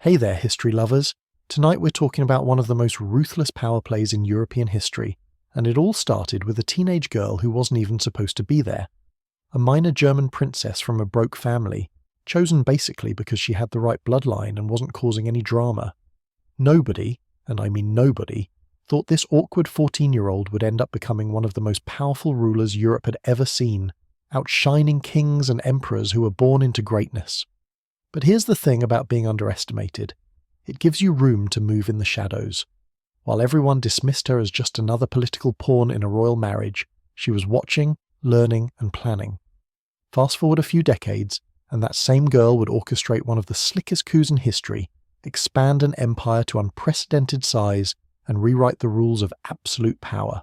Hey there, history lovers. Tonight we're talking about one of the most ruthless power plays in European history, and it all started with a teenage girl who wasn't even supposed to be there. A minor German princess from a broke family, chosen basically because she had the right bloodline and wasn't causing any drama. Nobody, and I mean nobody, thought this awkward 14-year-old would end up becoming one of the most powerful rulers Europe had ever seen, outshining kings and emperors who were born into greatness. But here's the thing about being underestimated. It gives you room to move in the shadows. While everyone dismissed her as just another political pawn in a royal marriage, she was watching, learning, and planning. Fast forward a few decades, and that same girl would orchestrate one of the slickest coups in history, expand an empire to unprecedented size, and rewrite the rules of absolute power.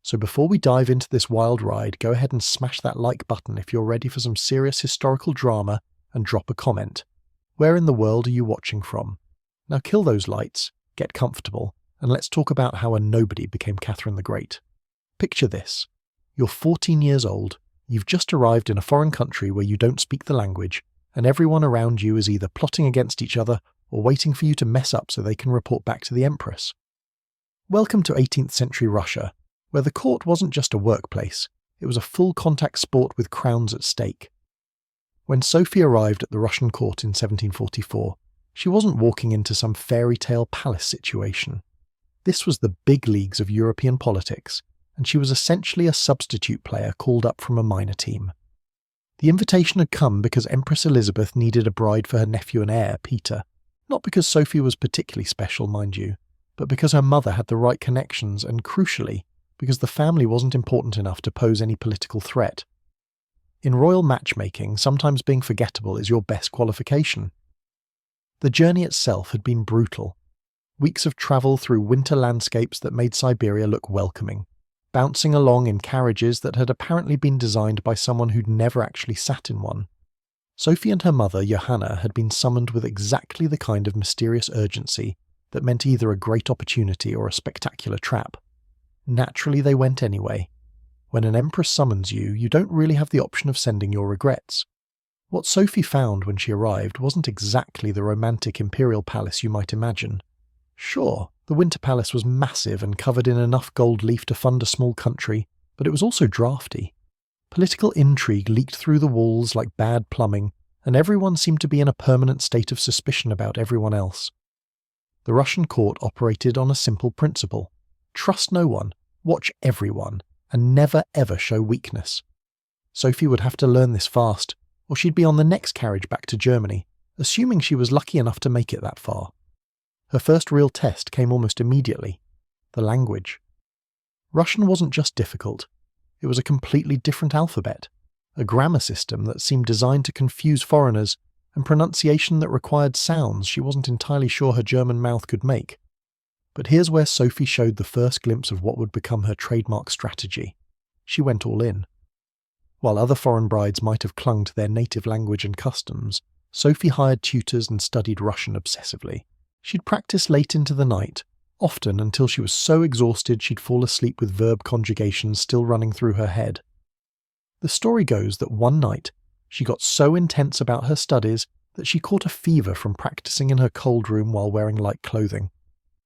So before we dive into this wild ride, go ahead and smash that like button if you're ready for some serious historical drama, and drop a comment. Where in the world are you watching from? Now kill those lights, get comfortable, and let's talk about how a nobody became Catherine the Great. Picture this. You're 14 years old, you've just arrived in a foreign country where you don't speak the language, and everyone around you is either plotting against each other or waiting for you to mess up so they can report back to the Empress. Welcome to 18th century Russia, where the court wasn't just a workplace, it was a full-contact sport with crowns at stake. When Sophie arrived at the Russian court in 1744, she wasn't walking into some fairy tale palace situation. This was the big leagues of European politics, and she was essentially a substitute player called up from a minor team. The invitation had come because Empress Elizabeth needed a bride for her nephew and heir, Peter, not because Sophie was particularly special, mind you, but because her mother had the right connections and, crucially, because the family wasn't important enough to pose any political threat. In royal matchmaking, sometimes being forgettable is your best qualification. The journey itself had been brutal. Weeks of travel through winter landscapes that made Siberia look welcoming, bouncing along in carriages that had apparently been designed by someone who'd never actually sat in one. Sophie and her mother, Johanna, had been summoned with exactly the kind of mysterious urgency that meant either a great opportunity or a spectacular trap. Naturally, they went anyway. When an empress summons you, you don't really have the option of sending your regrets. What Sophie found when she arrived wasn't exactly the romantic imperial palace you might imagine. Sure, the Winter Palace was massive and covered in enough gold leaf to fund a small country, but it was also drafty. Political intrigue leaked through the walls like bad plumbing, and everyone seemed to be in a permanent state of suspicion about everyone else. The Russian court operated on a simple principle. Trust no one, watch everyone, and never ever show weakness. Sophie would have to learn this fast, or she'd be on the next carriage back to Germany, assuming she was lucky enough to make it that far. Her first real test came almost immediately: the language. Russian wasn't just difficult, it was a completely different alphabet, a grammar system that seemed designed to confuse foreigners, and pronunciation that required sounds she wasn't entirely sure her German mouth could make. But here's where Sophie showed the first glimpse of what would become her trademark strategy. She went all in. While other foreign brides might have clung to their native language and customs, Sophie hired tutors and studied Russian obsessively. She'd practice late into the night, often until she was so exhausted she'd fall asleep with verb conjugations still running through her head. The story goes that one night, she got so intense about her studies that she caught a fever from practicing in her cold room while wearing light clothing.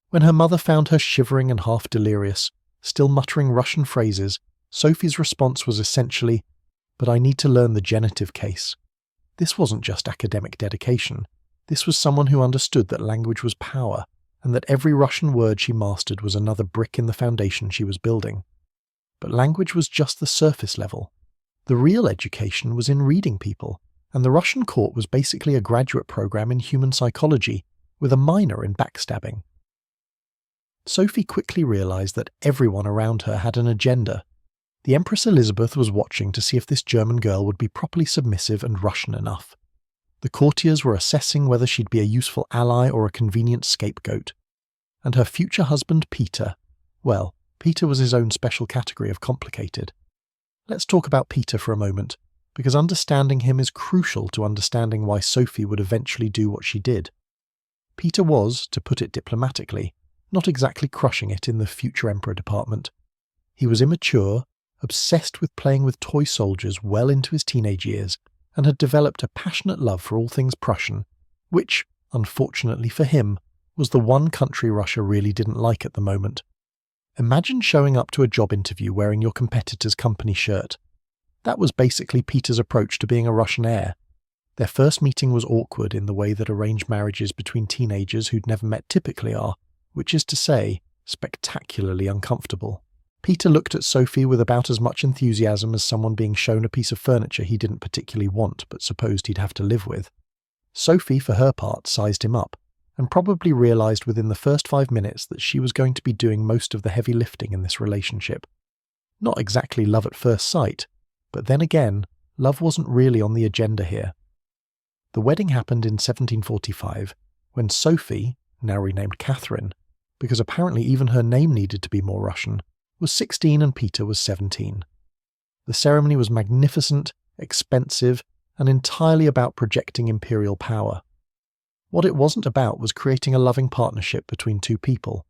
When her mother found her shivering and half delirious, still muttering Russian phrases, Sophie's response was essentially, "But I need to learn the genitive case." This wasn't just academic dedication. This was someone who understood that language was power, and that every Russian word she mastered was another brick in the foundation she was building. But language was just the surface level. The real education was in reading people, and the Russian court was basically a graduate program in human psychology, with a minor in backstabbing. Sophie quickly realized that everyone around her had an agenda. The Empress Elizabeth was watching to see if this German girl would be properly submissive and Russian enough. The courtiers were assessing whether she'd be a useful ally or a convenient scapegoat. And her future husband, Peter, well, Peter was his own special category of complicated. Let's talk about Peter for a moment, because understanding him is crucial to understanding why Sophie would eventually do what she did. Peter was, to put it diplomatically, not exactly crushing it in the future emperor department. He was immature, obsessed with playing with toy soldiers well into his teenage years, and had developed a passionate love for all things Prussian, which, unfortunately for him, was the one country Russia really didn't like at the moment. Imagine showing up to a job interview wearing your competitor's company shirt. That was basically Peter's approach to being a Russian heir. Their first meeting was awkward in the way that arranged marriages between teenagers who'd never met typically are, which is to say, spectacularly uncomfortable. Peter looked at Sophie with about as much enthusiasm as someone being shown a piece of furniture he didn't particularly want but supposed he'd have to live with. Sophie, for her part, sized him up, and probably realised within the first 5 minutes that she was going to be doing most of the heavy lifting in this relationship. Not exactly love at first sight, but then again, love wasn't really on the agenda here. The wedding happened in 1745, when Sophie, now renamed Catherine, because apparently even her name needed to be more Russian, was 16 and Peter was 17. The ceremony was magnificent, expensive, and entirely about projecting imperial power. What it wasn't about was creating a loving partnership between two people.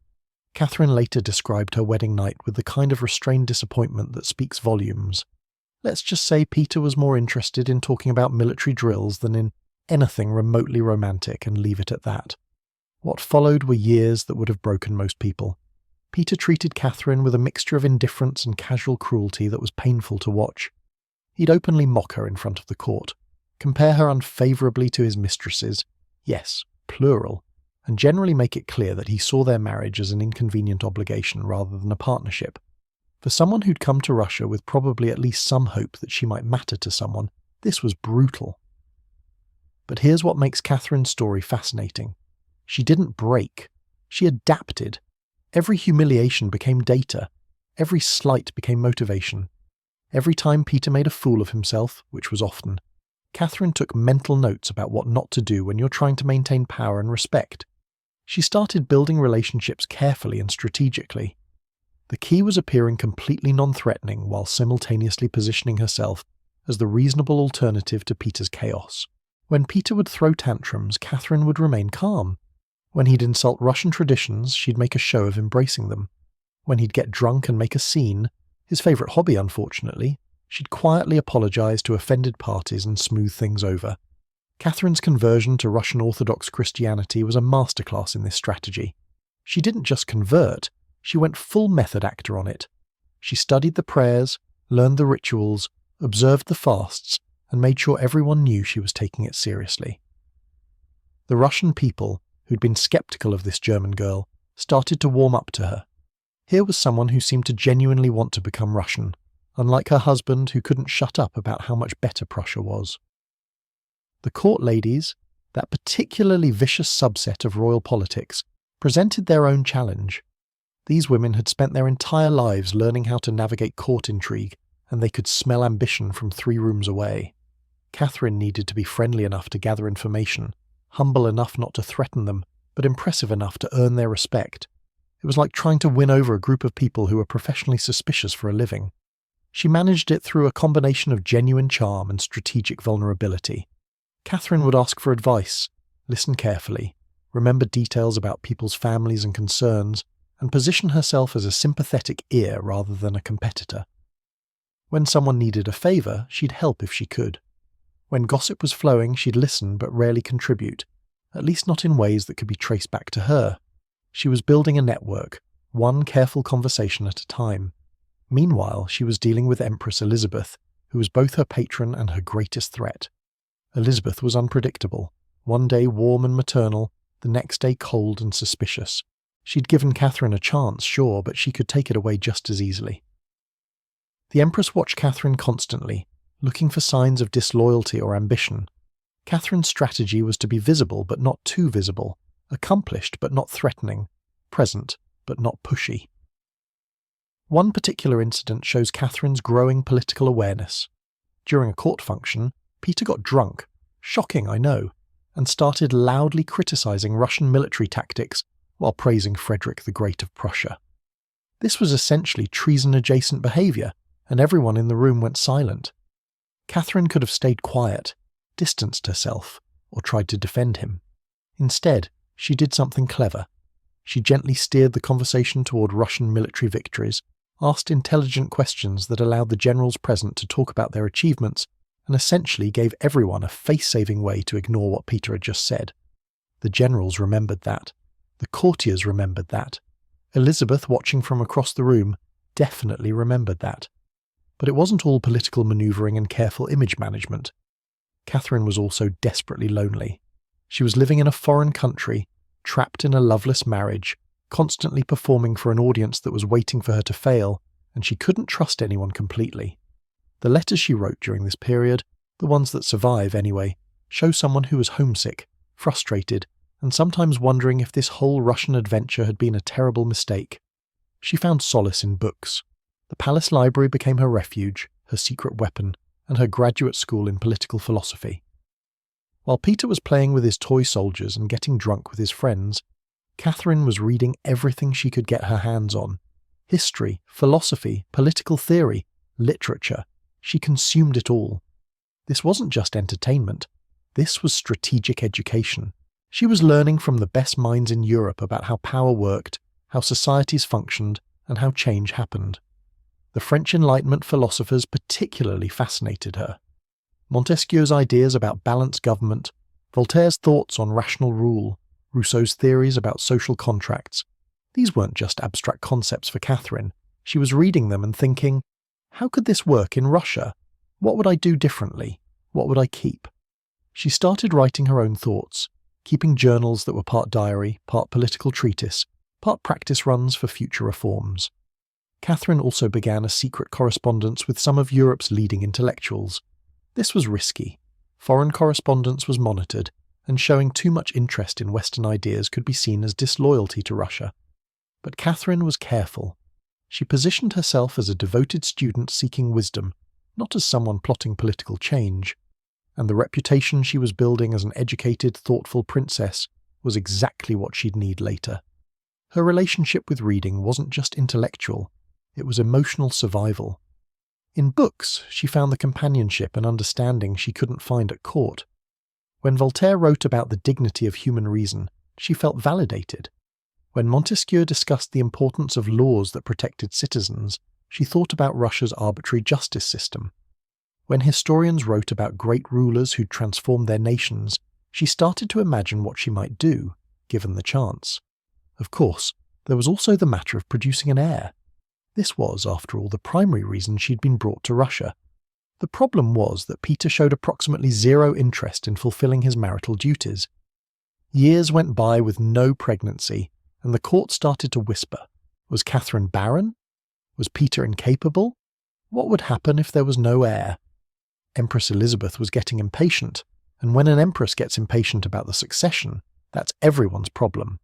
Catherine later described her wedding night with the kind of restrained disappointment that speaks volumes. Let's just say Peter was more interested in talking about military drills than in anything remotely romantic, and leave it at that. What followed were years that would have broken most people. Peter treated Catherine with a mixture of indifference and casual cruelty that was painful to watch. He'd openly mock her in front of the court, compare her unfavourably to his mistresses, yes, plural, and generally make it clear that he saw their marriage as an inconvenient obligation rather than a partnership. For someone who'd come to Russia with probably at least some hope that she might matter to someone, this was brutal. But here's what makes Catherine's story fascinating. She didn't break. She adapted. Every humiliation became data. Every slight became motivation. Every time Peter made a fool of himself, which was often, Catherine took mental notes about what not to do when you're trying to maintain power and respect. She started building relationships carefully and strategically. The key was appearing completely non-threatening while simultaneously positioning herself as the reasonable alternative to Peter's chaos. When Peter would throw tantrums, Catherine would remain calm. When he'd insult Russian traditions, she'd make a show of embracing them. When he'd get drunk and make a scene, his favourite hobby unfortunately, she'd quietly apologise to offended parties and smooth things over. Catherine's conversion to Russian Orthodox Christianity was a masterclass in this strategy. She didn't just convert, she went full method actor on it. She studied the prayers, learned the rituals, observed the fasts, and made sure everyone knew she was taking it seriously. The Russian people, who'd been sceptical of this German girl, started to warm up to her. Here was someone who seemed to genuinely want to become Russian, unlike her husband who couldn't shut up about how much better Prussia was. The court ladies, that particularly vicious subset of royal politics, presented their own challenge. These women had spent their entire lives learning how to navigate court intrigue, and they could smell ambition from 3 rooms away. Catherine needed to be friendly enough to gather information, humble enough not to threaten them, but impressive enough to earn their respect. It was like trying to win over a group of people who were professionally suspicious for a living. She managed it through a combination of genuine charm and strategic vulnerability. Catherine would ask for advice, listen carefully, remember details about people's families and concerns, and position herself as a sympathetic ear rather than a competitor. When someone needed a favour, she'd help if she could. When gossip was flowing, she'd listen but rarely contribute, at least not in ways that could be traced back to her. She was building a network, one careful conversation at a time. Meanwhile, she was dealing with Empress Elizabeth, who was both her patron and her greatest threat. Elizabeth was unpredictable, one day warm and maternal, the next day cold and suspicious. She'd given Catherine a chance, sure, but she could take it away just as easily. The Empress watched Catherine constantly, looking for signs of disloyalty or ambition. Catherine's strategy was to be visible but not too visible, accomplished but not threatening, present but not pushy. One particular incident shows Catherine's growing political awareness. During a court function, Peter got drunk, shocking I know, and started loudly criticising Russian military tactics while praising Frederick the Great of Prussia. This was essentially treason-adjacent behaviour, and everyone in the room went silent. Catherine could have stayed quiet, distanced herself, or tried to defend him. Instead, she did something clever. She gently steered the conversation toward Russian military victories, asked intelligent questions that allowed the generals present to talk about their achievements, and essentially gave everyone a face-saving way to ignore what Peter had just said. The generals remembered that. The courtiers remembered that. Elizabeth, watching from across the room, definitely remembered that. But it wasn't all political manoeuvring and careful image management. Catherine was also desperately lonely. She was living in a foreign country, trapped in a loveless marriage, constantly performing for an audience that was waiting for her to fail, and she couldn't trust anyone completely. The letters she wrote during this period, the ones that survive anyway, show someone who was homesick, frustrated, and sometimes wondering if this whole Russian adventure had been a terrible mistake. She found solace in books. The palace library became her refuge, her secret weapon, and her graduate school in political philosophy. While Peter was playing with his toy soldiers and getting drunk with his friends, Catherine was reading everything she could get her hands on. History, philosophy, political theory, literature. She consumed it all. This wasn't just entertainment. This was strategic education. She was learning from the best minds in Europe about how power worked, how societies functioned, and how change happened. The French Enlightenment philosophers particularly fascinated her. Montesquieu's ideas about balanced government, Voltaire's thoughts on rational rule, Rousseau's theories about social contracts. These weren't just abstract concepts for Catherine. She was reading them and thinking, how could this work in Russia? What would I do differently? What would I keep? She started writing her own thoughts, keeping journals that were part diary, part political treatise, part practice runs for future reforms. Catherine also began a secret correspondence with some of Europe's leading intellectuals. This was risky. Foreign correspondence was monitored, and showing too much interest in Western ideas could be seen as disloyalty to Russia. But Catherine was careful. She positioned herself as a devoted student seeking wisdom, not as someone plotting political change. And the reputation she was building as an educated, thoughtful princess was exactly what she'd need later. Her relationship with reading wasn't just intellectual, it was emotional survival. In books, she found the companionship and understanding she couldn't find at court. When Voltaire wrote about the dignity of human reason, she felt validated. When Montesquieu discussed the importance of laws that protected citizens, she thought about Russia's arbitrary justice system. When historians wrote about great rulers who'd transformed their nations, she started to imagine what she might do, given the chance. Of course, there was also the matter of producing an heir. This was, after all, the primary reason she'd been brought to Russia. The problem was that Peter showed approximately zero interest in fulfilling his marital duties. Years went by with no pregnancy, and the court started to whisper. Was Catherine barren? Was Peter incapable? What would happen if there was no heir? Empress Elizabeth was getting impatient, and when an empress gets impatient about the succession, that's everyone's problem.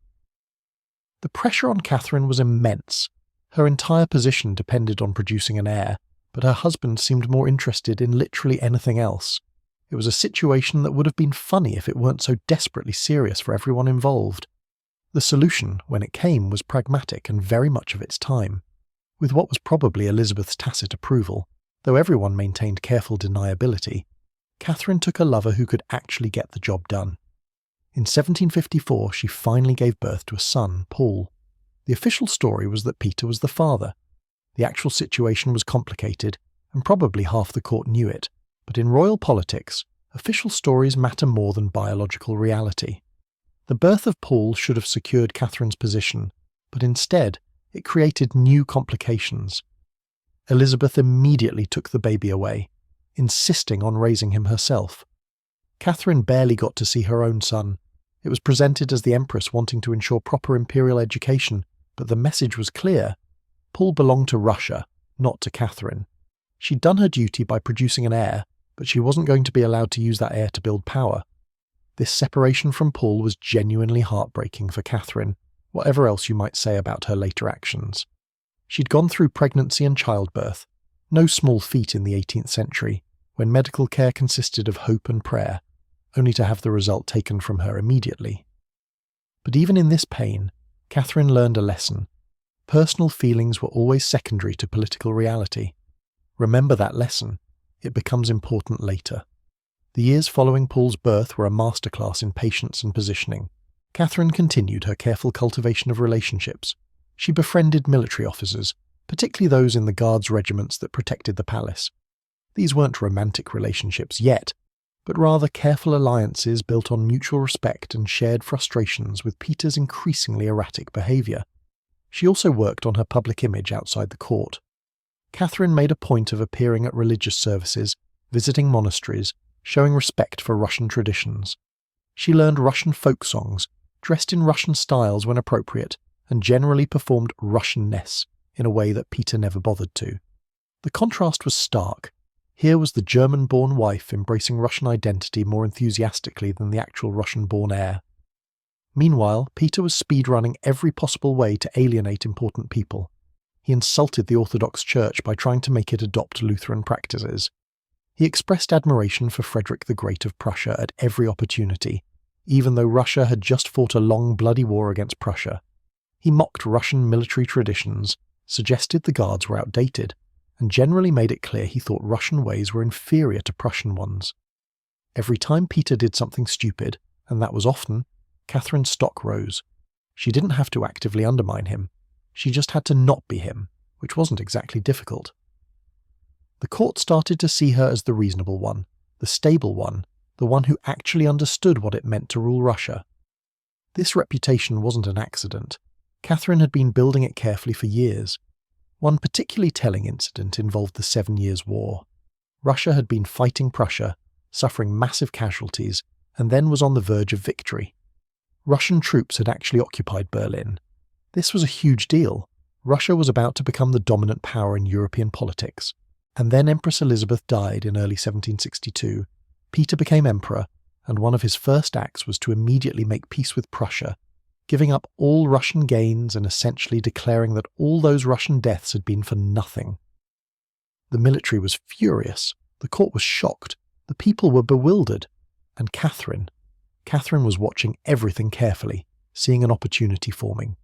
The pressure on Catherine was immense. Her entire position depended on producing an heir, but her husband seemed more interested in literally anything else. It was a situation that would have been funny if it weren't so desperately serious for everyone involved. The solution, when it came, was pragmatic and very much of its time. With what was probably Elizabeth's tacit approval, though everyone maintained careful deniability, Catherine took a lover who could actually get the job done. In 1754, she finally gave birth to a son, Paul. The official story was that Peter was the father. The actual situation was complicated, and probably half the court knew it, but in royal politics, official stories matter more than biological reality. The birth of Paul should have secured Catherine's position, but instead, it created new complications. Elizabeth immediately took the baby away, insisting on raising him herself. Catherine barely got to see her own son. It was presented as the Empress wanting to ensure proper imperial education, but the message was clear. Paul belonged to Russia, not to Catherine. She'd done her duty by producing an heir, but she wasn't going to be allowed to use that heir to build power. This separation from Paul was genuinely heartbreaking for Catherine, whatever else you might say about her later actions. She'd gone through pregnancy and childbirth, no small feat in the 18th century, when medical care consisted of hope and prayer, only to have the result taken from her immediately. But even in this pain, Catherine learned a lesson. Personal feelings were always secondary to political reality. Remember that lesson. It becomes important later. The years following Paul's birth were a masterclass in patience and positioning. Catherine continued her careful cultivation of relationships. She befriended military officers, particularly those in the guards regiments that protected the palace. These weren't romantic relationships yet, but rather careful alliances built on mutual respect and shared frustrations with Peter's increasingly erratic behaviour. She also worked on her public image outside the court. Catherine made a point of appearing at religious services, visiting monasteries, showing respect for Russian traditions. She learned Russian folk songs, dressed in Russian styles when appropriate, and generally performed Russianness in a way that Peter never bothered to. The contrast was stark. Here was the German-born wife embracing Russian identity more enthusiastically than the actual Russian-born heir. Meanwhile, Peter was speedrunning every possible way to alienate important people. He insulted the Orthodox Church by trying to make it adopt Lutheran practices. He expressed admiration for Frederick the Great of Prussia at every opportunity, even though Russia had just fought a long, bloody war against Prussia. He mocked Russian military traditions, suggested the guards were outdated, and generally made it clear he thought Russian ways were inferior to Prussian ones. Every time Peter did something stupid, and that was often, Catherine's stock rose. She didn't have to actively undermine him. She just had to not be him, which wasn't exactly difficult. The court started to see her as the reasonable one, the stable one, the one who actually understood what it meant to rule Russia. This reputation wasn't an accident. Catherine had been building it carefully for years. One particularly telling incident involved the 7 Years' War. Russia had been fighting Prussia, suffering massive casualties, and then was on the verge of victory. Russian troops had actually occupied Berlin. This was a huge deal. Russia was about to become the dominant power in European politics. And then Empress Elizabeth died in early 1762. Peter became emperor, and one of his first acts was to immediately make peace with Prussia, giving up all Russian gains and essentially declaring that all those Russian deaths had been for nothing. The military was furious, the court was shocked, the people were bewildered, and Catherine was watching everything carefully, seeing an opportunity forming.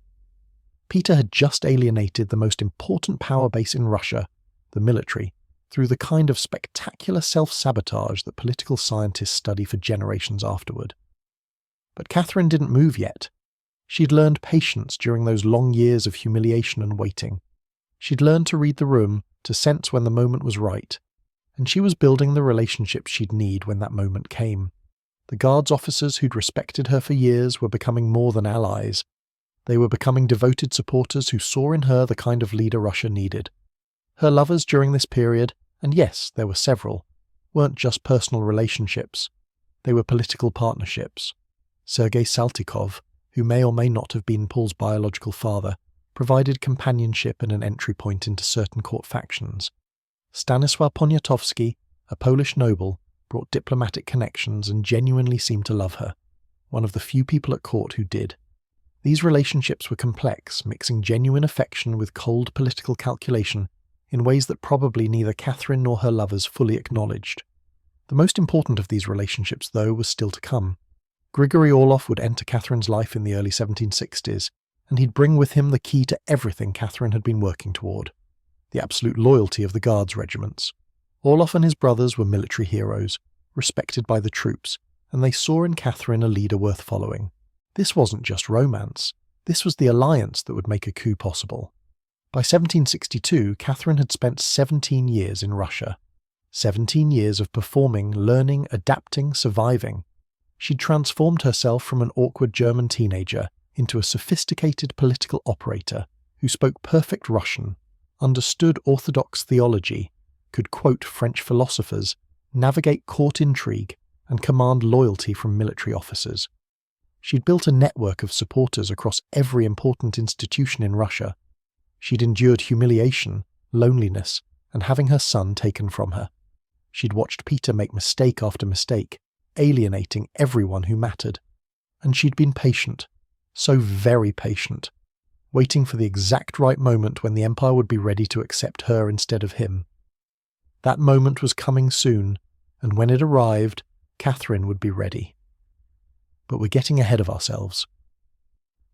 Peter had just alienated the most important power base in Russia, the military, through the kind of spectacular self-sabotage that political scientists study for generations afterward. But Catherine didn't move yet. She'd learned patience during those long years of humiliation and waiting. She'd learned to read the room, to sense when the moment was right, and she was building the relationships she'd need when that moment came. The guards officers who'd respected her for years were becoming more than allies. They were becoming devoted supporters who saw in her the kind of leader Russia needed. Her lovers during this period, and yes, there were several, weren't just personal relationships. They were political partnerships. Sergei Saltykov, who may or may not have been Paul's biological father, provided companionship and an entry point into certain court factions. Stanisław Poniatowski, a Polish noble, brought diplomatic connections and genuinely seemed to love her, one of the few people at court who did. These relationships were complex, mixing genuine affection with cold political calculation in ways that probably neither Catherine nor her lovers fully acknowledged. The most important of these relationships, though, was still to come. Grigory Orlov would enter Catherine's life in the early 1760s, and he'd bring with him the key to everything Catherine had been working toward: the absolute loyalty of the Guards regiments. Orlov and his brothers were military heroes, respected by the troops, and they saw in Catherine a leader worth following. This wasn't just romance. This was the alliance that would make a coup possible. By 1762, Catherine had spent 17 years in Russia. 17 years of performing, learning, adapting, surviving. She'd transformed herself from an awkward German teenager into a sophisticated political operator who spoke perfect Russian, understood Orthodox theology, could quote French philosophers, navigate court intrigue, and command loyalty from military officers. She'd built a network of supporters across every important institution in Russia. She'd endured humiliation, loneliness, and having her son taken from her. She'd watched Peter make mistake after mistake, alienating everyone who mattered. And she'd been patient, so very patient, waiting for the exact right moment when the Empire would be ready to accept her instead of him. That moment was coming soon, and when it arrived, Catherine would be ready. But we're getting ahead of ourselves.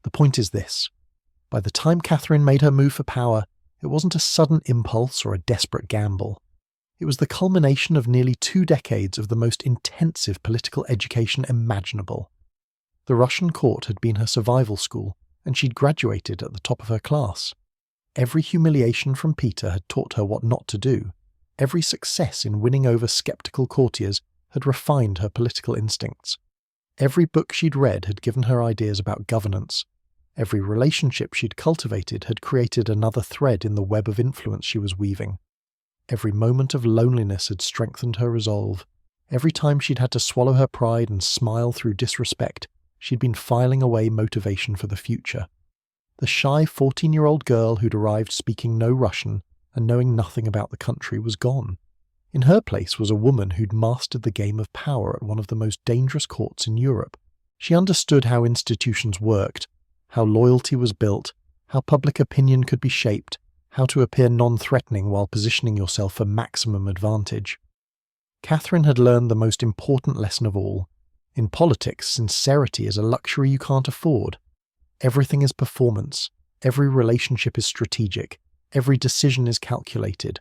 The point is this: by the time Catherine made her move for power, it wasn't a sudden impulse or a desperate gamble. It was the culmination of nearly 2 decades of the most intensive political education imaginable. The Russian court had been her survival school, and she'd graduated at the top of her class. Every humiliation from Peter had taught her what not to do. Every success in winning over skeptical courtiers had refined her political instincts. Every book she'd read had given her ideas about governance. Every relationship she'd cultivated had created another thread in the web of influence she was weaving. Every moment of loneliness had strengthened her resolve. Every time she'd had to swallow her pride and smile through disrespect, she'd been filing away motivation for the future. The shy 14-year-old girl who'd arrived speaking no Russian and knowing nothing about the country was gone. In her place was a woman who'd mastered the game of power at one of the most dangerous courts in Europe. She understood how institutions worked, how loyalty was built, how public opinion could be shaped, how to appear non-threatening while positioning yourself for maximum advantage. Catherine had learned the most important lesson of all. In politics, sincerity is a luxury you can't afford. Everything is performance. Every relationship is strategic. Every decision is calculated.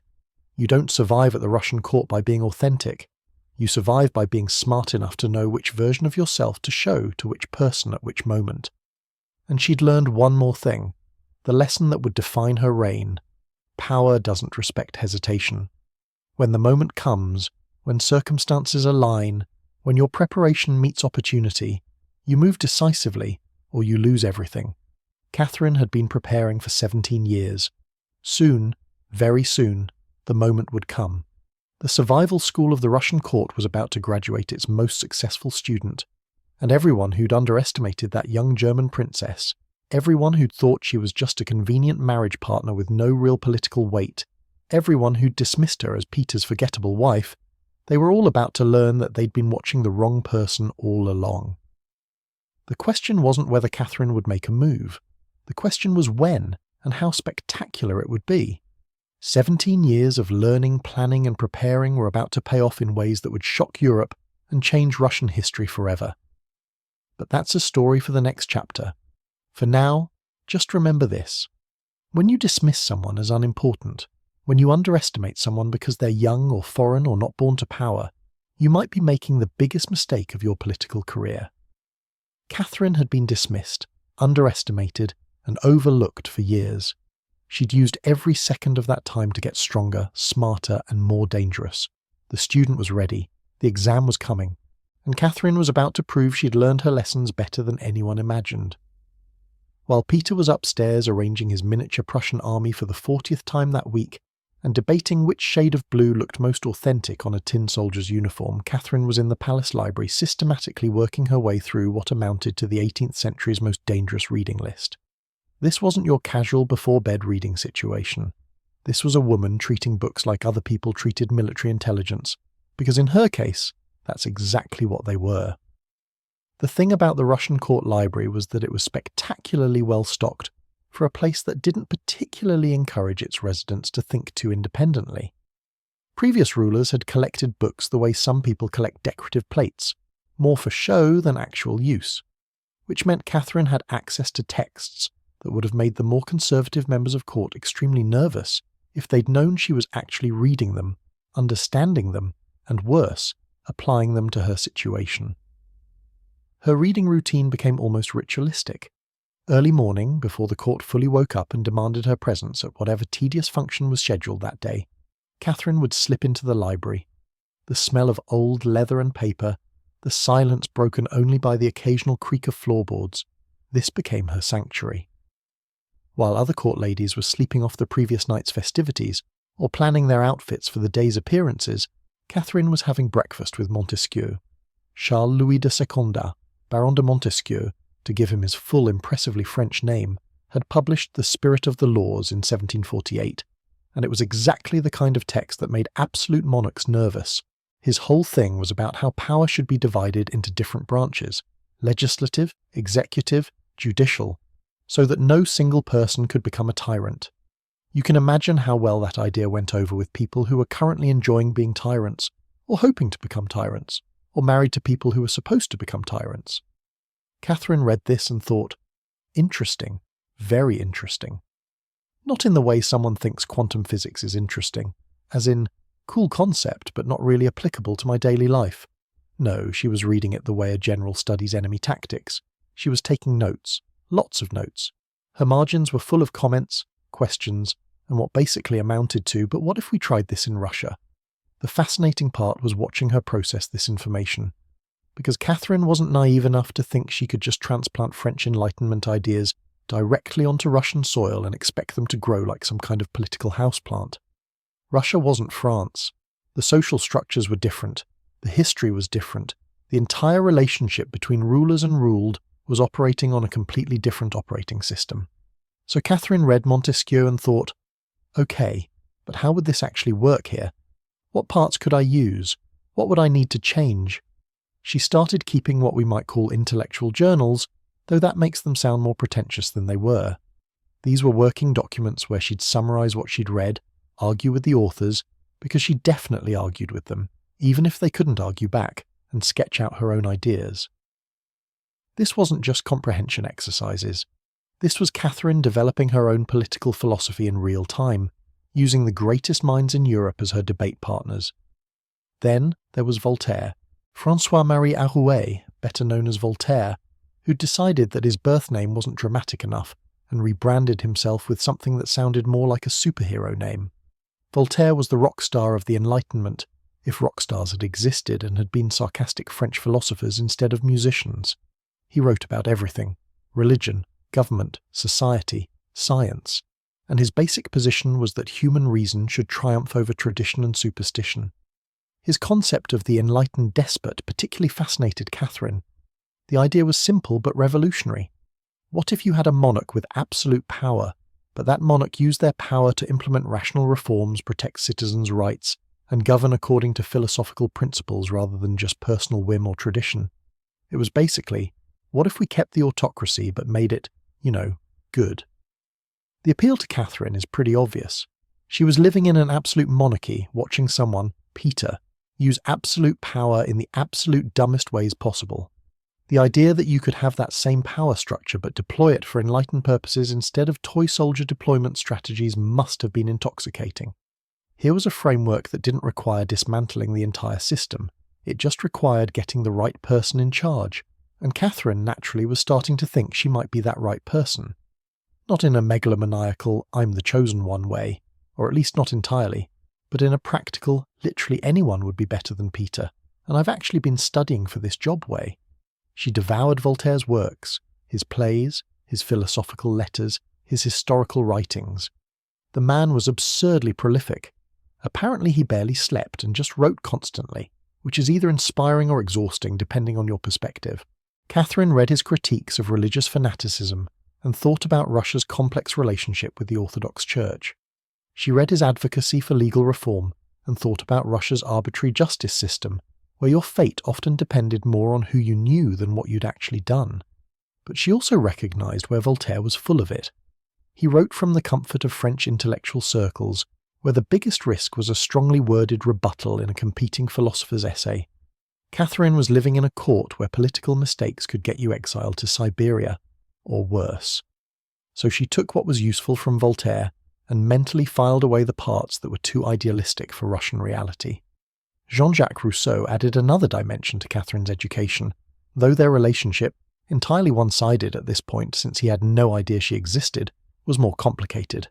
You don't survive at the Russian court by being authentic. You survive by being smart enough to know which version of yourself to show to which person at which moment. And she'd learned one more thing, the lesson that would define her reign. Power doesn't respect hesitation. When the moment comes, when circumstances align, when your preparation meets opportunity, you move decisively or you lose everything. Catherine had been preparing for 17 years. Soon, very soon, the moment would come. The survival school of the Russian court was about to graduate its most successful student, and everyone who'd underestimated that young German princess, everyone who'd thought she was just a convenient marriage partner with no real political weight, everyone who'd dismissed her as Peter's forgettable wife, they were all about to learn that they'd been watching the wrong person all along. The question wasn't whether Catherine would make a move. The question was when, and how spectacular it would be. 17 years of learning, planning and preparing were about to pay off in ways that would shock Europe and change Russian history forever. But that's a story for the next chapter. For now, just remember this. When you dismiss someone as unimportant, when you underestimate someone because they're young or foreign or not born to power, you might be making the biggest mistake of your political career. Catherine had been dismissed, underestimated, and overlooked for years. She'd used every second of that time to get stronger, smarter, and more dangerous. The student was ready, the exam was coming, and Catherine was about to prove she'd learned her lessons better than anyone imagined. While Peter was upstairs arranging his miniature Prussian army for the 40th time that week, and debating which shade of blue looked most authentic on a tin soldier's uniform, Catherine was in the palace library systematically working her way through what amounted to the 18th century's most dangerous reading list. This wasn't your casual before-bed reading situation. This was a woman treating books like other people treated military intelligence, because in her case, that's exactly what they were. The thing about the Russian court library was that it was spectacularly well stocked for a place that didn't particularly encourage its residents to think too independently. Previous rulers had collected books the way some people collect decorative plates, more for show than actual use, which meant Catherine had access to texts that would have made the more conservative members of court extremely nervous if they'd known she was actually reading them, understanding them, and worse, applying them to her situation. Her reading routine became almost ritualistic. Early morning, before the court fully woke up and demanded her presence at whatever tedious function was scheduled that day, Catherine would slip into the library. The smell of old leather and paper, the silence broken only by the occasional creak of floorboards, this became her sanctuary. While other court ladies were sleeping off the previous night's festivities or planning their outfits for the day's appearances, Catherine was having breakfast with Montesquieu. Charles Louis de Secondat, Baron de Montesquieu, to give him his full impressively French name, had published The Spirit of the Laws in 1748, and it was exactly the kind of text that made absolute monarchs nervous. His whole thing was about how power should be divided into different branches, legislative, executive, judicial, so that no single person could become a tyrant. You can imagine how well that idea went over with people who were currently enjoying being tyrants, or hoping to become tyrants, or married to people who were supposed to become tyrants. Catherine read this and thought, interesting, very interesting. Not in the way someone thinks quantum physics is interesting, as in, cool concept but not really applicable to my daily life. No, she was reading it the way a general studies enemy tactics. She was taking notes, lots of notes. Her margins were full of comments, questions, and what basically amounted to, but what if we tried this in Russia? The fascinating part was watching her process this information, because Catherine wasn't naive enough to think she could just transplant French Enlightenment ideas directly onto Russian soil and expect them to grow like some kind of political houseplant. Russia wasn't France. The social structures were different. The history was different. The entire relationship between rulers and ruled was operating on a completely different operating system. So Catherine read Montesquieu and thought, okay, but how would this actually work here? What parts could I use? What would I need to change? She started keeping what we might call intellectual journals, though that makes them sound more pretentious than they were. These were working documents where she'd summarize what she'd read, argue with the authors, because she definitely argued with them, even if they couldn't argue back, and sketch out her own ideas. This wasn't just comprehension exercises. This was Catherine developing her own political philosophy in real time, using the greatest minds in Europe as her debate partners. Then there was Voltaire, François-Marie Arouet, better known as Voltaire, who decided that his birth name wasn't dramatic enough and rebranded himself with something that sounded more like a superhero name. Voltaire was the rock star of the Enlightenment, if rock stars had existed and had been sarcastic French philosophers instead of musicians. He wrote about everything: religion, government, society, science, and his basic position was that human reason should triumph over tradition and superstition. His concept of the enlightened despot particularly fascinated Catherine. The idea was simple but revolutionary. What if you had a monarch with absolute power, but that monarch used their power to implement rational reforms, protect citizens' rights, and govern according to philosophical principles rather than just personal whim or tradition? It was basically, what if we kept the autocracy but made it, good? The appeal to Catherine is pretty obvious. She was living in an absolute monarchy, watching someone, Peter, use absolute power in the absolute dumbest ways possible. The idea that you could have that same power structure but deploy it for enlightened purposes instead of toy soldier deployment strategies must have been intoxicating. Here was a framework that didn't require dismantling the entire system. It just required getting the right person in charge, and Catherine naturally was starting to think she might be that right person. Not in a megalomaniacal, I'm the chosen one way, or at least not entirely, but in a practical, literally anyone would be better than Peter, and I've actually been studying for this job way. She devoured Voltaire's works, his plays, his philosophical letters, his historical writings. The man was absurdly prolific. Apparently he barely slept and just wrote constantly, which is either inspiring or exhausting depending on your perspective. Catherine read his critiques of religious fanaticism and thought about Russia's complex relationship with the Orthodox Church. She read his advocacy for legal reform and thought about Russia's arbitrary justice system, where your fate often depended more on who you knew than what you'd actually done. But she also recognized where Voltaire was full of it. He wrote from the comfort of French intellectual circles, where the biggest risk was a strongly worded rebuttal in a competing philosopher's essay. Catherine was living in a court where political mistakes could get you exiled to Siberia, or worse. So she took what was useful from Voltaire and mentally filed away the parts that were too idealistic for Russian reality. Jean-Jacques Rousseau added another dimension to Catherine's education, though their relationship, entirely one-sided at this point since he had no idea she existed, was more complicated.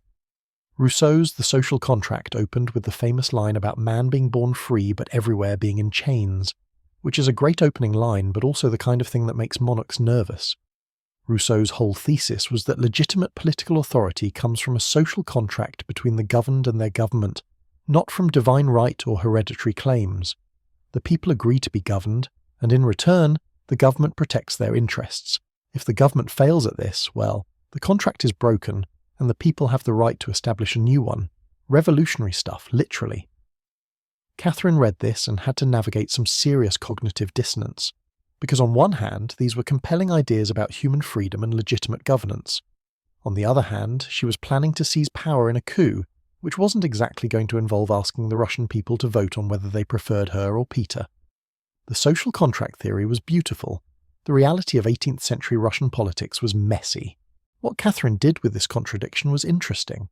Rousseau's The Social Contract opened with the famous line about man being born free but everywhere being in chains, which is a great opening line but also the kind of thing that makes monarchs nervous. Rousseau's whole thesis was that legitimate political authority comes from a social contract between the governed and their government, not from divine right or hereditary claims. The people agree to be governed, and in return, the government protects their interests. If the government fails at this, well, the contract is broken, and the people have the right to establish a new one. Revolutionary stuff, literally. Catherine read this and had to navigate some serious cognitive dissonance, because on one hand, these were compelling ideas about human freedom and legitimate governance. On the other hand, she was planning to seize power in a coup, which wasn't exactly going to involve asking the Russian people to vote on whether they preferred her or Peter. The social contract theory was beautiful. The reality of 18th century Russian politics was messy. What Catherine did with this contradiction was interesting.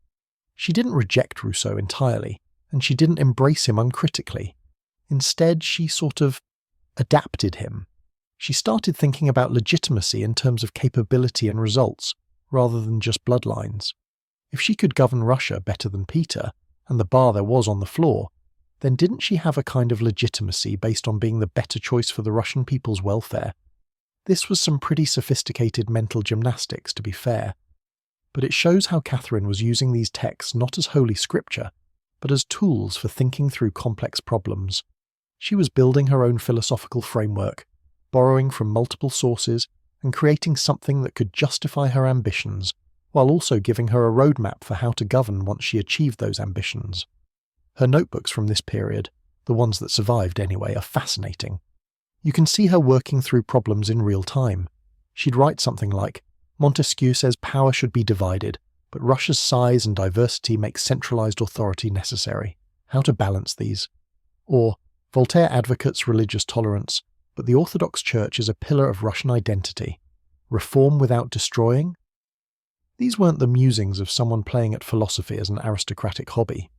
She didn't reject Rousseau entirely, and she didn't embrace him uncritically. Instead, she sort of adapted him. She started thinking about legitimacy in terms of capability and results, rather than just bloodlines. If she could govern Russia better than Peter, and the bar there was on the floor, then didn't she have a kind of legitimacy based on being the better choice for the Russian people's welfare? This was some pretty sophisticated mental gymnastics, to be fair. But it shows how Catherine was using these texts not as holy scripture, but as tools for thinking through complex problems. She was building her own philosophical framework, borrowing from multiple sources and creating something that could justify her ambitions, while also giving her a roadmap for how to govern once she achieved those ambitions. Her notebooks from this period, the ones that survived anyway, are fascinating. You can see her working through problems in real time. She'd write something like, "Montesquieu says power should be divided, but Russia's size and diversity make centralized authority necessary. How to balance these?" Or, "Voltaire advocates religious tolerance, but the Orthodox Church is a pillar of Russian identity. Reform without destroying?" These weren't the musings of someone playing at philosophy as an aristocratic hobby.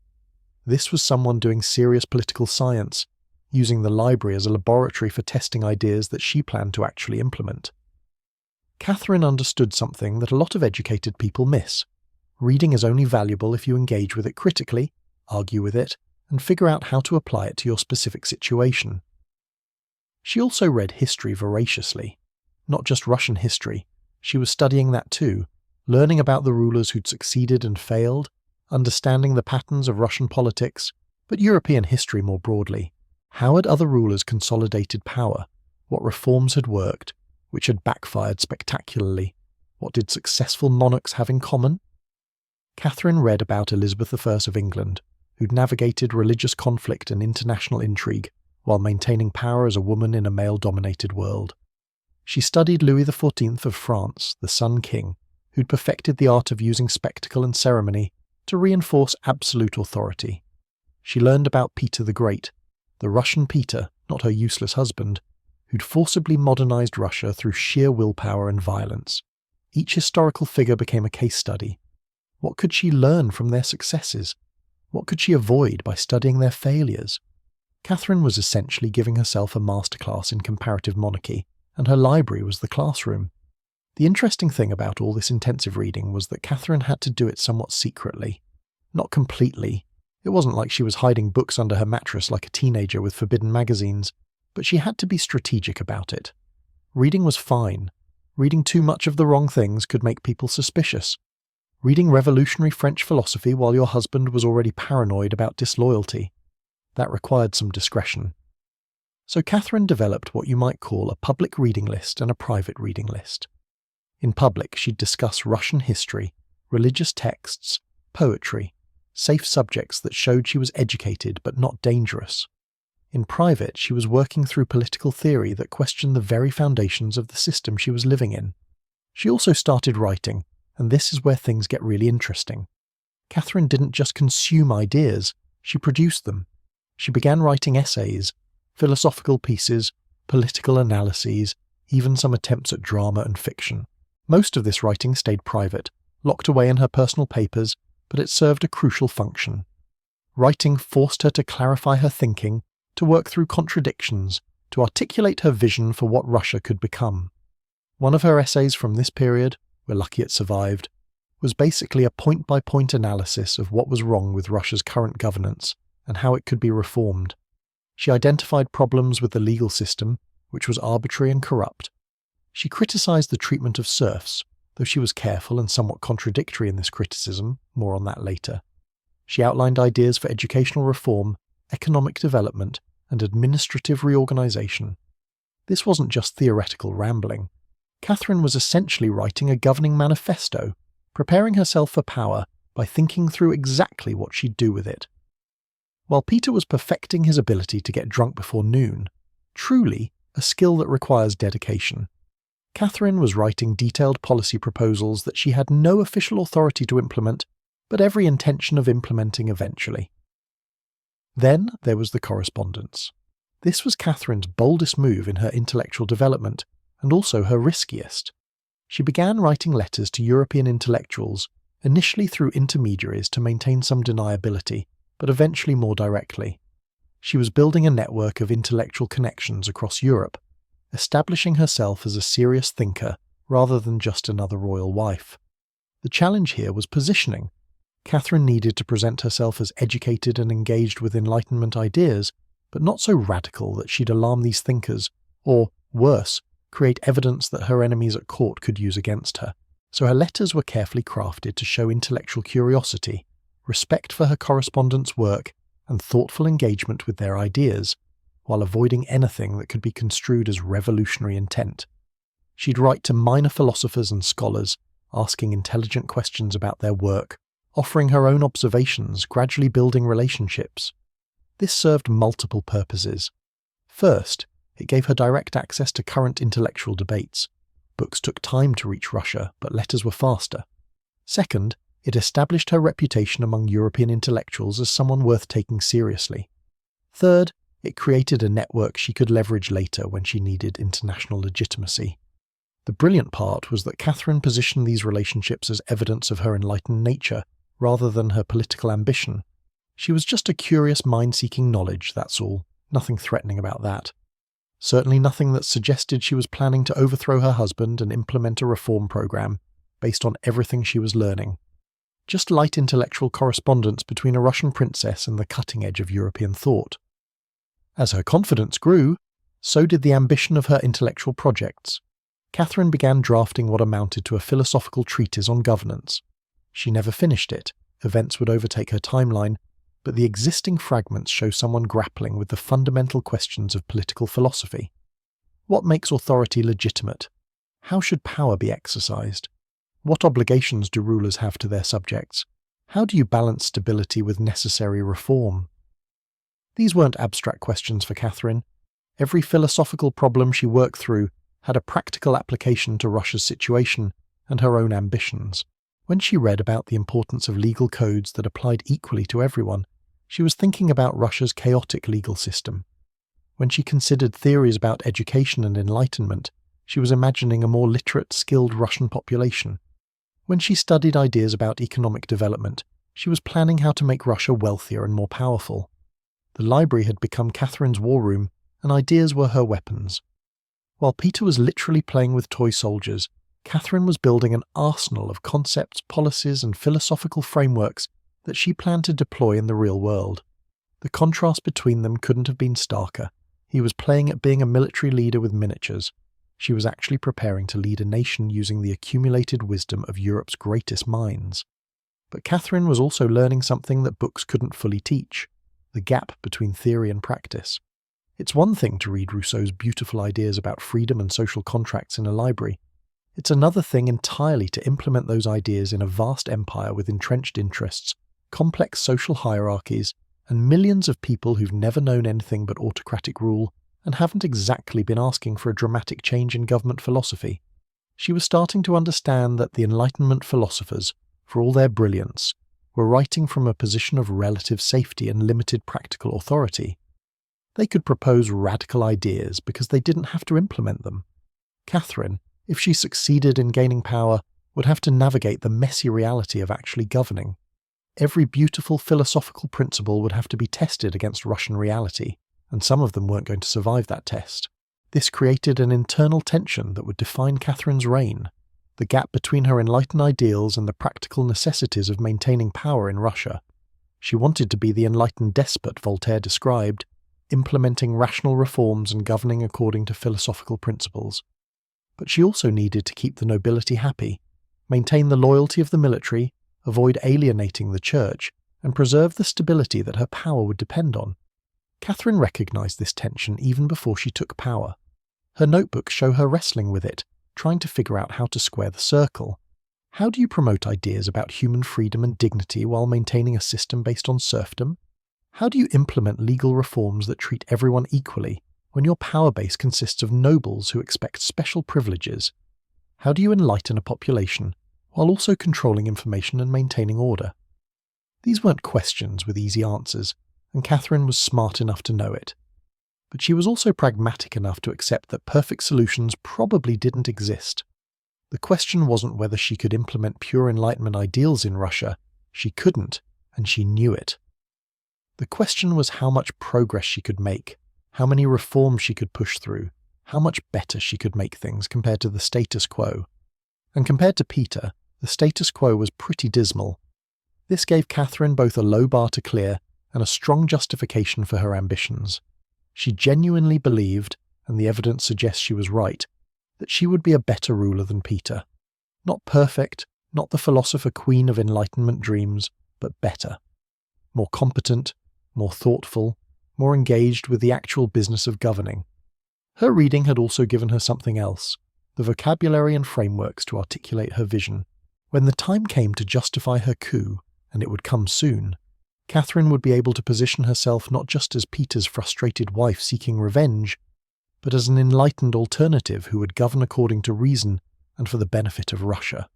This was someone doing serious political science, using the library as a laboratory for testing ideas that she planned to actually implement. Catherine understood something that a lot of educated people miss. Reading is only valuable if you engage with it critically, argue with it, and figure out how to apply it to your specific situation. She also read history voraciously. Not just Russian history, she was studying that too, learning about the rulers who'd succeeded and failed, understanding the patterns of Russian politics, but European history more broadly. How had other rulers consolidated power? What reforms had worked, which had backfired spectacularly? What did successful monarchs have in common? Catherine read about Elizabeth I of England, who'd navigated religious conflict and international intrigue while maintaining power as a woman in a male-dominated world. She studied Louis XIV of France, the Sun King, who'd perfected the art of using spectacle and ceremony to reinforce absolute authority. She learned about Peter the Great, the Russian Peter, not her useless husband, who'd forcibly modernized Russia through sheer willpower and violence. Each historical figure became a case study. What could she learn from their successes? What could she avoid by studying their failures? Catherine was essentially giving herself a masterclass in comparative monarchy, and her library was the classroom. The interesting thing about all this intensive reading was that Catherine had to do it somewhat secretly. Not completely. It wasn't like she was hiding books under her mattress like a teenager with forbidden magazines, but she had to be strategic about it. Reading was fine. Reading too much of the wrong things could make people suspicious. Reading revolutionary French philosophy while your husband was already paranoid about disloyalty. That required some discretion. So Catherine developed what you might call a public reading list and a private reading list. In public, she'd discuss Russian history, religious texts, poetry, safe subjects that showed she was educated but not dangerous. In private, she was working through political theory that questioned the very foundations of the system she was living in. She also started writing, and this is where things get really interesting. Catherine didn't just consume ideas, she produced them. She began writing essays, philosophical pieces, political analyses, even some attempts at drama and fiction. Most of this writing stayed private, locked away in her personal papers, but it served a crucial function. Writing forced her to clarify her thinking, to work through contradictions, to articulate her vision for what Russia could become. One of her essays from this period, we're lucky it survived, was basically a point-by-point analysis of what was wrong with Russia's current governance and how it could be reformed. She identified problems with the legal system, which was arbitrary and corrupt. She criticized the treatment of serfs, though she was careful and somewhat contradictory in this criticism, more on that later. She outlined ideas for educational reform, economic development, and administrative reorganization. This wasn't just theoretical rambling. Catherine was essentially writing a governing manifesto, preparing herself for power by thinking through exactly what she'd do with it. While Peter was perfecting his ability to get drunk before noon, truly a skill that requires dedication, Catherine was writing detailed policy proposals that she had no official authority to implement, but every intention of implementing eventually. Then there was the correspondence. This was Catherine's boldest move in her intellectual development, and also her riskiest. She began writing letters to European intellectuals, initially through intermediaries to maintain some deniability, but eventually more directly. She was building a network of intellectual connections across Europe, establishing herself as a serious thinker rather than just another royal wife. The challenge here was positioning. Catherine needed to present herself as educated and engaged with Enlightenment ideas, but not so radical that she'd alarm these thinkers, or, worse, create evidence that her enemies at court could use against her. So her letters were carefully crafted to show intellectual curiosity, respect for her correspondents' work, and thoughtful engagement with their ideas, while avoiding anything that could be construed as revolutionary intent. She'd write to minor philosophers and scholars, asking intelligent questions about their work, offering her own observations, gradually building relationships. This served multiple purposes. First, it gave her direct access to current intellectual debates. Books took time to reach Russia, but letters were faster. Second, it established her reputation among European intellectuals as someone worth taking seriously. Third, it created a network she could leverage later when she needed international legitimacy. The brilliant part was that Catherine positioned these relationships as evidence of her enlightened nature, rather than her political ambition. She was just a curious mind seeking knowledge, that's all. Nothing threatening about that. Certainly nothing that suggested she was planning to overthrow her husband and implement a reform program based on everything she was learning. Just light intellectual correspondence between a Russian princess and the cutting edge of European thought. As her confidence grew, so did the ambition of her intellectual projects. Catherine began drafting what amounted to a philosophical treatise on governance. She never finished it, events would overtake her timeline, but the existing fragments show someone grappling with the fundamental questions of political philosophy. What makes authority legitimate? How should power be exercised? What obligations do rulers have to their subjects? How do you balance stability with necessary reform? These weren't abstract questions for Catherine. Every philosophical problem she worked through had a practical application to Russia's situation and her own ambitions. When she read about the importance of legal codes that applied equally to everyone, she was thinking about Russia's chaotic legal system. When she considered theories about education and enlightenment, she was imagining a more literate, skilled Russian population. When she studied ideas about economic development, she was planning how to make Russia wealthier and more powerful. The library had become Catherine's war room, and ideas were her weapons. While Peter was literally playing with toy soldiers, Catherine was building an arsenal of concepts, policies, and philosophical frameworks that she planned to deploy in the real world. The contrast between them couldn't have been starker. He was playing at being a military leader with miniatures. She was actually preparing to lead a nation using the accumulated wisdom of Europe's greatest minds. But Catherine was also learning something that books couldn't fully teach: the gap between theory and practice. It's one thing to read Rousseau's beautiful ideas about freedom and social contracts in a library. It's another thing entirely to implement those ideas in a vast empire with entrenched interests, complex social hierarchies, and millions of people who've never known anything but autocratic rule and haven't exactly been asking for a dramatic change in government philosophy. She was starting to understand that the Enlightenment philosophers, for all their brilliance, were writing from a position of relative safety and limited practical authority. They could propose radical ideas because they didn't have to implement them. Catherine, if she succeeded in gaining power, would have to navigate the messy reality of actually governing. Every beautiful philosophical principle would have to be tested against Russian reality, and some of them weren't going to survive that test. This created an internal tension that would define Catherine's reign, the gap between her enlightened ideals and the practical necessities of maintaining power in Russia. She wanted to be the enlightened despot Voltaire described, implementing rational reforms and governing according to philosophical principles. But she also needed to keep the nobility happy, maintain the loyalty of the military, avoid alienating the church, and preserve the stability that her power would depend on. Catherine recognized this tension even before she took power. Her notebooks show her wrestling with it, trying to figure out how to square the circle. How do you promote ideas about human freedom and dignity while maintaining a system based on serfdom? How do you implement legal reforms that treat everyone equally when your power base consists of nobles who expect special privileges? How do you enlighten a population while also controlling information and maintaining order? These weren't questions with easy answers, and Catherine was smart enough to know it. But she was also pragmatic enough to accept that perfect solutions probably didn't exist. The question wasn't whether she could implement pure Enlightenment ideals in Russia. She couldn't, and she knew it. The question was how much progress she could make, how many reforms she could push through, how much better she could make things compared to the status quo. And compared to Peter, the status quo was pretty dismal. This gave Catherine both a low bar to clear and a strong justification for her ambitions. She genuinely believed, and the evidence suggests she was right, that she would be a better ruler than Peter. Not perfect, not the philosopher queen of Enlightenment dreams, but better. More competent, more thoughtful, more engaged with the actual business of governing. Her reading had also given her something else, the vocabulary and frameworks to articulate her vision. When the time came to justify her coup, and it would come soon, Catherine would be able to position herself not just as Peter's frustrated wife seeking revenge, but as an enlightened alternative who would govern according to reason and for the benefit of Russia.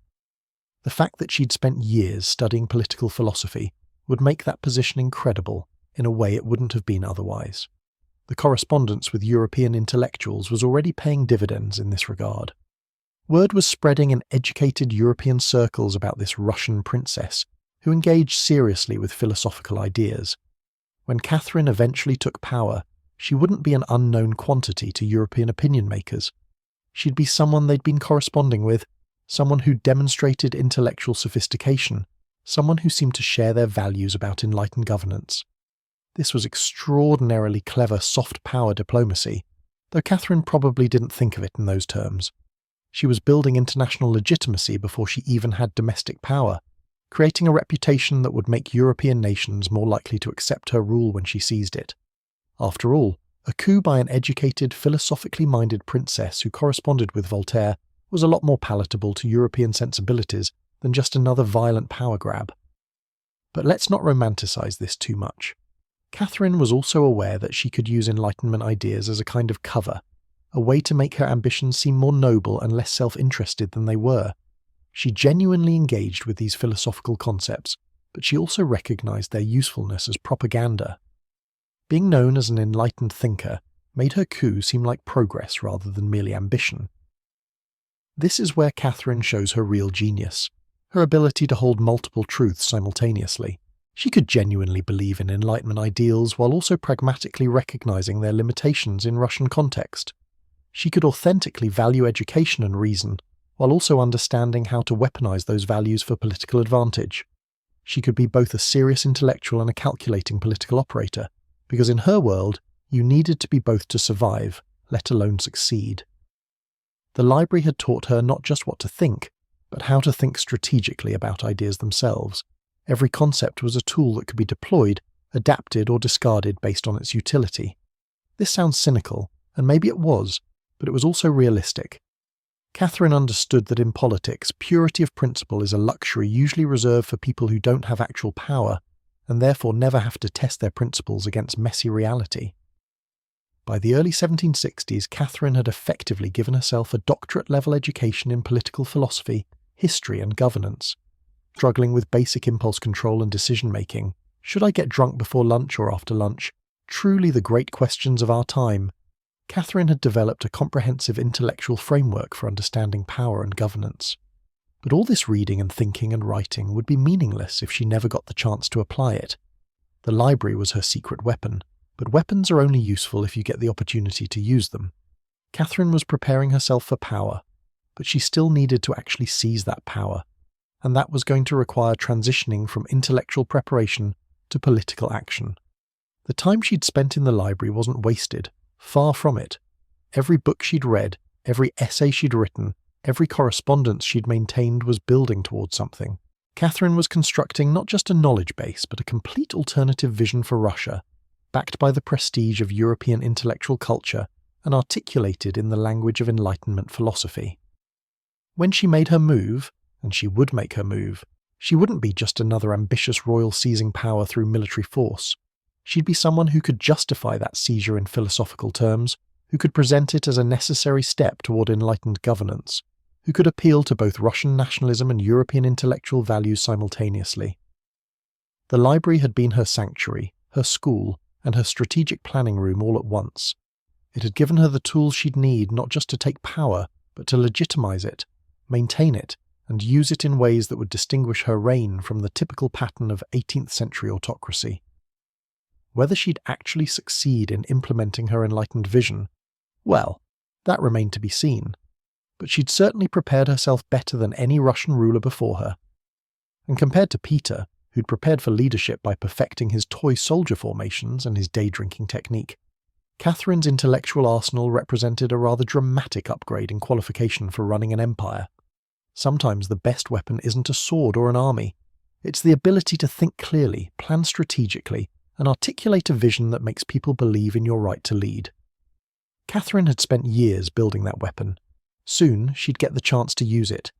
The fact that she'd spent years studying political philosophy would make that positioning credible in a way it wouldn't have been otherwise. The correspondence with European intellectuals was already paying dividends in this regard. Word was spreading in educated European circles about this Russian princess, who engaged seriously with philosophical ideas. When Catherine eventually took power, she wouldn't be an unknown quantity to European opinion makers. She'd be someone they'd been corresponding with, someone who demonstrated intellectual sophistication, someone who seemed to share their values about enlightened governance. This was extraordinarily clever soft power diplomacy, though Catherine probably didn't think of it in those terms. She was building international legitimacy before she even had domestic power, creating a reputation that would make European nations more likely to accept her rule when she seized it. After all, a coup by an educated, philosophically minded princess who corresponded with Voltaire was a lot more palatable to European sensibilities than just another violent power grab. But let's not romanticize this too much. Catherine was also aware that she could use Enlightenment ideas as a kind of cover, a way to make her ambitions seem more noble and less self-interested than they were. She genuinely engaged with these philosophical concepts, but she also recognized their usefulness as propaganda. Being known as an enlightened thinker made her coup seem like progress rather than merely ambition. This is where Catherine shows her real genius, her ability to hold multiple truths simultaneously. She could genuinely believe in Enlightenment ideals while also pragmatically recognizing their limitations in Russian context. She could authentically value education and reason, while also understanding how to weaponize those values for political advantage. She could be both a serious intellectual and a calculating political operator, because in her world, you needed to be both to survive, let alone succeed. The library had taught her not just what to think, but how to think strategically about ideas themselves. Every concept was a tool that could be deployed, adapted or discarded based on its utility. This sounds cynical, and maybe it was, but it was also realistic. Catherine understood that in politics, purity of principle is a luxury usually reserved for people who don't have actual power, and therefore never have to test their principles against messy reality. By the early 1760s, Catherine had effectively given herself a doctorate-level education in political philosophy, history and governance. Struggling with basic impulse control and decision-making, should I get drunk before lunch or after lunch, truly the great questions of our time, Catherine had developed a comprehensive intellectual framework for understanding power and governance. But all this reading and thinking and writing would be meaningless if she never got the chance to apply it. The library was her secret weapon, but weapons are only useful if you get the opportunity to use them. Catherine was preparing herself for power, but she still needed to actually seize that power, and that was going to require transitioning from intellectual preparation to political action. The time she'd spent in the library wasn't wasted, far from it. Every book she'd read, every essay she'd written, every correspondence she'd maintained was building towards something. Catherine was constructing not just a knowledge base, but a complete alternative vision for Russia, backed by the prestige of European intellectual culture and articulated in the language of Enlightenment philosophy. When she made her move, and she would make her move, she wouldn't be just another ambitious royal seizing power through military force. She'd be someone who could justify that seizure in philosophical terms, who could present it as a necessary step toward enlightened governance, who could appeal to both Russian nationalism and European intellectual values simultaneously. The library had been her sanctuary, her school, and her strategic planning room all at once. It had given her the tools she'd need not just to take power, but to legitimize it, maintain it, and use it in ways that would distinguish her reign from the typical pattern of 18th century autocracy. Whether she'd actually succeed in implementing her enlightened vision, well, that remained to be seen. But she'd certainly prepared herself better than any Russian ruler before her. And compared to Peter, who'd prepared for leadership by perfecting his toy soldier formations and his day-drinking technique. Catherine's intellectual arsenal represented a rather dramatic upgrade in qualification for running an empire. Sometimes the best weapon isn't a sword or an army. It's the ability to think clearly, plan strategically, and articulate a vision that makes people believe in your right to lead. Catherine had spent years building that weapon. Soon she'd get the chance to use it.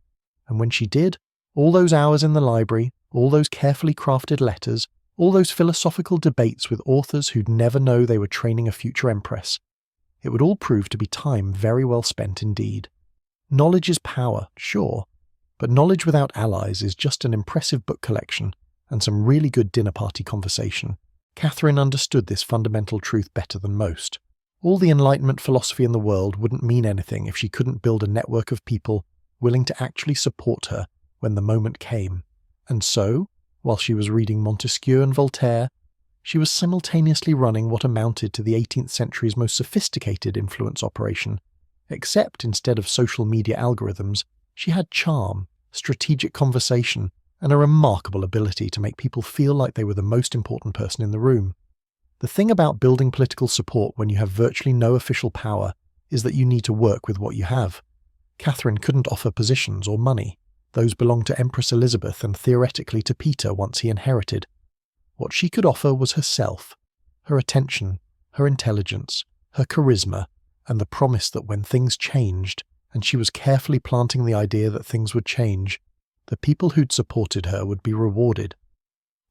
And when she did, all those hours in the library, all those carefully crafted letters, all those philosophical debates with authors who'd never know they were training a future empress, it would all prove to be time very well spent indeed. Knowledge is power, sure, but knowledge without allies is just an impressive book collection and some really good dinner party conversation. Catherine understood this fundamental truth better than most. All the Enlightenment philosophy in the world wouldn't mean anything if she couldn't build a network of people willing to actually support her when the moment came. And so, while she was reading Montesquieu and Voltaire, she was simultaneously running what amounted to the 18th century's most sophisticated influence operation, except instead of social media algorithms, she had charm, strategic conversation, and a remarkable ability to make people feel like they were the most important person in the room. The thing about building political support when you have virtually no official power is that you need to work with what you have. Catherine couldn't offer positions or money. Those belonged to Empress Elizabeth and theoretically to Peter once he inherited. What she could offer was herself, her attention, her intelligence, her charisma, and the promise that when things changed, and she was carefully planting the idea that things would change, the people who'd supported her would be rewarded.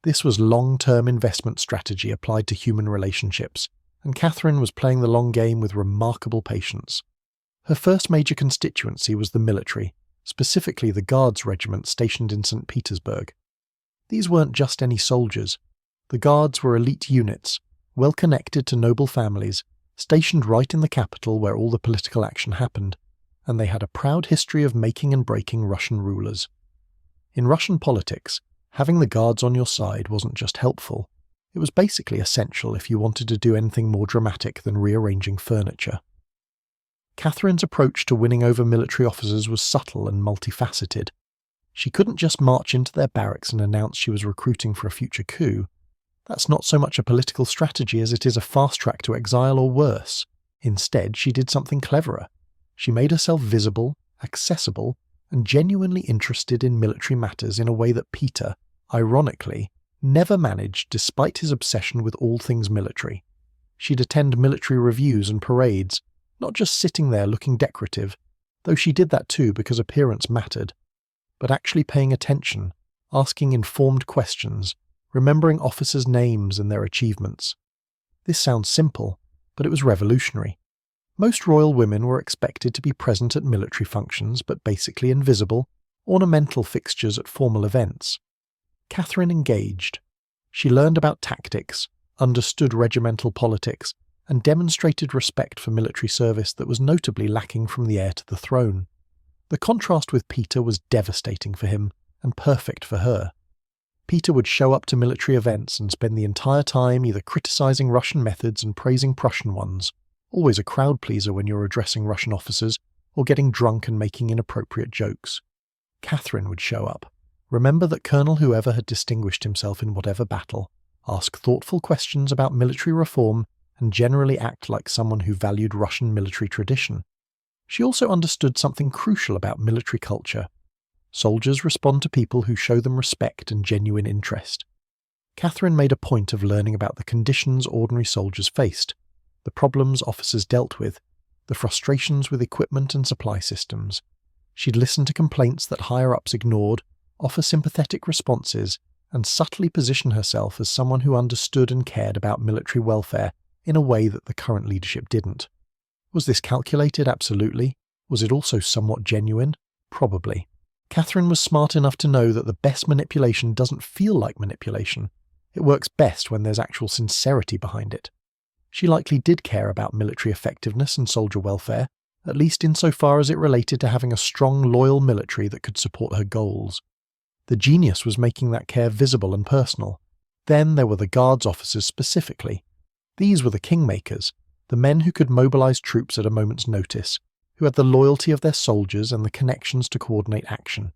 This was long-term investment strategy applied to human relationships, and Catherine was playing the long game with remarkable patience. Her first major constituency was the military, specifically the Guards Regiment stationed in St. Petersburg. These weren't just any soldiers. The Guards were elite units, well connected to noble families, stationed right in the capital where all the political action happened, and they had a proud history of making and breaking Russian rulers. In Russian politics, having the Guards on your side wasn't just helpful, it was basically essential if you wanted to do anything more dramatic than rearranging furniture. Catherine's approach to winning over military officers was subtle and multifaceted. She couldn't just march into their barracks and announce she was recruiting for a future coup. That's not so much a political strategy as it is a fast track to exile or worse. Instead, she did something cleverer. She made herself visible, accessible, and genuinely interested in military matters in a way that Peter, ironically, never managed despite his obsession with all things military. She'd attend military reviews and parades, not just sitting there looking decorative, though she did that too because appearance mattered, but actually paying attention, asking informed questions, remembering officers' names and their achievements. This sounds simple, but it was revolutionary. Most royal women were expected to be present at military functions but basically invisible, ornamental fixtures at formal events. Catherine engaged. She learned about tactics, understood regimental politics, and demonstrated respect for military service that was notably lacking from the heir to the throne. The contrast with Peter was devastating for him, and perfect for her. Peter would show up to military events and spend the entire time either criticizing Russian methods and praising Prussian ones, always a crowd pleaser when you're addressing Russian officers, or getting drunk and making inappropriate jokes. Catherine would show up, remember that Colonel whoever had distinguished himself in whatever battle, ask thoughtful questions about military reform, and generally act like someone who valued Russian military tradition. She also understood something crucial about military culture. Soldiers respond to people who show them respect and genuine interest. Catherine made a point of learning about the conditions ordinary soldiers faced, the problems officers dealt with, the frustrations with equipment and supply systems. She'd listen to complaints that higher-ups ignored, offer sympathetic responses, and subtly position herself as someone who understood and cared about military welfare in a way that the current leadership didn't. Was this calculated? Absolutely. Was it also somewhat genuine? Probably. Catherine was smart enough to know that the best manipulation doesn't feel like manipulation. It works best when there's actual sincerity behind it. She likely did care about military effectiveness and soldier welfare, at least insofar as it related to having a strong, loyal military that could support her goals. The genius was making that care visible and personal. Then there were the Guards officers specifically. These were the kingmakers, the men who could mobilize troops at a moment's notice, who had the loyalty of their soldiers and the connections to coordinate action.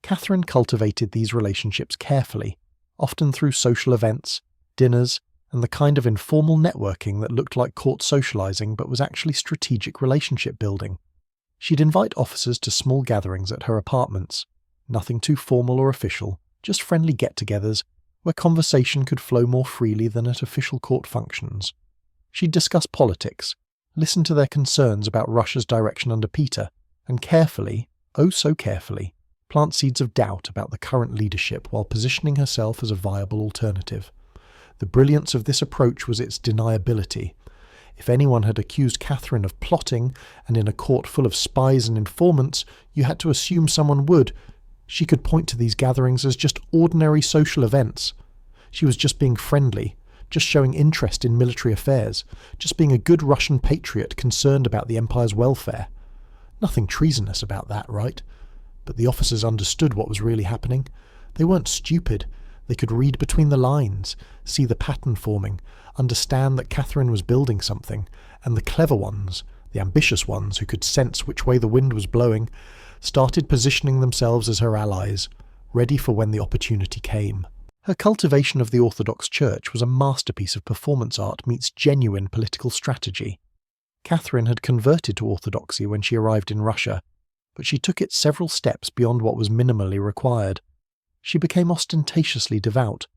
Catherine cultivated these relationships carefully, often through social events, dinners, and the kind of informal networking that looked like court socializing but was actually strategic relationship building. She'd invite officers to small gatherings at her apartments, nothing too formal or official, just friendly get-togethers where conversation could flow more freely than at official court functions. She'd discuss politics, listen to their concerns about Russia's direction under Peter, and carefully, oh so carefully, plant seeds of doubt about the current leadership while positioning herself as a viable alternative. The brilliance of this approach was its deniability. If anyone had accused Catherine of plotting, and in a court full of spies and informants, you had to assume someone would. She could point to these gatherings as just ordinary social events. She was just being friendly, just showing interest in military affairs, just being a good Russian patriot concerned about the empire's welfare. Nothing treasonous about that, right? But the officers understood what was really happening. They weren't stupid. They could read between the lines, see the pattern forming, understand that Catherine was building something, and the clever ones, the ambitious ones who could sense which way the wind was blowing, started positioning themselves as her allies, ready for when the opportunity came. Her cultivation of the Orthodox Church was a masterpiece of performance art meets genuine political strategy. Catherine had converted to Orthodoxy when she arrived in Russia, but she took it several steps beyond what was minimally required. She became ostentatiously devout,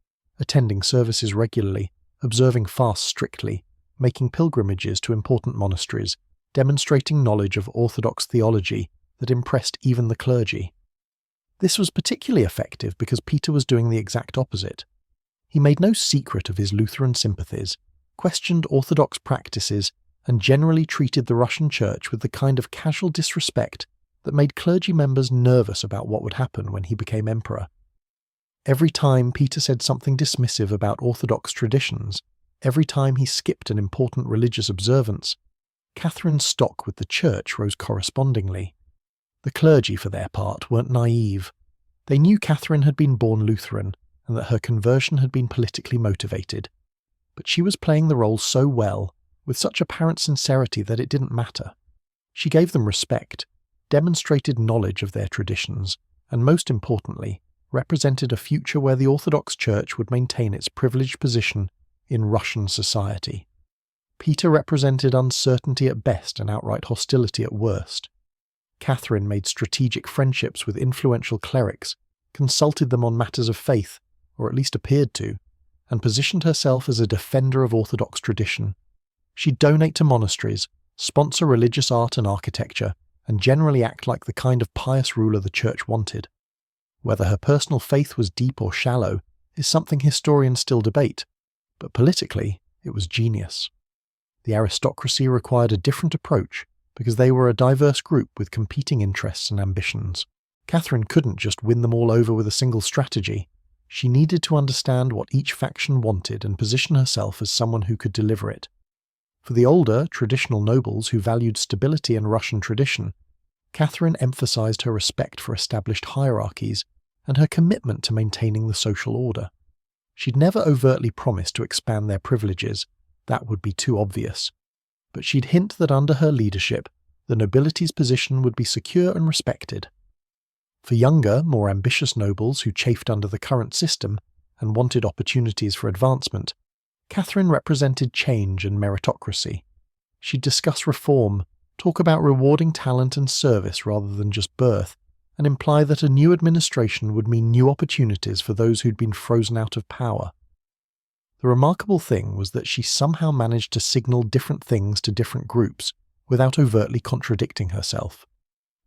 attending services regularly, observing fasts strictly, making pilgrimages to important monasteries, demonstrating knowledge of Orthodox theology that impressed even the clergy. This was particularly effective because Peter was doing the exact opposite. He made no secret of his Lutheran sympathies, questioned Orthodox practices, and generally treated the Russian Church with the kind of casual disrespect that made clergy members nervous about what would happen when he became emperor. Every time Peter said something dismissive about Orthodox traditions, every time he skipped an important religious observance, Catherine's stock with the Church rose correspondingly. The clergy, for their part, weren't naive. They knew Catherine had been born Lutheran and that her conversion had been politically motivated. But she was playing the role so well, with such apparent sincerity that it didn't matter. She gave them respect, demonstrated knowledge of their traditions, and most importantly, represented a future where the Orthodox Church would maintain its privileged position in Russian society. Peter represented uncertainty at best and outright hostility at worst. Catherine made strategic friendships with influential clerics, consulted them on matters of faith, or at least appeared to, and positioned herself as a defender of Orthodox tradition. She'd donate to monasteries, sponsor religious art and architecture, and generally act like the kind of pious ruler the Church wanted. Whether her personal faith was deep or shallow is something historians still debate, but politically it was genius. The aristocracy required a different approach because they were a diverse group with competing interests and ambitions. Catherine couldn't just win them all over with a single strategy. She needed to understand what each faction wanted and position herself as someone who could deliver it. For the older, traditional nobles who valued stability and Russian tradition, Catherine emphasized her respect for established hierarchies and her commitment to maintaining the social order. She'd never overtly promised to expand their privileges, that would be too obvious. But she'd hint that under her leadership, the nobility's position would be secure and respected. For younger, more ambitious nobles who chafed under the current system and wanted opportunities for advancement, Catherine represented change and meritocracy. She'd discuss reform, talk about rewarding talent and service rather than just birth, and imply that a new administration would mean new opportunities for those who'd been frozen out of power. The remarkable thing was that she somehow managed to signal different things to different groups without overtly contradicting herself.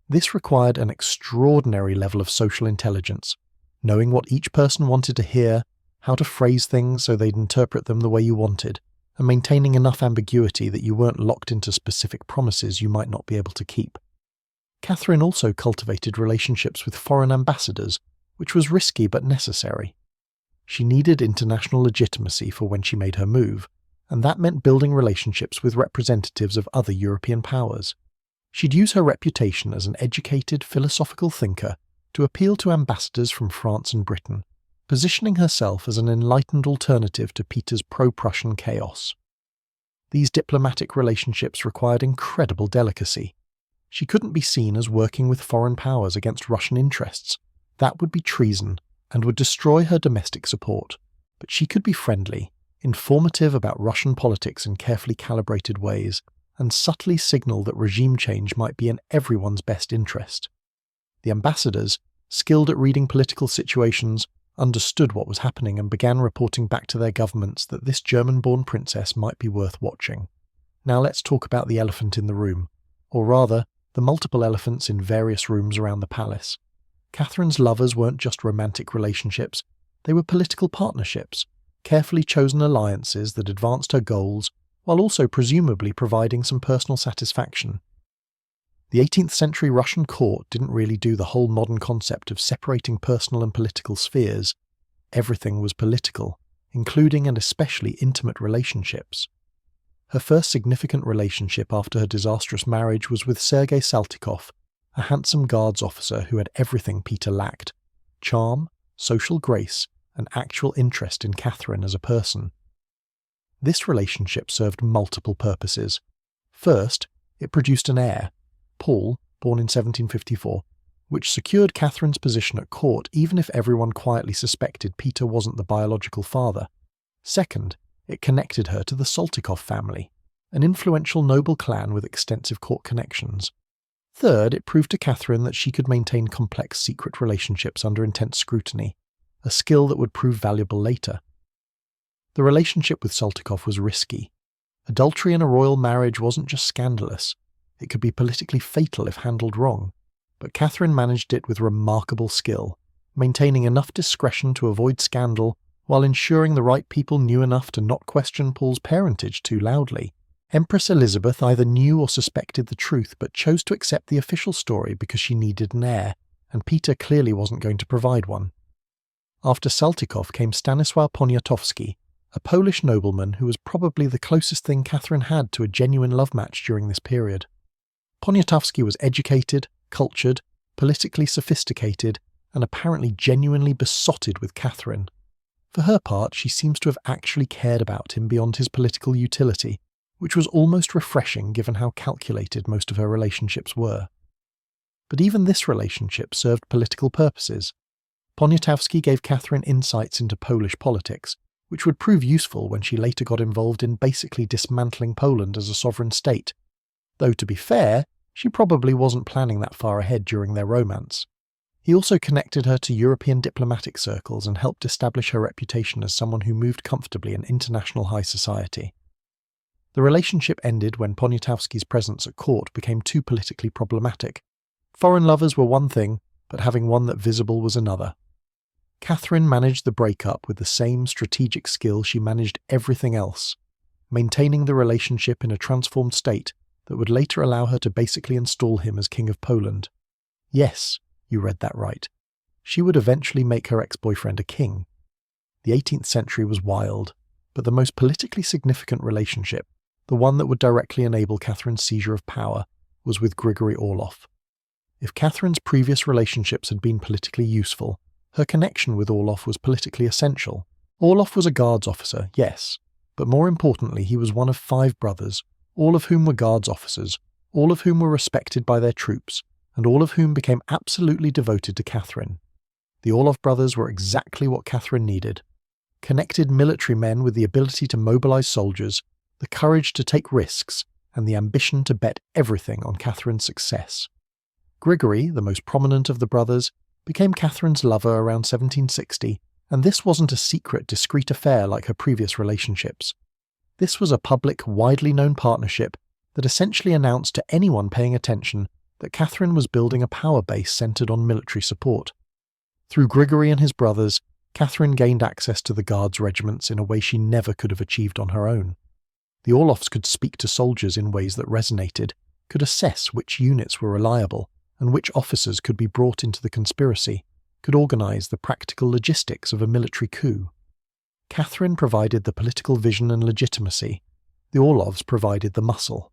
This required an extraordinary level of social intelligence, knowing what each person wanted to hear, how to phrase things so they'd interpret them the way you wanted, and maintaining enough ambiguity that you weren't locked into specific promises you might not be able to keep. Catherine also cultivated relationships with foreign ambassadors, which was risky but necessary. She needed international legitimacy for when she made her move, and that meant building relationships with representatives of other European powers. She'd use her reputation as an educated, philosophical thinker to appeal to ambassadors from France and Britain, positioning herself as an enlightened alternative to Peter's pro-Prussian chaos. These diplomatic relationships required incredible delicacy. She couldn't be seen as working with foreign powers against Russian interests. That would be treason, and would destroy her domestic support. But she could be friendly, informative about Russian politics in carefully calibrated ways, and subtly signal that regime change might be in everyone's best interest. The ambassadors, skilled at reading political situations, understood what was happening and began reporting back to their governments that this German-born princess might be worth watching. Now let's talk about the elephant in the room, or rather, the multiple elephants in various rooms around the palace. Catherine's lovers weren't just romantic relationships, they were political partnerships, carefully chosen alliances that advanced her goals while also presumably providing some personal satisfaction. The 18th century Russian court didn't really do the whole modern concept of separating personal and political spheres. Everything was political, including and especially intimate relationships. Her first significant relationship after her disastrous marriage was with Sergei Saltykov, a handsome guards officer who had everything Peter lacked: charm, social grace, and actual interest in Catherine as a person. This relationship served multiple purposes. First, it produced an heir, Paul, born in 1754, which secured Catherine's position at court even if everyone quietly suspected Peter wasn't the biological father. Second, it connected her to the Saltykov family, an influential noble clan with extensive court connections. Third, it proved to Catherine that she could maintain complex secret relationships under intense scrutiny, a skill that would prove valuable later. The relationship with Saltykov was risky. Adultery in a royal marriage wasn't just scandalous, it could be politically fatal if handled wrong, but Catherine managed it with remarkable skill, maintaining enough discretion to avoid scandal while ensuring the right people knew enough to not question Paul's parentage too loudly. Empress Elizabeth either knew or suspected the truth but chose to accept the official story because she needed an heir, and Peter clearly wasn't going to provide one. After Saltykov came Stanisław Poniatowski, a Polish nobleman who was probably the closest thing Catherine had to a genuine love match during this period. Poniatowski was educated, cultured, politically sophisticated, and apparently genuinely besotted with Catherine. For her part, she seems to have actually cared about him beyond his political utility, which was almost refreshing given how calculated most of her relationships were. But even this relationship served political purposes. Poniatowski gave Catherine insights into Polish politics, which would prove useful when she later got involved in basically dismantling Poland as a sovereign state. Though to be fair, she probably wasn't planning that far ahead during their romance. He also connected her to European diplomatic circles and helped establish her reputation as someone who moved comfortably in international high society. The relationship ended when Poniatowski's presence at court became too politically problematic. Foreign lovers were one thing, but having one that visible was another. Catherine managed the breakup with the same strategic skill she managed everything else, maintaining the relationship in a transformed state that would later allow her to basically install him as King of Poland. Yes, you read that right. She would eventually make her ex-boyfriend a king. The 18th century was wild, but the most politically significant relationship, the one that would directly enable Catherine's seizure of power, was with Grigory Orlov. If Catherine's previous relationships had been politically useful, her connection with Orlov was politically essential. Orlov was a guards officer, yes, but more importantly he was one of 5 brothers, all of whom were guards officers, all of whom were respected by their troops, and all of whom became absolutely devoted to Catherine. The Orlov brothers were exactly what Catherine needed. Connected military men with the ability to mobilize soldiers, the courage to take risks, and the ambition to bet everything on Catherine's success. Grigory, the most prominent of the brothers, became Catherine's lover around 1760, and this wasn't a secret, discreet affair like her previous relationships. This was a public, widely known partnership that essentially announced to anyone paying attention that Catherine was building a power base centered on military support. Through Grigory and his brothers, Catherine gained access to the Guards regiments in a way she never could have achieved on her own. The Orlovs could speak to soldiers in ways that resonated, could assess which units were reliable, and which officers could be brought into the conspiracy, could organize the practical logistics of a military coup. Catherine provided the political vision and legitimacy. The Orlovs provided the muscle.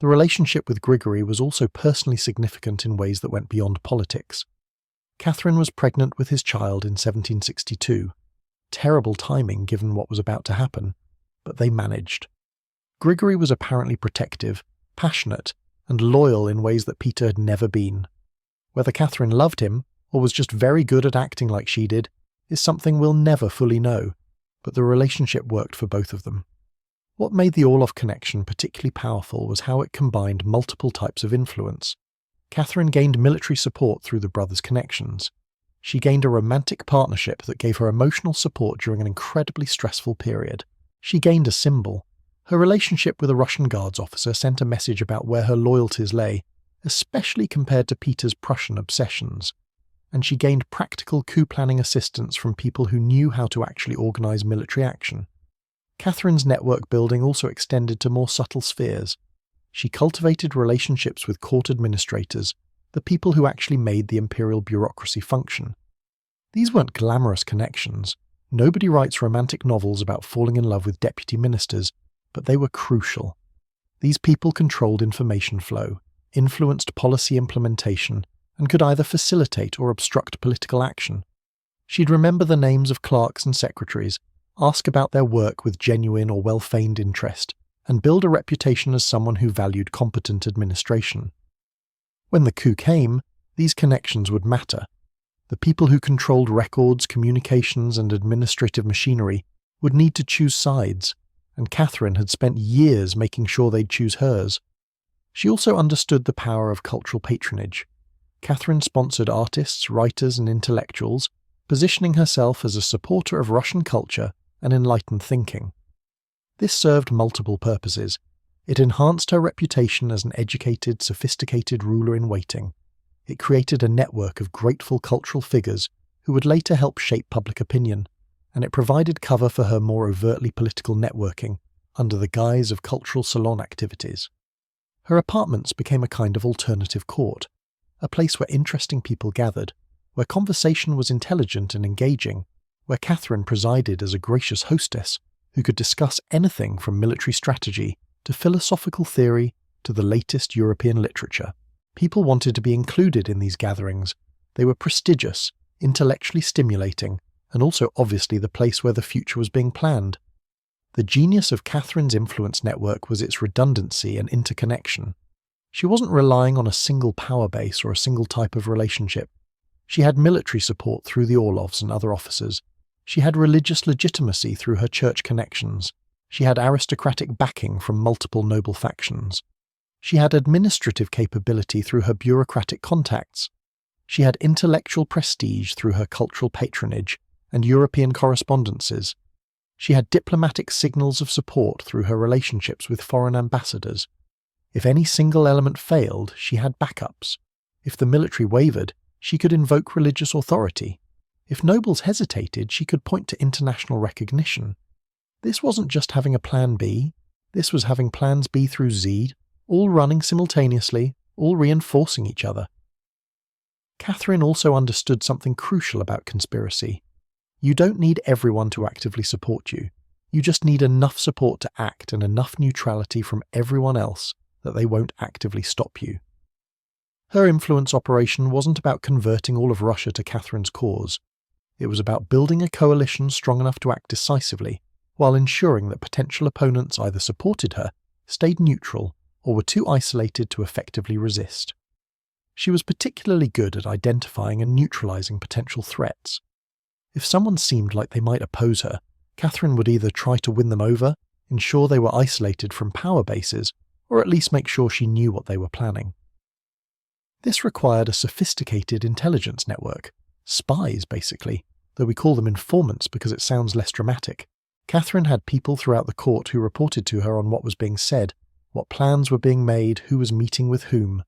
The relationship with Grigory was also personally significant in ways that went beyond politics. Catherine was pregnant with his child in 1762. Terrible timing given what was about to happen, but they managed. Grigory was apparently protective, passionate, and loyal in ways that Peter had never been. Whether Catherine loved him, or was just very good at acting like she did, is something we'll never fully know, but the relationship worked for both of them. What made the Orlov connection particularly powerful was how it combined multiple types of influence. Catherine gained military support through the brothers' connections. She gained a romantic partnership that gave her emotional support during an incredibly stressful period. She gained a symbol. Her relationship with a Russian Guards officer sent a message about where her loyalties lay, especially compared to Peter's Prussian obsessions. And she gained practical coup planning assistance from people who knew how to actually organise military action. Catherine's network building also extended to more subtle spheres. She cultivated relationships with court administrators, the people who actually made the imperial bureaucracy function. These weren't glamorous connections. Nobody writes romantic novels about falling in love with deputy ministers, but they were crucial. These people controlled information flow, influenced policy implementation, and could either facilitate or obstruct political action. She'd remember the names of clerks and secretaries, ask about their work with genuine or well-feigned interest, and build a reputation as someone who valued competent administration. When the coup came, these connections would matter. The people who controlled records, communications, and administrative machinery would need to choose sides, and Catherine had spent years making sure they'd choose hers. She also understood the power of cultural patronage. Catherine sponsored artists, writers, and intellectuals, positioning herself as a supporter of Russian culture and enlightened thinking. This served multiple purposes. It enhanced her reputation as an educated, sophisticated ruler in waiting. It created a network of grateful cultural figures who would later help shape public opinion, and it provided cover for her more overtly political networking under the guise of cultural salon activities. Her apartments became a kind of alternative court, a place where interesting people gathered, where conversation was intelligent and engaging, where Catherine presided as a gracious hostess who could discuss anything from military strategy to philosophical theory to the latest European literature. People wanted to be included in these gatherings. They were prestigious, intellectually stimulating, and also obviously the place where the future was being planned. The genius of Catherine's influence network was its redundancy and interconnection. She wasn't relying on a single power base or a single type of relationship. She had military support through the Orlovs and other officers. She had religious legitimacy through her church connections. She had aristocratic backing from multiple noble factions. She had administrative capability through her bureaucratic contacts. She had intellectual prestige through her cultural patronage and European correspondences. She had diplomatic signals of support through her relationships with foreign ambassadors. If any single element failed, she had backups. If the military wavered, she could invoke religious authority. If nobles hesitated, she could point to international recognition. This wasn't just having a plan B, this was having plans B through Z, all running simultaneously, all reinforcing each other. Catherine also understood something crucial about conspiracy. You don't need everyone to actively support you. You just need enough support to act and enough neutrality from everyone else that they won't actively stop you. Her influence operation wasn't about converting all of Russia to Catherine's cause. It was about building a coalition strong enough to act decisively, while ensuring that potential opponents either supported her, stayed neutral, or were too isolated to effectively resist. She was particularly good at identifying and neutralizing potential threats. If someone seemed like they might oppose her, Catherine would either try to win them over, ensure they were isolated from power bases, or at least make sure she knew what they were planning. This required a sophisticated intelligence network, spies basically, though we call them informants because it sounds less dramatic. Catherine had people throughout the court who reported to her on what was being said, what plans were being made, who was meeting with whom.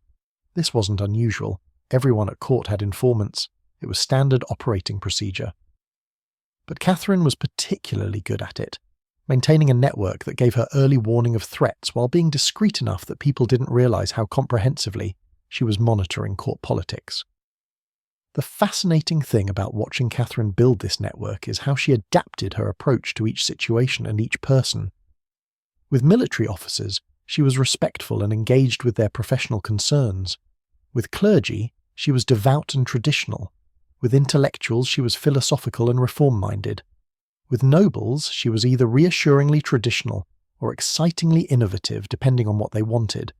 This wasn't unusual. Everyone at court had informants. It was standard operating procedure. But Catherine was particularly good at it, maintaining a network that gave her early warning of threats while being discreet enough that people didn't realize how comprehensively she was monitoring court politics. The fascinating thing about watching Catherine build this network is how she adapted her approach to each situation and each person. With military officers, she was respectful and engaged with their professional concerns. With clergy, she was devout and traditional. With intellectuals, she was philosophical and reform-minded. With nobles, she was either reassuringly traditional or excitingly innovative, depending on what they wanted.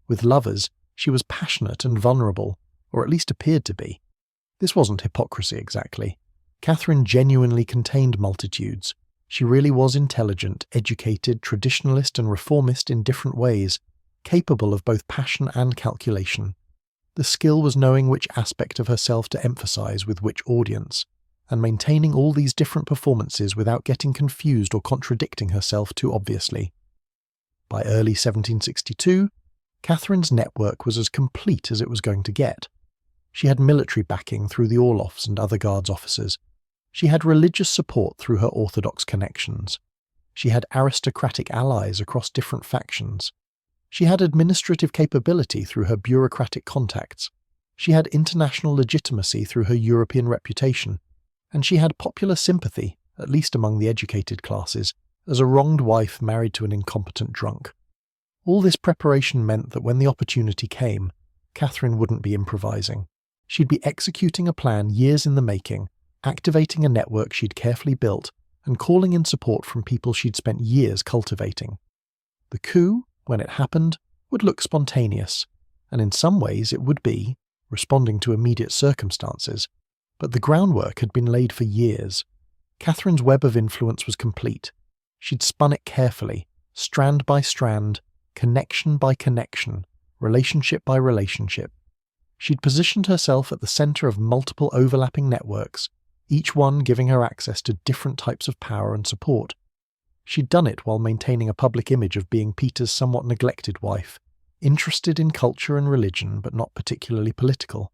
With lovers, she was passionate and vulnerable, or at least appeared to be. This wasn't hypocrisy exactly. Catherine genuinely contained multitudes. She really was intelligent, educated, traditionalist and reformist in different ways, capable of both passion and calculation. The skill was knowing which aspect of herself to emphasize with which audience, and maintaining all these different performances without getting confused or contradicting herself too obviously. By early 1762, Catherine's network was as complete as it was going to get. She had military backing through the Orloffs and other guards officers. She had religious support through her Orthodox connections. She had aristocratic allies across different factions. She had administrative capability through her bureaucratic contacts. She had international legitimacy through her European reputation. And she had popular sympathy, at least among the educated classes, as a wronged wife married to an incompetent drunk. All this preparation meant that when the opportunity came, Catherine wouldn't be improvising. She'd be executing a plan years in the making, activating a network she'd carefully built, and calling in support from people she'd spent years cultivating. The coup, when it happened, would look spontaneous, and in some ways it would be, responding to immediate circumstances, but the groundwork had been laid for years. Catherine's web of influence was complete. She'd spun it carefully, strand by strand, connection by connection, relationship by relationship. She'd positioned herself at the center of multiple overlapping networks, each one giving her access to different types of power and support. She'd done it while maintaining a public image of being Peter's somewhat neglected wife, interested in culture and religion but not particularly political.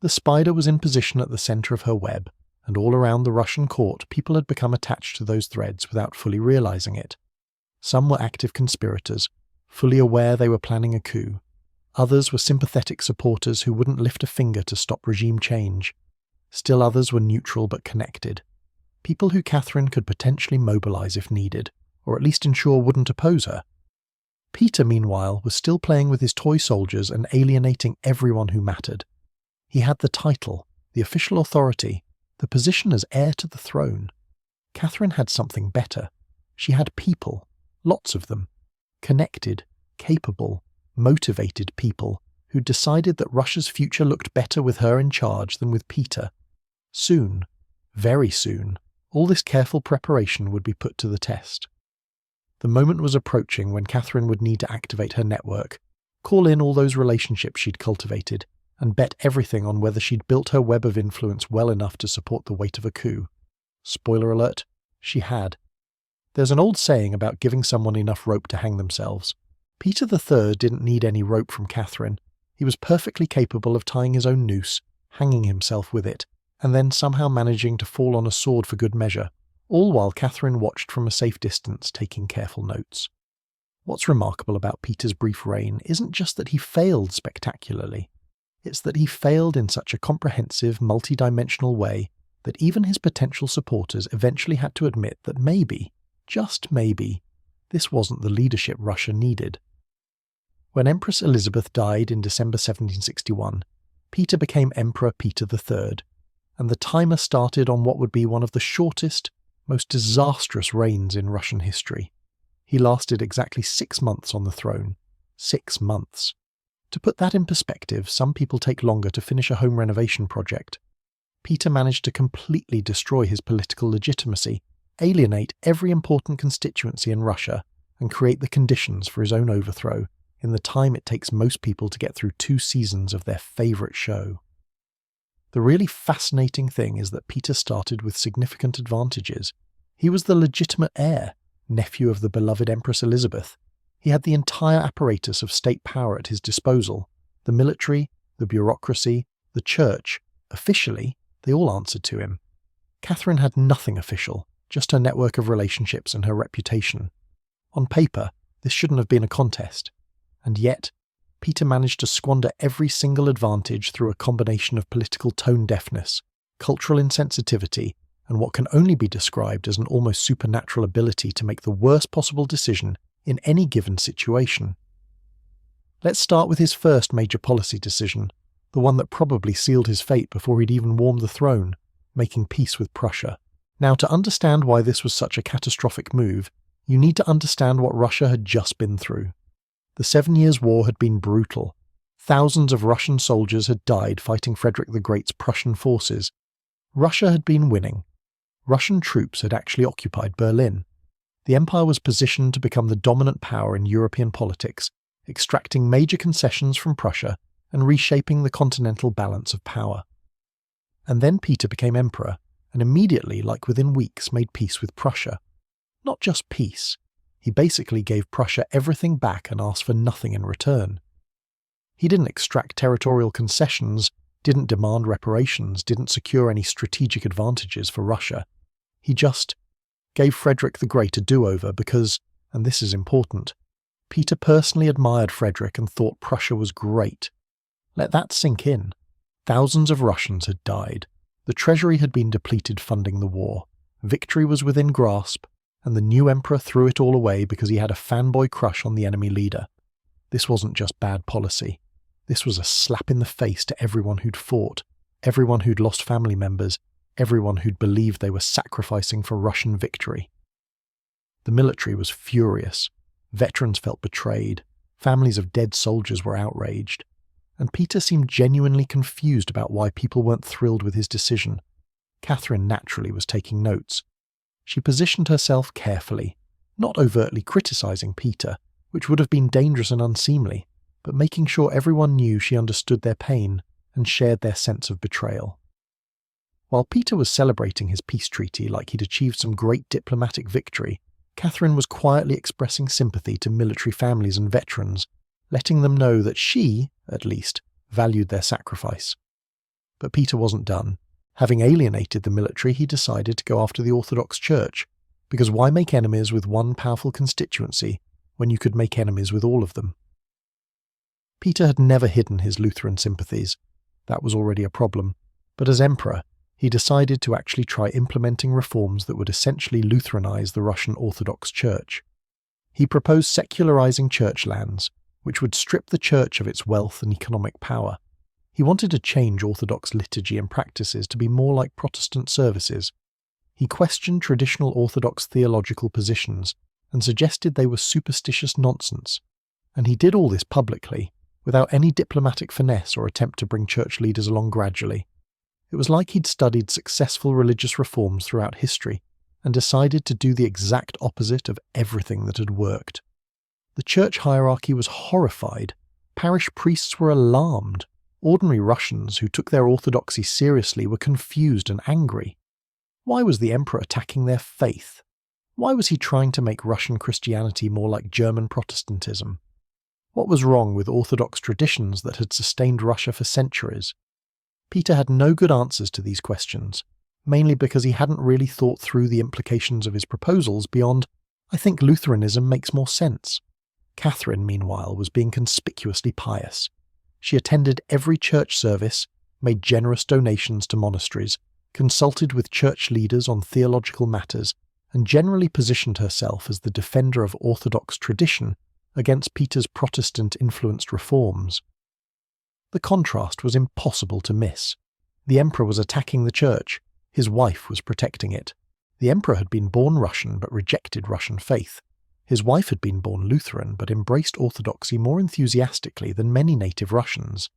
The spider was in position at the center of her web, and all around the Russian court people had become attached to those threads without fully realizing it. Some were active conspirators, fully aware they were planning a coup. Others were sympathetic supporters who wouldn't lift a finger to stop regime change. Still others were neutral but connected. People who Catherine could potentially mobilize if needed, or at least ensure wouldn't oppose her. Peter, meanwhile, was still playing with his toy soldiers and alienating everyone who mattered. He had the title, the official authority, the position as heir to the throne. Catherine had something better. She had people, lots of them, connected, capable, motivated people who decided that Russia's future looked better with her in charge than with Peter. Soon, very soon, all this careful preparation would be put to the test. The moment was approaching when Catherine would need to activate her network, call in all those relationships she'd cultivated, and bet everything on whether she'd built her web of influence well enough to support the weight of a coup. Spoiler alert, she had. There's an old saying about giving someone enough rope to hang themselves. Peter III didn't need any rope from Catherine. He was perfectly capable of tying his own noose, hanging himself with it, and then somehow managing to fall on a sword for good measure, all while Catherine watched from a safe distance, taking careful notes. What's remarkable about Peter's brief reign isn't just that he failed spectacularly. It's that he failed in such a comprehensive, multi-dimensional way that even his potential supporters eventually had to admit that maybe, just maybe, this wasn't the leadership Russia needed. When Empress Elizabeth died in December 1761, Peter became Emperor Peter III, and the timer started on what would be one of the shortest, most disastrous reigns in Russian history. He lasted exactly 6 months on the throne. 6 months. To put that in perspective, some people take longer to finish a home renovation project. Peter managed to completely destroy his political legitimacy, alienate every important constituency in Russia, and create the conditions for his own overthrow in the time it takes most people to get through 2 seasons of their favourite show. The really fascinating thing is that Peter started with significant advantages. He was the legitimate heir, nephew of the beloved Empress Elizabeth. He had the entire apparatus of state power at his disposal. The military, the bureaucracy, the church. Officially, they all answered to him. Catherine had nothing official, just her network of relationships and her reputation. On paper, this shouldn't have been a contest. And yet, Peter managed to squander every single advantage through a combination of political tone deafness, cultural insensitivity, and what can only be described as an almost supernatural ability to make the worst possible decision in any given situation. Let's start with his first major policy decision, the one that probably sealed his fate before he'd even warmed the throne, making peace with Prussia. Now, to understand why this was such a catastrophic move, you need to understand what Russia had just been through. The 7 Years' War had been brutal. Thousands of Russian soldiers had died fighting Frederick the Great's Prussian forces. Russia had been winning. Russian troops had actually occupied Berlin. The empire was positioned to become the dominant power in European politics, extracting major concessions from Prussia and reshaping the continental balance of power. And then Peter became emperor, and immediately, like within weeks, made peace with Prussia. Not just peace. He basically gave Prussia everything back and asked for nothing in return. He didn't extract territorial concessions, didn't demand reparations, didn't secure any strategic advantages for Russia. He just gave Frederick the Great a do-over because, and this is important, Peter personally admired Frederick and thought Prussia was great. Let that sink in. Thousands of Russians had died. The treasury had been depleted funding the war. Victory was within grasp, and the new emperor threw it all away because he had a fanboy crush on the enemy leader. This wasn't just bad policy. This was a slap in the face to everyone who'd fought, everyone who'd lost family members, everyone who'd believed they were sacrificing for Russian victory. The military was furious. Veterans felt betrayed. Families of dead soldiers were outraged. And Peter seemed genuinely confused about why people weren't thrilled with his decision. Catherine naturally was taking notes. She positioned herself carefully, not overtly criticizing Peter, which would have been dangerous and unseemly, but making sure everyone knew she understood their pain and shared their sense of betrayal. While Peter was celebrating his peace treaty like he'd achieved some great diplomatic victory, Catherine was quietly expressing sympathy to military families and veterans, letting them know that she, at least, valued their sacrifice. But Peter wasn't done. Having alienated the military, he decided to go after the Orthodox Church, because why make enemies with one powerful constituency when you could make enemies with all of them? Peter had never hidden his Lutheran sympathies. That was already a problem. But as emperor, he decided to actually try implementing reforms that would essentially Lutheranize the Russian Orthodox Church. He proposed secularizing church lands, which would strip the church of its wealth and economic power. He wanted to change Orthodox liturgy and practices to be more like Protestant services. He questioned traditional Orthodox theological positions and suggested they were superstitious nonsense. And he did all this publicly, without any diplomatic finesse or attempt to bring church leaders along gradually. It was like he'd studied successful religious reforms throughout history and decided to do the exact opposite of everything that had worked. The church hierarchy was horrified. Parish priests were alarmed. Ordinary Russians who took their orthodoxy seriously were confused and angry. Why was the emperor attacking their faith? Why was he trying to make Russian Christianity more like German Protestantism? What was wrong with Orthodox traditions that had sustained Russia for centuries? Peter had no good answers to these questions, mainly because he hadn't really thought through the implications of his proposals beyond, I think Lutheranism makes more sense. Catherine, meanwhile, was being conspicuously pious. She attended every church service, made generous donations to monasteries, consulted with church leaders on theological matters, and generally positioned herself as the defender of Orthodox tradition against Peter's Protestant-influenced reforms. The contrast was impossible to miss. The emperor was attacking the church. His wife was protecting it. The emperor had been born Russian but rejected Russian faith. His wife had been born Lutheran but embraced Orthodoxy more enthusiastically than many native Russians.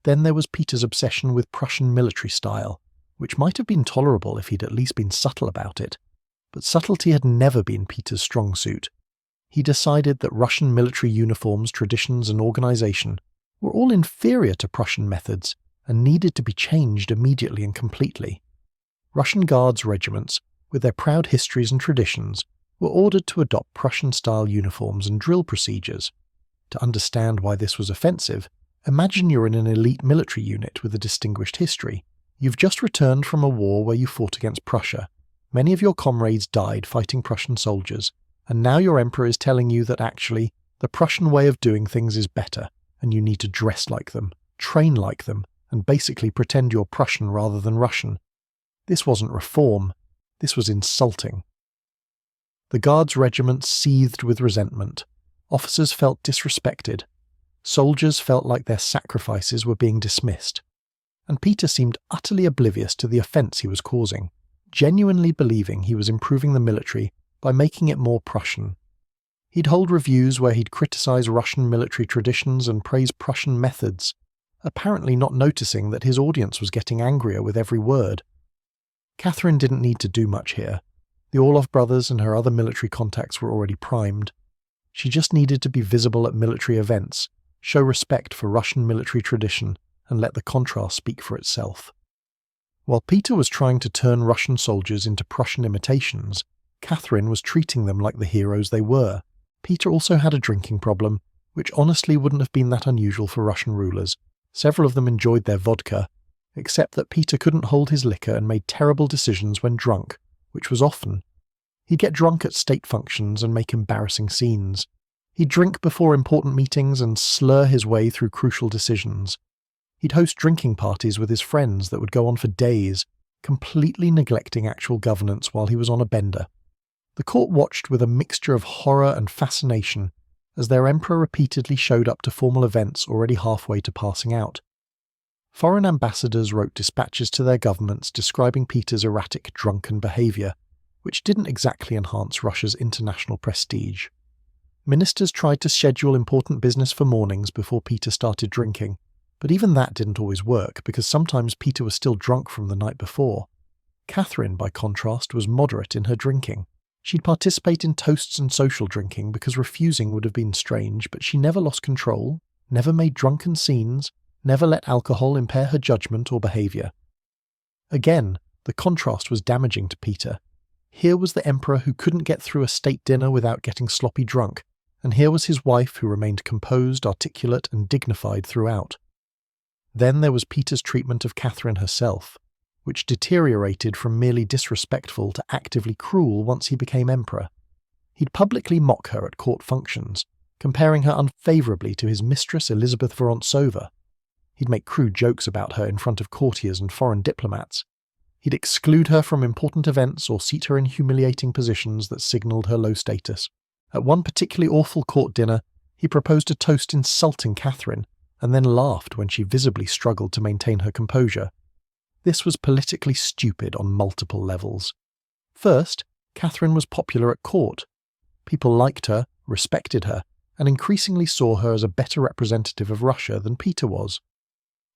Then there was Peter's obsession with Prussian military style, which might have been tolerable if he'd at least been subtle about it. But subtlety had never been Peter's strong suit. He decided that Russian military uniforms, traditions, and organization were all inferior to Prussian methods and needed to be changed immediately and completely. Russian Guards regiments, with their proud histories and traditions, were ordered to adopt Prussian-style uniforms and drill procedures. To understand why this was offensive, imagine you're in an elite military unit with a distinguished history. You've just returned from a war where you fought against Prussia. Many of your comrades died fighting Prussian soldiers, and now your emperor is telling you that actually, the Prussian way of doing things is better, and you need to dress like them, train like them, and basically pretend you're Prussian rather than Russian. This wasn't reform. This was insulting. The Guards regiment seethed with resentment. Officers felt disrespected. Soldiers felt like their sacrifices were being dismissed. And Peter seemed utterly oblivious to the offence he was causing, genuinely believing he was improving the military by making it more Prussian. He'd hold reviews where he'd criticize Russian military traditions and praise Prussian methods, apparently not noticing that his audience was getting angrier with every word. Catherine didn't need to do much here. The Orlov brothers and her other military contacts were already primed. She just needed to be visible at military events, show respect for Russian military tradition, and let the contrast speak for itself. While Peter was trying to turn Russian soldiers into Prussian imitations, Catherine was treating them like the heroes they were. Peter also had a drinking problem, which honestly wouldn't have been that unusual for Russian rulers. Several of them enjoyed their vodka, except that Peter couldn't hold his liquor and made terrible decisions when drunk, which was often. He'd get drunk at state functions and make embarrassing scenes. He'd drink before important meetings and slur his way through crucial decisions. He'd host drinking parties with his friends that would go on for days, completely neglecting actual governance while he was on a bender. The court watched with a mixture of horror and fascination as their emperor repeatedly showed up to formal events already halfway to passing out. Foreign ambassadors wrote dispatches to their governments describing Peter's erratic, drunken behaviour, which didn't exactly enhance Russia's international prestige. Ministers tried to schedule important business for mornings before Peter started drinking, but even that didn't always work because sometimes Peter was still drunk from the night before. Catherine, by contrast, was moderate in her drinking. She'd participate in toasts and social drinking because refusing would have been strange, but she never lost control, never made drunken scenes, never let alcohol impair her judgment or behaviour. Again, the contrast was damaging to Peter. Here was the emperor who couldn't get through a state dinner without getting sloppy drunk, and here was his wife who remained composed, articulate, and dignified throughout. Then there was Peter's treatment of Catherine herself, which deteriorated from merely disrespectful to actively cruel once he became emperor. He'd publicly mock her at court functions, comparing her unfavourably to his mistress Elizabeth Vorontsova. He'd make crude jokes about her in front of courtiers and foreign diplomats. He'd exclude her from important events or seat her in humiliating positions that signalled her low status. At one particularly awful court dinner, he proposed a toast insulting Catherine, and then laughed when she visibly struggled to maintain her composure. This was politically stupid on multiple levels. First, Catherine was popular at court. People liked her, respected her, and increasingly saw her as a better representative of Russia than Peter was.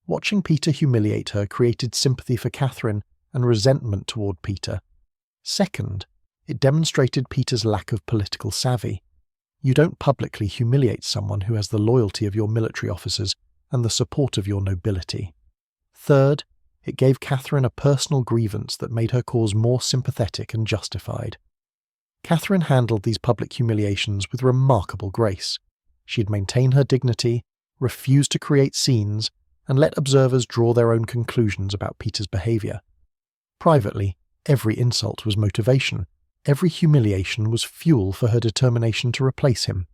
Watching Peter humiliate her created sympathy for Catherine and resentment toward Peter. Second, it demonstrated Peter's lack of political savvy. You don't publicly humiliate someone who has the loyalty of your military officers and the support of your nobility. Third, it gave Catherine a personal grievance that made her cause more sympathetic and justified. Catherine handled these public humiliations with remarkable grace. She'd maintain her dignity, refuse to create scenes, and let observers draw their own conclusions about Peter's behaviour. Privately, every insult was motivation. Every humiliation was fuel for her determination to replace him.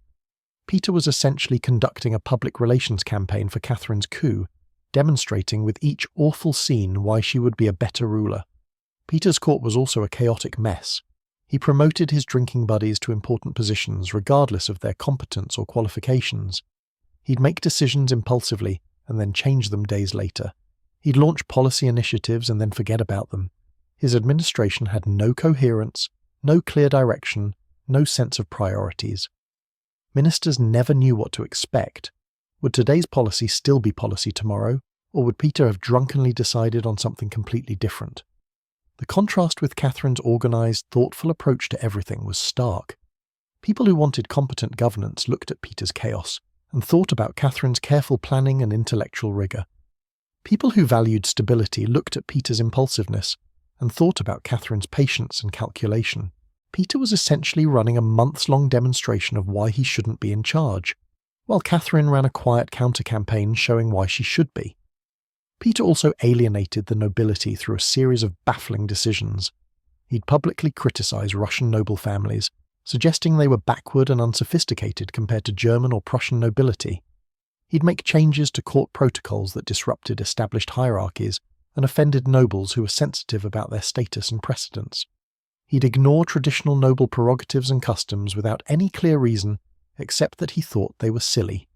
Peter was essentially conducting a public relations campaign for Catherine's coup, demonstrating with each awful scene why she would be a better ruler. Peter's court was also a chaotic mess. He promoted his drinking buddies to important positions regardless of their competence or qualifications. He'd make decisions impulsively and then change them days later. He'd launch policy initiatives and then forget about them. His administration had no coherence, no clear direction, no sense of priorities. Ministers never knew what to expect. Would today's policy still be policy tomorrow, or would Peter have drunkenly decided on something completely different? The contrast with Catherine's organised, thoughtful approach to everything was stark. People who wanted competent governance looked at Peter's chaos and thought about Catherine's careful planning and intellectual rigour. People who valued stability looked at Peter's impulsiveness and thought about Catherine's patience and calculation. Peter was essentially running a months-long demonstration of why he shouldn't be in charge, while Catherine ran a quiet counter-campaign showing why she should be. Peter also alienated the nobility through a series of baffling decisions. He'd publicly criticise Russian noble families, suggesting they were backward and unsophisticated compared to German or Prussian nobility. He'd make changes to court protocols that disrupted established hierarchies and offended nobles who were sensitive about their status and precedence. He'd ignore traditional noble prerogatives and customs without any clear reason except that he thought they were silly.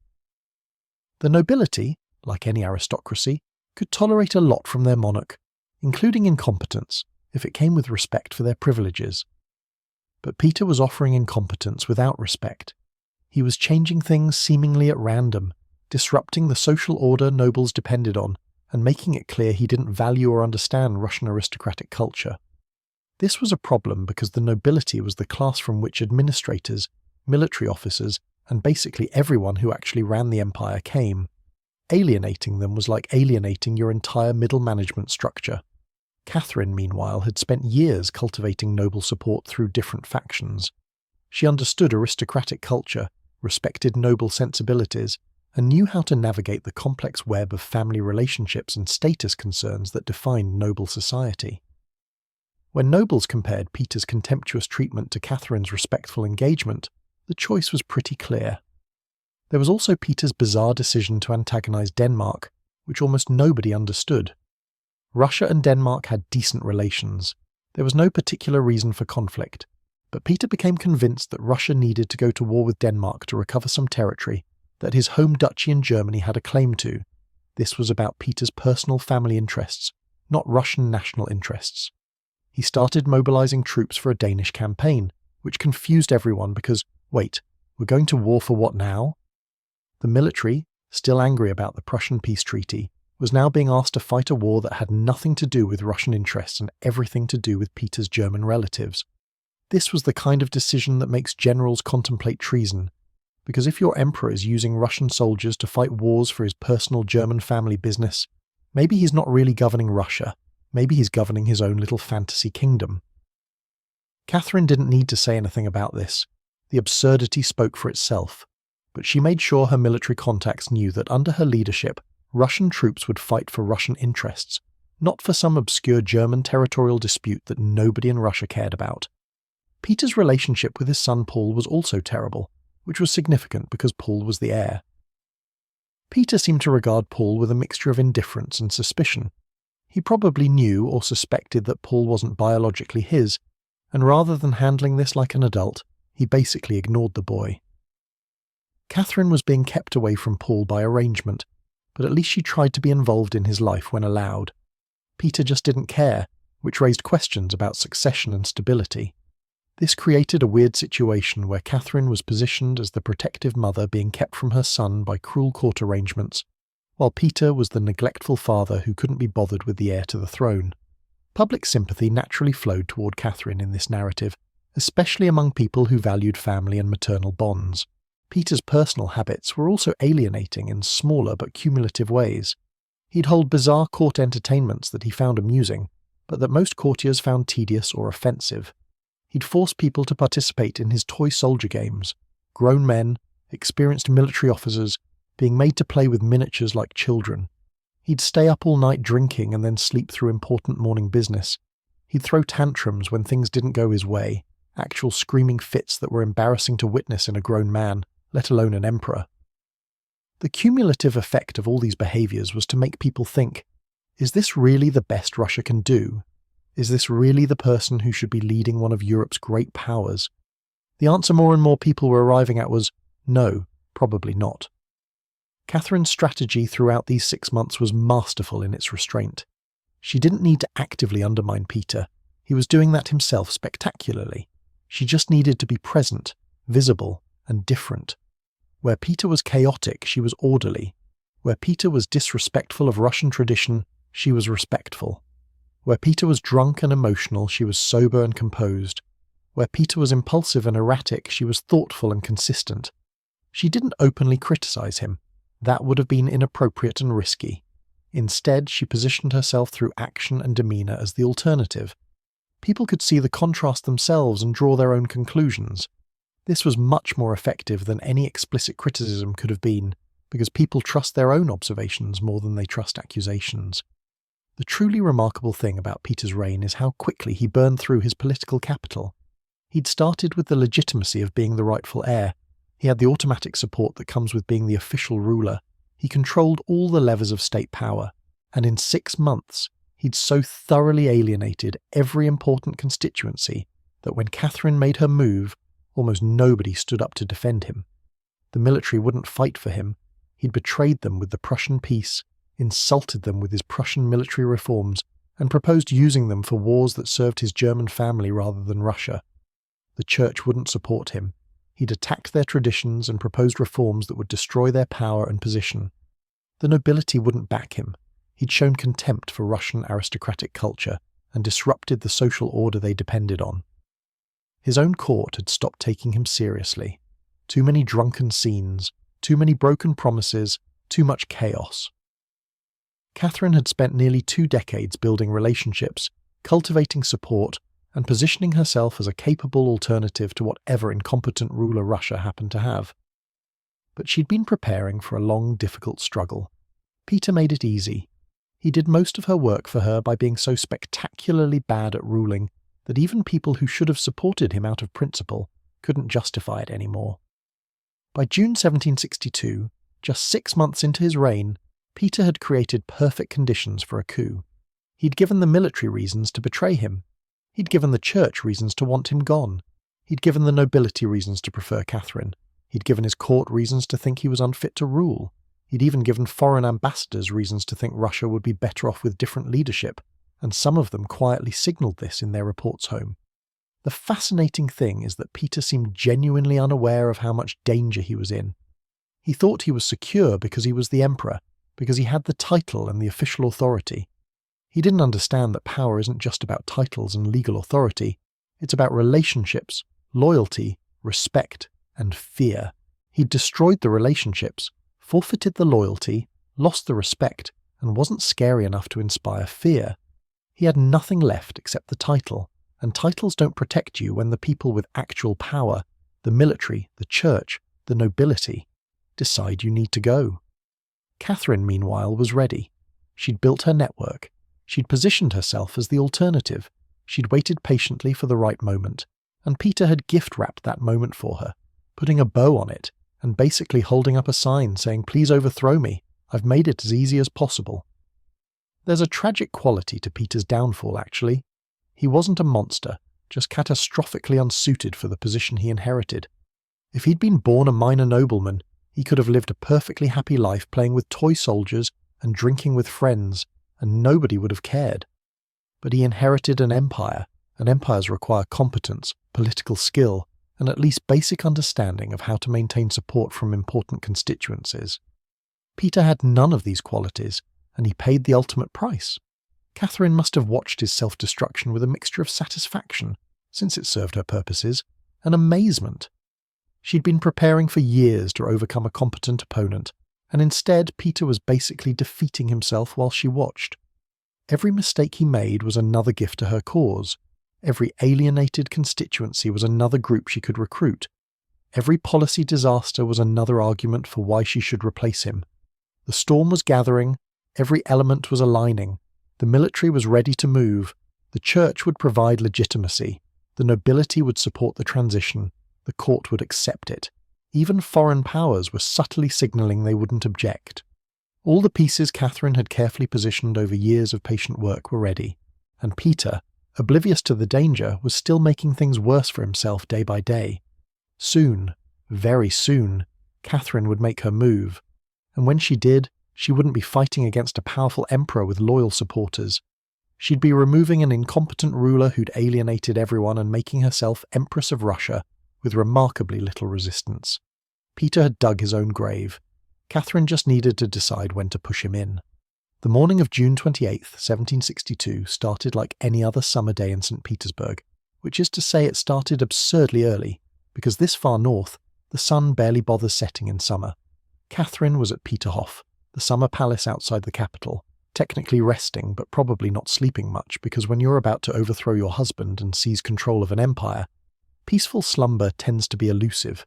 The nobility, like any aristocracy, could tolerate a lot from their monarch, including incompetence, if it came with respect for their privileges. But Peter was offering incompetence without respect. He was changing things seemingly at random, disrupting the social order nobles depended on, and making it clear he didn't value or understand Russian aristocratic culture. This was a problem because the nobility was the class from which administrators, military officers, and basically everyone who actually ran the empire came. Alienating them was like alienating your entire middle management structure. Catherine, meanwhile, had spent years cultivating noble support through different factions. She understood aristocratic culture, respected noble sensibilities, and knew how to navigate the complex web of family relationships and status concerns that defined noble society. When nobles compared Peter's contemptuous treatment to Catherine's respectful engagement, the choice was pretty clear. There was also Peter's bizarre decision to antagonize Denmark, which almost nobody understood. Russia and Denmark had decent relations. There was no particular reason for conflict, but Peter became convinced that Russia needed to go to war with Denmark to recover some territory that his home duchy in Germany had a claim to. This was about Peter's personal family interests, not Russian national interests. He started mobilizing troops for a Danish campaign, which confused everyone because, wait, we're going to war for what now? The military, still angry about the Prussian peace treaty, was now being asked to fight a war that had nothing to do with Russian interests and everything to do with Peter's German relatives. This was the kind of decision that makes generals contemplate treason, because if your emperor is using Russian soldiers to fight wars for his personal German family business, maybe he's not really governing Russia, maybe he's governing his own little fantasy kingdom. Catherine didn't need to say anything about this. The absurdity spoke for itself, but she made sure her military contacts knew that under her leadership, Russian troops would fight for Russian interests, not for some obscure German territorial dispute that nobody in Russia cared about. Peter's relationship with his son Paul was also terrible, which was significant because Paul was the heir. Peter seemed to regard Paul with a mixture of indifference and suspicion. He probably knew or suspected that Paul wasn't biologically his, and rather than handling this like an adult, he basically ignored the boy. Catherine was being kept away from Paul by arrangement, but at least she tried to be involved in his life when allowed. Peter just didn't care, which raised questions about succession and stability. This created a weird situation where Catherine was positioned as the protective mother being kept from her son by cruel court arrangements, while Peter was the neglectful father who couldn't be bothered with the heir to the throne. Public sympathy naturally flowed toward Catherine in this narrative, especially among people who valued family and maternal bonds. Peter's personal habits were also alienating in smaller but cumulative ways. He'd hold bizarre court entertainments that he found amusing, but that most courtiers found tedious or offensive. He'd force people to participate in his toy soldier games, grown men, experienced military officers, being made to play with miniatures like children. He'd stay up all night drinking and then sleep through important morning business. He'd throw tantrums when things didn't go his way, actual screaming fits that were embarrassing to witness in a grown man, let alone an emperor. The cumulative effect of all these behaviours was to make people think, is this really the best Russia can do? Is this really the person who should be leading one of Europe's great powers? The answer more and more people were arriving at was, no, probably not. Catherine's strategy throughout these 6 months was masterful in its restraint. She didn't need to actively undermine Peter. He was doing that himself spectacularly. She just needed to be present, visible, and different. Where Peter was chaotic, she was orderly. Where Peter was disrespectful of Russian tradition, she was respectful. Where Peter was drunk and emotional, she was sober and composed. Where Peter was impulsive and erratic, she was thoughtful and consistent. She didn't openly criticize him. That would have been inappropriate and risky. Instead, she positioned herself through action and demeanor as the alternative. People could see the contrast themselves and draw their own conclusions. This was much more effective than any explicit criticism could have been, because people trust their own observations more than they trust accusations. The truly remarkable thing about Peter's reign is how quickly he burned through his political capital. He'd started with the legitimacy of being the rightful heir. He had the automatic support that comes with being the official ruler. He controlled all the levers of state power, and in 6 months, he'd so thoroughly alienated every important constituency that when Catherine made her move, almost nobody stood up to defend him. The military wouldn't fight for him. He'd betrayed them with the Prussian peace, insulted them with his Prussian military reforms, and proposed using them for wars that served his German family rather than Russia. The church wouldn't support him. He'd attacked their traditions and proposed reforms that would destroy their power and position. The nobility wouldn't back him. He'd shown contempt for Russian aristocratic culture and disrupted the social order they depended on. His own court had stopped taking him seriously. Too many drunken scenes, too many broken promises, too much chaos. Catherine had spent nearly 2 decades building relationships, cultivating support, and positioning herself as a capable alternative to whatever incompetent ruler Russia happened to have. But she'd been preparing for a long, difficult struggle. Peter made it easy. He did most of her work for her by being so spectacularly bad at ruling that even people who should have supported him out of principle couldn't justify it anymore. By June 1762, just 6 months into his reign, Peter had created perfect conditions for a coup. He'd given the military reasons to betray him. He'd given the church reasons to want him gone. He'd given the nobility reasons to prefer Catherine. He'd given his court reasons to think he was unfit to rule. He'd even given foreign ambassadors reasons to think Russia would be better off with different leadership, and some of them quietly signalled this in their reports home. The fascinating thing is that Peter seemed genuinely unaware of how much danger he was in. He thought he was secure because he was the emperor, because he had the title and the official authority. He didn't understand that power isn't just about titles and legal authority. It's about relationships, loyalty, respect, and fear. He'd destroyed the relationships, forfeited the loyalty, lost the respect, and wasn't scary enough to inspire fear. He had nothing left except the title, and titles don't protect you when the people with actual power, the military, the church, the nobility, decide you need to go. Catherine, meanwhile, was ready. She'd built her network. She'd positioned herself as the alternative. She'd waited patiently for the right moment, and Peter had gift-wrapped that moment for her, putting a bow on it, and basically holding up a sign saying, "Please overthrow me. I've made it as easy as possible." There's a tragic quality to Peter's downfall, actually. He wasn't a monster, just catastrophically unsuited for the position he inherited. If he'd been born a minor nobleman, he could have lived a perfectly happy life playing with toy soldiers and drinking with friends, and nobody would have cared. But he inherited an empire, and empires require competence, political skill, and at least basic understanding of how to maintain support from important constituencies. Peter had none of these qualities, and he paid the ultimate price. Catherine must have watched his self-destruction with a mixture of satisfaction, since it served her purposes, and amazement. She'd been preparing for years to overcome a competent opponent, and instead Peter was basically defeating himself while she watched. Every mistake he made was another gift to her cause. Every alienated constituency was another group she could recruit. Every policy disaster was another argument for why she should replace him. The storm was gathering, every element was aligning. The military was ready to move. The church would provide legitimacy. The nobility would support the transition. The court would accept it. Even foreign powers were subtly signalling they wouldn't object. All the pieces Catherine had carefully positioned over years of patient work were ready, and Peter, oblivious to the danger, was still making things worse for himself day by day. Soon, very soon, Catherine would make her move, and when she did, she wouldn't be fighting against a powerful emperor with loyal supporters. She'd be removing an incompetent ruler who'd alienated everyone and making herself Empress of Russia, with remarkably little resistance. Peter had dug his own grave. Catherine just needed to decide when to push him in. The morning of June 28th, 1762 started like any other summer day in St. Petersburg, which is to say it started absurdly early, because this far north, the sun barely bothers setting in summer. Catherine was at Peterhof, the summer palace outside the capital, technically resting but probably not sleeping much, because when you're about to overthrow your husband and seize control of an empire, peaceful slumber tends to be elusive.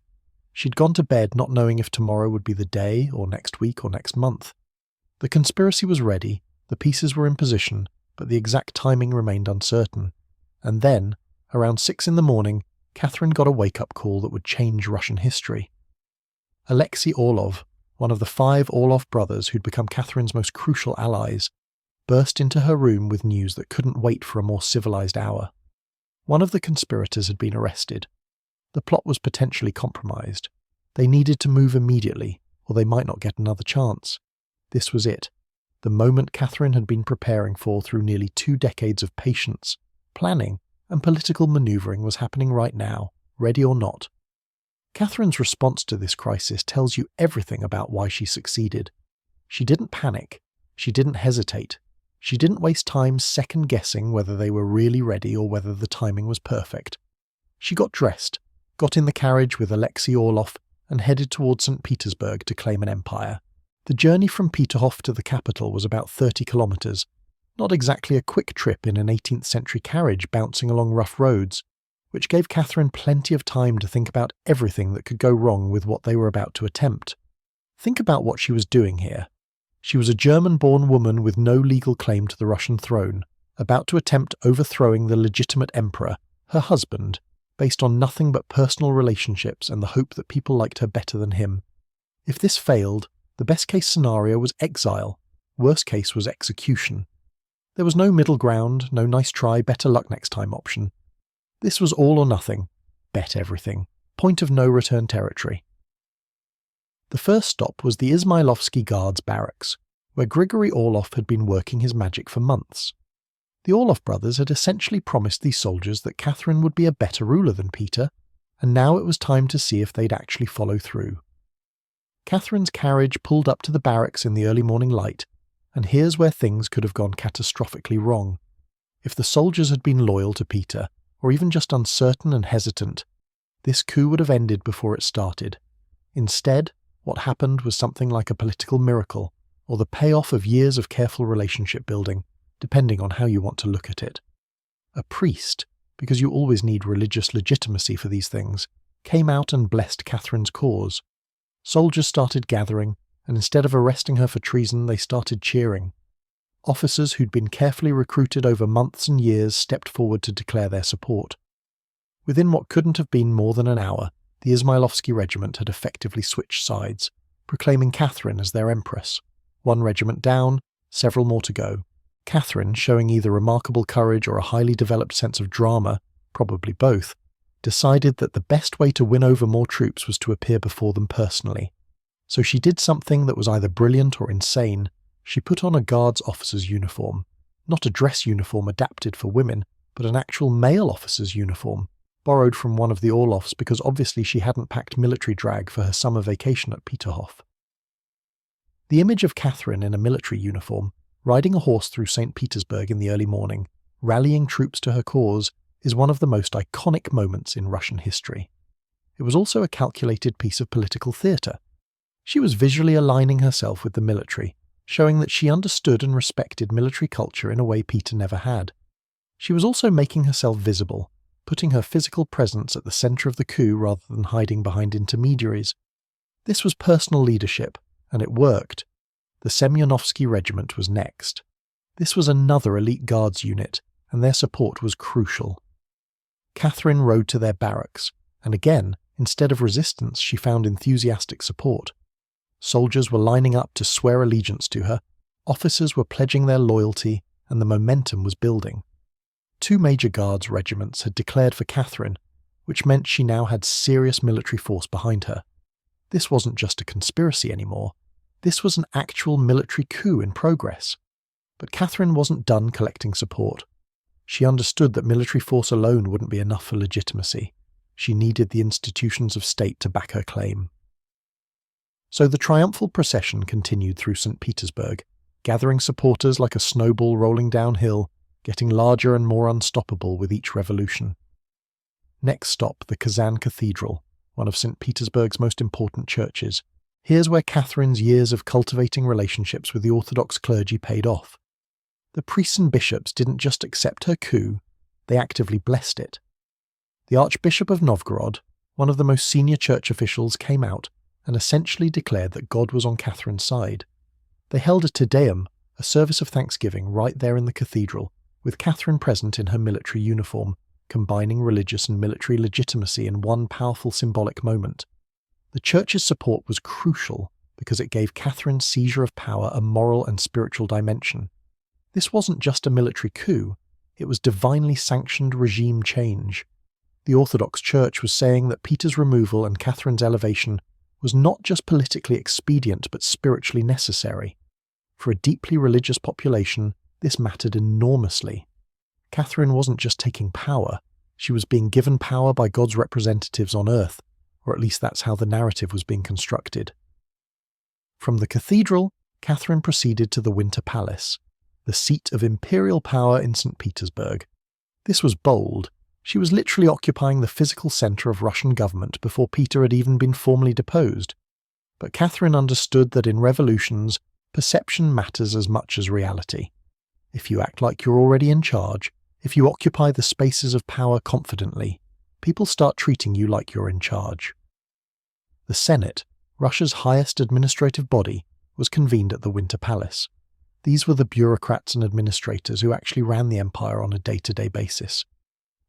She'd gone to bed not knowing if tomorrow would be the day, or next week, or next month. The conspiracy was ready, the pieces were in position, but the exact timing remained uncertain. And then, around 6 in the morning, Catherine got a wake-up call that would change Russian history. Alexei Orlov, one of the 5 Orlov brothers who'd become Catherine's most crucial allies, burst into her room with news that couldn't wait for a more civilized hour. One of the conspirators had been arrested. The plot was potentially compromised. They needed to move immediately, or they might not get another chance. This was it. The moment Catherine had been preparing for through nearly 2 decades of patience, planning, and political maneuvering was happening right now. ready or not. Catherine's response to this crisis tells you everything about why she succeeded. She didn't panic. She didn't hesitate. She didn't waste time second-guessing whether they were really ready or whether the timing was perfect. She got dressed, got in the carriage with Alexei Orlov, and headed towards St. Petersburg to claim an empire. The journey from Peterhof to the capital was about 30 kilometers, not exactly a quick trip in an 18th century carriage bouncing along rough roads, which gave Catherine plenty of time to think about everything that could go wrong with what they were about to attempt. Think about what she was doing here. She was a German-born woman with no legal claim to the Russian throne, about to attempt overthrowing the legitimate emperor, her husband, based on nothing but personal relationships and the hope that people liked her better than him. If this failed, the best-case scenario was exile, worst case was execution. There was no middle ground, no nice try, better luck next time option. This was all or nothing, bet everything, point of no return territory. The first stop was the Izmailovsky Guards barracks, where Grigory Orlov had been working his magic for months. The Orlov brothers had essentially promised these soldiers that Catherine would be a better ruler than Peter, and now it was time to see if they'd actually follow through. Catherine's carriage pulled up to the barracks in the early morning light, and here's where things could have gone catastrophically wrong. If the soldiers had been loyal to Peter, or even just uncertain and hesitant, this coup would have ended before it started. Instead, what happened was something like a political miracle, or the payoff of years of careful relationship building, depending on how you want to look at it. A priest, because you always need religious legitimacy for these things, came out and blessed Catherine's cause. Soldiers started gathering, and instead of arresting her for treason, they started cheering. Officers who'd been carefully recruited over months and years stepped forward to declare their support. Within what couldn't have been more than an hour, the Izmailovsky regiment had effectively switched sides, proclaiming Catherine as their empress. One regiment down, several more to go. Catherine, showing either remarkable courage or a highly developed sense of drama, probably both, decided that the best way to win over more troops was to appear before them personally. So she did something that was either brilliant or insane. She put on a guards officer's uniform, not a dress uniform adapted for women, but an actual male officer's uniform, borrowed from one of the Orlovs because obviously she hadn't packed military drag for her summer vacation at Peterhof. The image of Catherine in a military uniform, riding a horse through St. Petersburg in the early morning, rallying troops to her cause, is one of the most iconic moments in Russian history. It was also a calculated piece of political theatre. She was visually aligning herself with the military, showing that she understood and respected military culture in a way Peter never had. She was also making herself visible, putting her physical presence at the centre of the coup rather than hiding behind intermediaries. This was personal leadership, and it worked. The Semyonovsky Regiment was next. This was another elite guards unit, and their support was crucial. Catherine rode to their barracks, and again, instead of resistance, she found enthusiastic support. Soldiers were lining up to swear allegiance to her, officers were pledging their loyalty, and the momentum was building. 2 major guards regiments had declared for Catherine, which meant she now had serious military force behind her. This wasn't just a conspiracy anymore. This was an actual military coup in progress. But Catherine wasn't done collecting support. She understood that military force alone wouldn't be enough for legitimacy. She needed the institutions of state to back her claim. So the triumphal procession continued through St. Petersburg, gathering supporters like a snowball rolling downhill, getting larger and more unstoppable with each revolution. Next stop, the Kazan Cathedral, one of St. Petersburg's most important churches. Here's where Catherine's years of cultivating relationships with the Orthodox clergy paid off. The priests and bishops didn't just accept her coup, they actively blessed it. The Archbishop of Novgorod, one of the most senior church officials, came out and essentially declared that God was on Catherine's side. They held a Te Deum, a service of thanksgiving, right there in the cathedral, with Catherine present in her military uniform, combining religious and military legitimacy in one powerful symbolic moment. The church's support was crucial because it gave Catherine's seizure of power a moral and spiritual dimension. This wasn't just a military coup, it was divinely sanctioned regime change. The Orthodox Church was saying that Peter's removal and Catherine's elevation was not just politically expedient but spiritually necessary. For a deeply religious population, this mattered enormously. Catherine wasn't just taking power, She was being given power by God's representatives on earth, or at least that's how the narrative was being constructed. From the cathedral, Catherine proceeded to the Winter Palace, the seat of imperial power in St. Petersburg. This was bold. She was literally occupying the physical centre of Russian government before Peter had even been formally deposed. But Catherine understood that in revolutions, perception matters as much as reality. If you act like you're already in charge, if you occupy the spaces of power confidently, people start treating you like you're in charge. The Senate, Russia's highest administrative body, was convened at the Winter Palace. These were the bureaucrats and administrators who actually ran the empire on a day-to-day basis.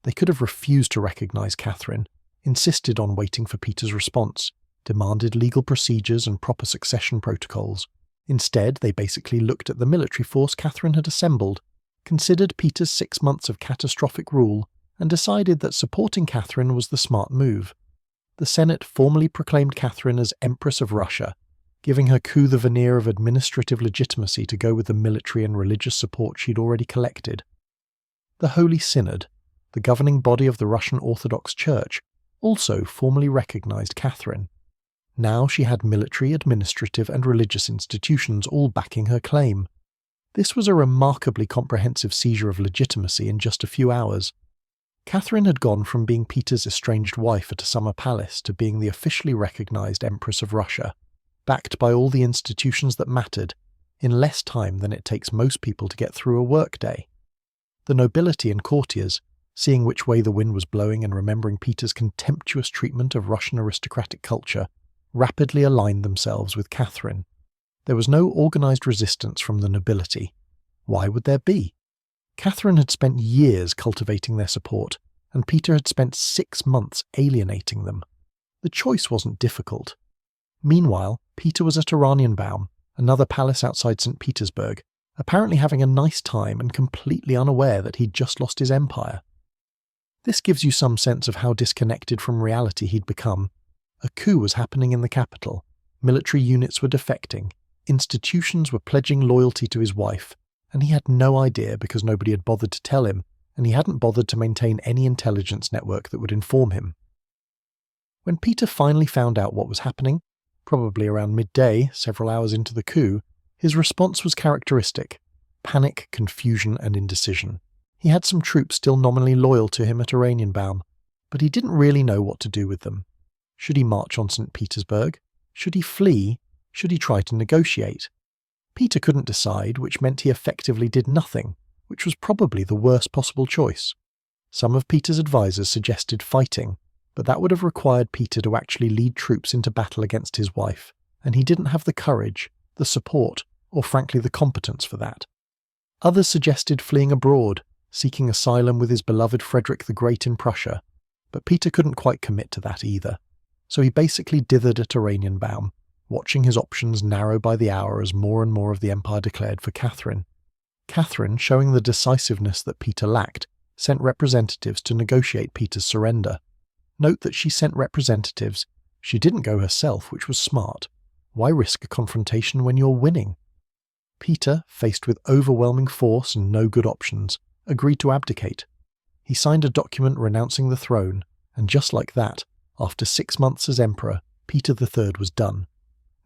They could have refused to recognise Catherine, insisted on waiting for Peter's response, demanded legal procedures and proper succession protocols. Instead, they basically looked at the military force Catherine had assembled, considered Peter's 6 months of catastrophic rule, and decided that supporting Catherine was the smart move. The Senate formally proclaimed Catherine as Empress of Russia, giving her coup the veneer of administrative legitimacy to go with the military and religious support she'd already collected. The Holy Synod, the governing body of the Russian Orthodox Church, also formally recognised Catherine. Now she had military, administrative and religious institutions all backing her claim. This was a remarkably comprehensive seizure of legitimacy in just a few hours. Catherine had gone from being Peter's estranged wife at a summer palace to being the officially recognised Empress of Russia, backed by all the institutions that mattered, in less time than it takes most people to get through a workday. The nobility and courtiers, seeing which way the wind was blowing and remembering Peter's contemptuous treatment of Russian aristocratic culture, rapidly aligned themselves with Catherine. There was no organised resistance from the nobility. Why would there be? Catherine had spent years cultivating their support, and Peter had spent 6 months alienating them. The choice wasn't difficult. Meanwhile, Peter was at Oranienbaum, another palace outside St. Petersburg, apparently having a nice time and completely unaware that he'd just lost his empire. This gives you some sense of how disconnected from reality he'd become. A coup was happening in the capital, military units were defecting, institutions were pledging loyalty to his wife, and he had no idea because nobody had bothered to tell him, and he hadn't bothered to maintain any intelligence network that would inform him. When Peter finally found out what was happening, probably around midday, several hours into the coup, his response was characteristic: panic, confusion and indecision. He had some troops still nominally loyal to him at Oranienbaum, but he didn't really know what to do with them. Should he march on St. Petersburg? Should he flee? Should he try to negotiate? Peter couldn't decide, which meant he effectively did nothing, which was probably the worst possible choice. Some of Peter's advisors suggested fighting, but that would have required Peter to actually lead troops into battle against his wife, and he didn't have the courage, the support, or frankly the competence for that. Others suggested fleeing abroad, seeking asylum with his beloved Frederick the Great in Prussia, but Peter couldn't quite commit to that either. So he basically dithered at Oranienbaum, watching his options narrow by the hour as more and more of the empire declared for Catherine. Catherine, showing the decisiveness that Peter lacked, sent representatives to negotiate Peter's surrender. Note that she sent representatives. She didn't go herself, which was smart. Why risk a confrontation when you're winning? Peter, faced with overwhelming force and no good options, agreed to abdicate. He signed a document renouncing the throne, and just like that, after 6 months as emperor, Peter III was done.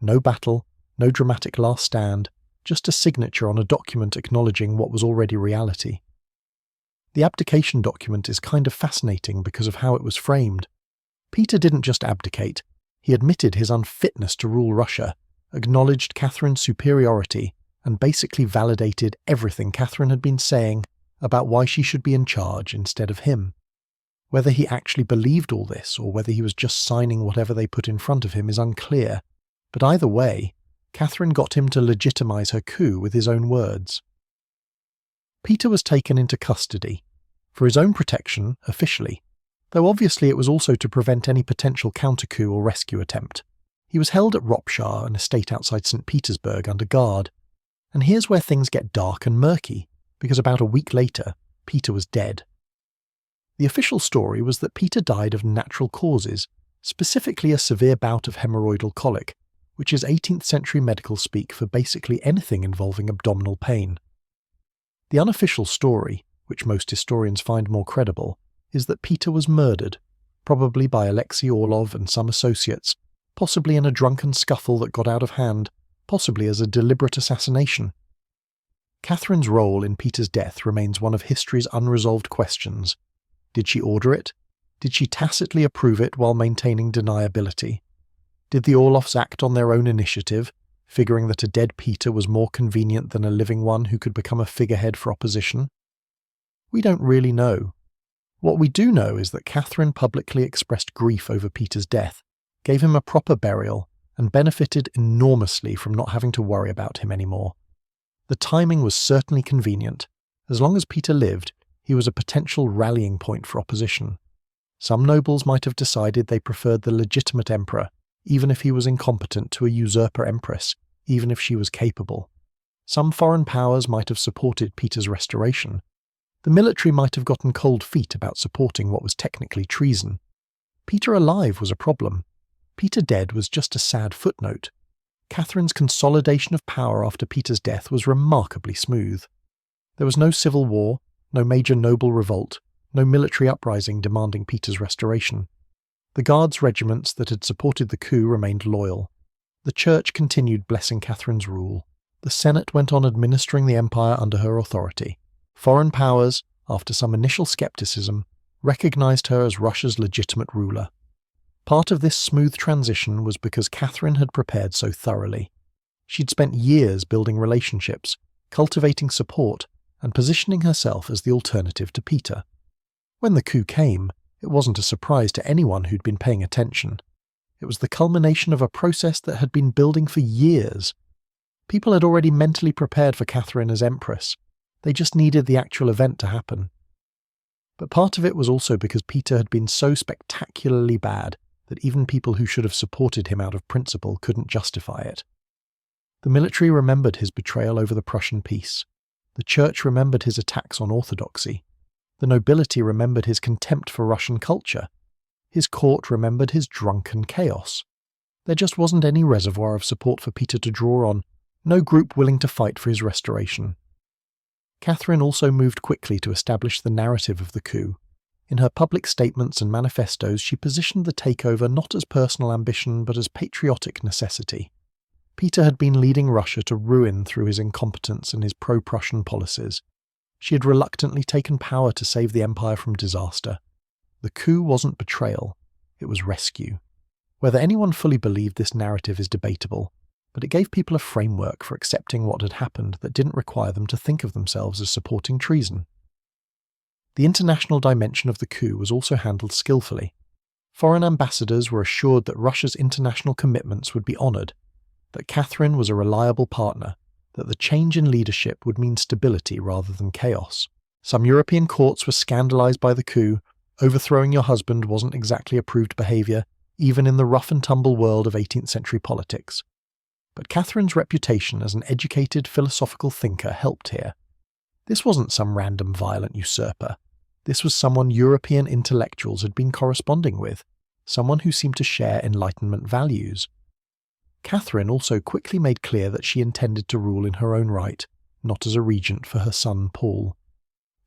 No battle, no dramatic last stand, just a signature on a document acknowledging what was already reality. The abdication document is kind of fascinating because of how it was framed. Peter didn't just abdicate, he admitted his unfitness to rule Russia, acknowledged Catherine's superiority, and basically validated everything Catherine had been saying about why she should be in charge instead of him. Whether he actually believed all this or whether he was just signing whatever they put in front of him is unclear, but either way, Catherine got him to legitimise her coup with his own words. Peter was taken into custody, for his own protection, officially, though obviously it was also to prevent any potential counter-coup or rescue attempt. He was held at Ropshar, an estate outside St. Petersburg, under guard. And here's where things get dark and murky, because about a week later, Peter was dead. The official story was that Peter died of natural causes, specifically a severe bout of hemorrhoidal colic, which is 18th century medical speak for basically anything involving abdominal pain. The unofficial story, which most historians find more credible, is that Peter was murdered, probably by Alexei Orlov and some associates, possibly in a drunken scuffle that got out of hand, possibly as a deliberate assassination. Catherine's role in Peter's death remains one of history's unresolved questions. Did she order it? Did she tacitly approve it while maintaining deniability? Did the Orlovs act on their own initiative, figuring that a dead Peter was more convenient than a living one who could become a figurehead for opposition? We don't really know. What we do know is that Catherine publicly expressed grief over Peter's death, gave him a proper burial, and benefited enormously from not having to worry about him anymore. The timing was certainly convenient. As long as Peter lived, he was a potential rallying point for opposition. Some nobles might have decided they preferred the legitimate emperor, even if he was incompetent, to a usurper empress, even if she was capable. Some foreign powers might have supported Peter's restoration. The military might have gotten cold feet about supporting what was technically treason. Peter alive was a problem. Peter dead was just a sad footnote. Catherine's consolidation of power after Peter's death was remarkably smooth. There was no civil war, no major noble revolt, no military uprising demanding Peter's restoration. The Guards regiments that had supported the coup remained loyal. The Church continued blessing Catherine's rule. The Senate went on administering the empire under her authority. Foreign powers, after some initial skepticism, recognized her as Russia's legitimate ruler. Part of this smooth transition was because Catherine had prepared so thoroughly. She'd spent years building relationships, cultivating support, and positioning herself as the alternative to Peter. When the coup came, it wasn't a surprise to anyone who'd been paying attention. It was the culmination of a process that had been building for years. People had already mentally prepared for Catherine as empress. They just needed the actual event to happen. But part of it was also because Peter had been so spectacularly bad that even people who should have supported him out of principle couldn't justify it. The military remembered his betrayal over the Prussian peace. The Church remembered his attacks on orthodoxy. The nobility remembered his contempt for Russian culture. His court remembered his drunken chaos. There just wasn't any reservoir of support for Peter to draw on, no group willing to fight for his restoration. Catherine also moved quickly to establish the narrative of the coup. In her public statements and manifestos, she positioned the takeover not as personal ambition but as patriotic necessity. Peter had been leading Russia to ruin through his incompetence and his pro-Prussian policies. She had reluctantly taken power to save the empire from disaster. The coup wasn't betrayal, it was rescue. Whether anyone fully believed this narrative is debatable, but it gave people a framework for accepting what had happened that didn't require them to think of themselves as supporting treason. The international dimension of the coup was also handled skillfully. Foreign ambassadors were assured that Russia's international commitments would be honoured, that Catherine was a reliable partner, that the change in leadership would mean stability rather than chaos. Some European courts were scandalised by the coup. Overthrowing your husband wasn't exactly approved behaviour, even in the rough-and-tumble world of 18th century politics. But Catherine's reputation as an educated philosophical thinker helped here. This wasn't some random violent usurper. This was someone European intellectuals had been corresponding with, someone who seemed to share Enlightenment values. Catherine also quickly made clear that she intended to rule in her own right, not as a regent for her son Paul.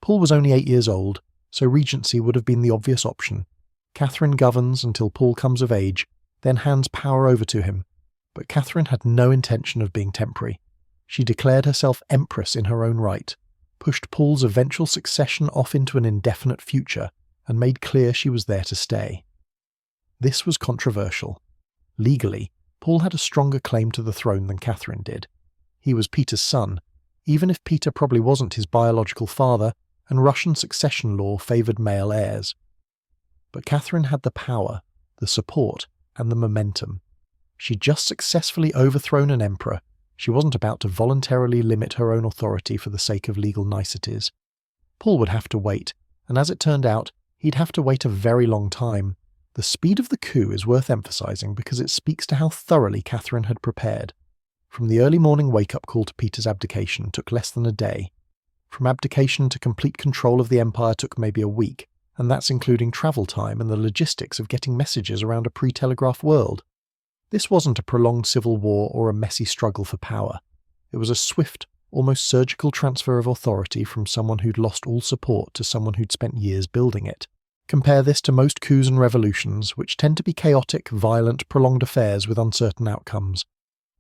Paul was only 8 years old, so regency would have been the obvious option. Catherine governs until Paul comes of age, then hands power over to him. But Catherine had no intention of being temporary. She declared herself empress in her own right, pushed Paul's eventual succession off into an indefinite future, and made clear she was there to stay. This was controversial. Legally, Paul had a stronger claim to the throne than Catherine did. He was Peter's son, even if Peter probably wasn't his biological father, and Russian succession law favoured male heirs. But Catherine had the power, the support, and the momentum. She'd just successfully overthrown an emperor. She wasn't about to voluntarily limit her own authority for the sake of legal niceties. Paul would have to wait, and as it turned out, he'd have to wait a very long time. The speed of the coup is worth emphasising because it speaks to how thoroughly Catherine had prepared. From the early morning wake-up call to Peter's abdication took less than a day. From abdication to complete control of the empire took maybe a week, and that's including travel time and the logistics of getting messages around a pre-telegraph world. This wasn't a prolonged civil war or a messy struggle for power. It was a swift, almost surgical transfer of authority from someone who'd lost all support to someone who'd spent years building it. Compare this to most coups and revolutions, which tend to be chaotic, violent, prolonged affairs with uncertain outcomes.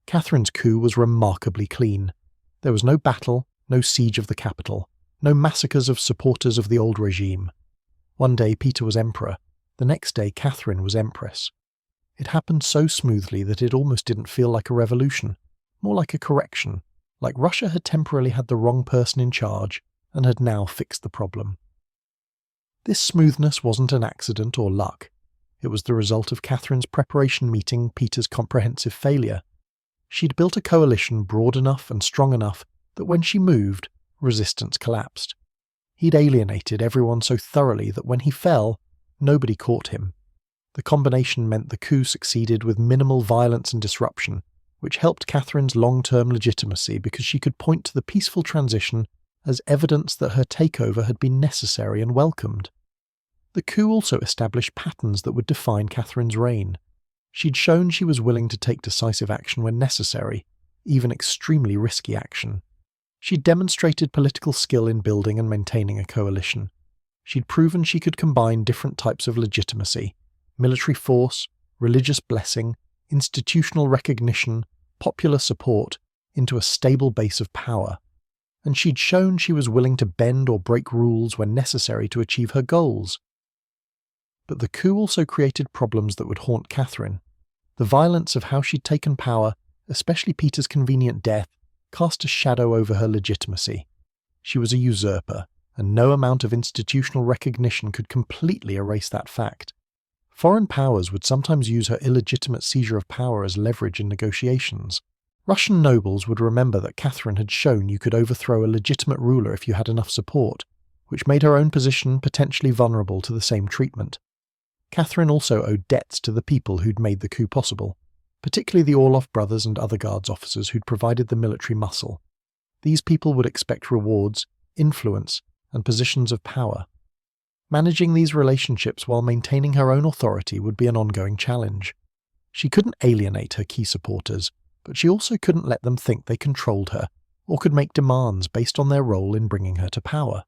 Catherine's coup was remarkably clean. There was no battle, no siege of the capital, no massacres of supporters of the old regime. One day Peter was emperor, the next day Catherine was empress. It happened so smoothly that it almost didn't feel like a revolution, more like a correction, like Russia had temporarily had the wrong person in charge and had now fixed the problem. This smoothness wasn't an accident or luck. It was the result of Catherine's preparation meeting Peter's comprehensive failure. She'd built a coalition broad enough and strong enough that when she moved, resistance collapsed. He'd alienated everyone so thoroughly that when he fell, nobody caught him. The combination meant the coup succeeded with minimal violence and disruption, which helped Catherine's long-term legitimacy because she could point to the peaceful transition as evidence that her takeover had been necessary and welcomed. The coup also established patterns that would define Catherine's reign. She'd shown she was willing to take decisive action when necessary, even extremely risky action. She'd demonstrated political skill in building and maintaining a coalition. She'd proven she could combine different types of legitimacy: military force, religious blessing, institutional recognition, popular support, into a stable base of power. And she'd shown she was willing to bend or break rules when necessary to achieve her goals. But the coup also created problems that would haunt Catherine. The violence of how she'd taken power, especially Peter's convenient death, cast a shadow over her legitimacy. She was a usurper, and no amount of institutional recognition could completely erase that fact. Foreign powers would sometimes use her illegitimate seizure of power as leverage in negotiations. Russian nobles would remember that Catherine had shown you could overthrow a legitimate ruler if you had enough support, which made her own position potentially vulnerable to the same treatment. Catherine also owed debts to the people who'd made the coup possible, particularly the Orloff brothers and other guards officers who'd provided the military muscle. These people would expect rewards, influence, and positions of power. Managing these relationships while maintaining her own authority would be an ongoing challenge. She couldn't alienate her key supporters, but she also couldn't let them think they controlled her or could make demands based on their role in bringing her to power.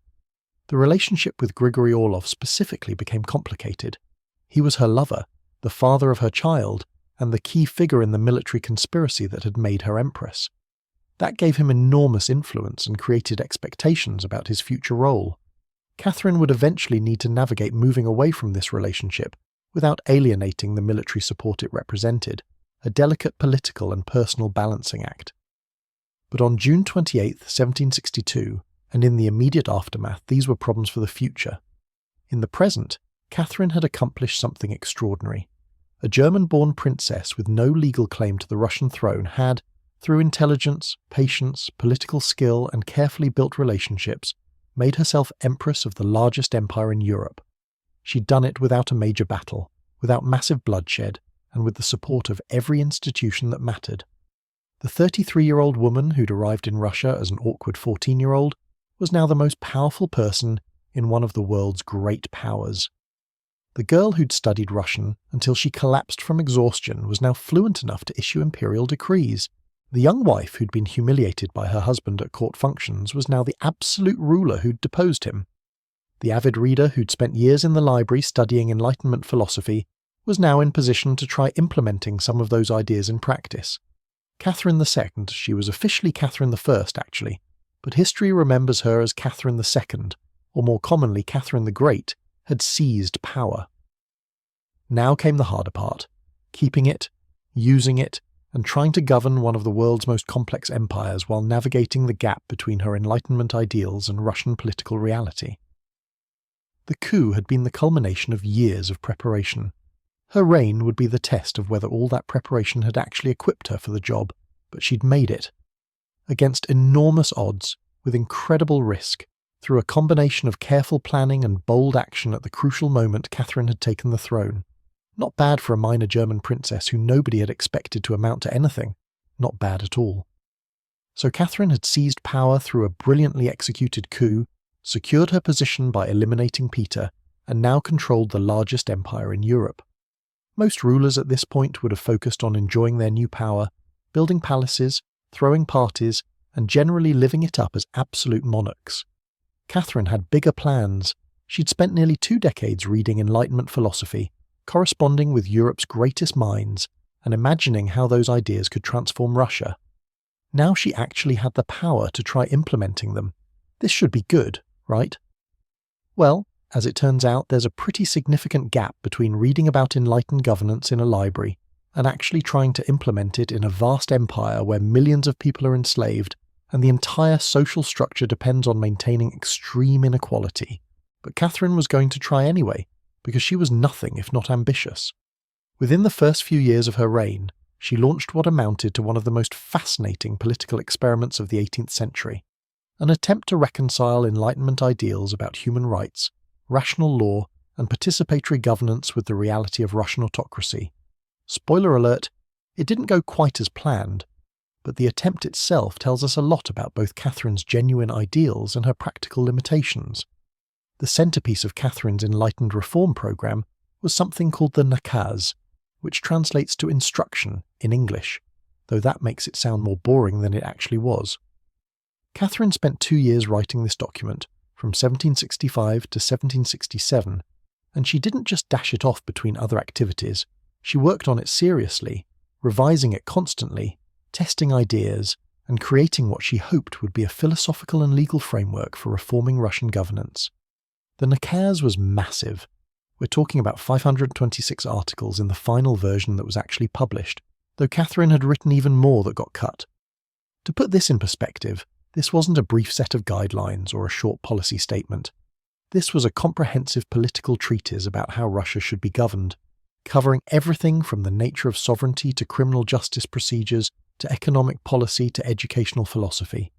The relationship with Grigory Orlov specifically became complicated. He was her lover, the father of her child, and the key figure in the military conspiracy that had made her empress. That gave him enormous influence and created expectations about his future role. Catherine would eventually need to navigate moving away from this relationship without alienating the military support it represented, a delicate political and personal balancing act. But on June 28, 1762, and in the immediate aftermath, these were problems for the future. In the present, Catherine had accomplished something extraordinary. A German-born princess with no legal claim to the Russian throne had, through intelligence, patience, political skill, and carefully built relationships, made herself empress of the largest empire in Europe. She'd done it without a major battle, without massive bloodshed, and with the support of every institution that mattered. The 33-year-old woman who'd arrived in Russia as an awkward 14-year-old was now the most powerful person in one of the world's great powers. The girl who'd studied Russian until she collapsed from exhaustion was now fluent enough to issue imperial decrees. The young wife who'd been humiliated by her husband at court functions was now the absolute ruler who'd deposed him. The avid reader who'd spent years in the library studying Enlightenment philosophy was now in position to try implementing some of those ideas in practice. Catherine II, she was officially Catherine I actually, but history remembers her as Catherine II, or more commonly Catherine the Great, had seized power. Now came the harder part, keeping it, using it, and trying to govern one of the world's most complex empires while navigating the gap between her Enlightenment ideals and Russian political reality. The coup had been the culmination of years of preparation. Her reign would be the test of whether all that preparation had actually equipped her for the job, but she'd made it. Against enormous odds, with incredible risk, through a combination of careful planning and bold action at the crucial moment Catherine had taken the throne. Not bad for a minor German princess who nobody had expected to amount to anything. Not bad at all. So Catherine had seized power through a brilliantly executed coup, secured her position by eliminating Peter, and now controlled the largest empire in Europe. Most rulers at this point would have focused on enjoying their new power, building palaces, throwing parties, and generally living it up as absolute monarchs. Catherine had bigger plans, She'd spent nearly 2 decades reading Enlightenment philosophy, corresponding with Europe's greatest minds, and imagining how those ideas could transform Russia. Now she actually had the power to try implementing them. This should be good, right? Well, as it turns out, there's a pretty significant gap between reading about enlightened governance in a library and actually trying to implement it in a vast empire where millions of people are enslaved and the entire social structure depends on maintaining extreme inequality. But Catherine was going to try anyway, because she was nothing if not ambitious. Within the first few years of her reign, she launched what amounted to one of the most fascinating political experiments of the 18th century, an attempt to reconcile Enlightenment ideals about human rights, rational law, and participatory governance with the reality of Russian autocracy. Spoiler alert, it didn't go quite as planned, but the attempt itself tells us a lot about both Catherine's genuine ideals and her practical limitations. The centerpiece of Catherine's enlightened reform program was something called the nakaz, which translates to instruction in English, though that makes it sound more boring than it actually was. Catherine spent 2 years writing this document, from 1765 to 1767, and she didn't just dash it off between other activities. She worked on it seriously, revising it constantly, testing ideas, and creating what she hoped would be a philosophical and legal framework for reforming Russian governance. The nakaz was massive. We're talking about 526 articles in the final version that was actually published, though Catherine had written even more that got cut. To put this in perspective, this wasn't a brief set of guidelines or a short policy statement. This was a comprehensive political treatise about how Russia should be governed, covering everything from the nature of sovereignty to criminal justice procedures to economic policy to educational philosophy.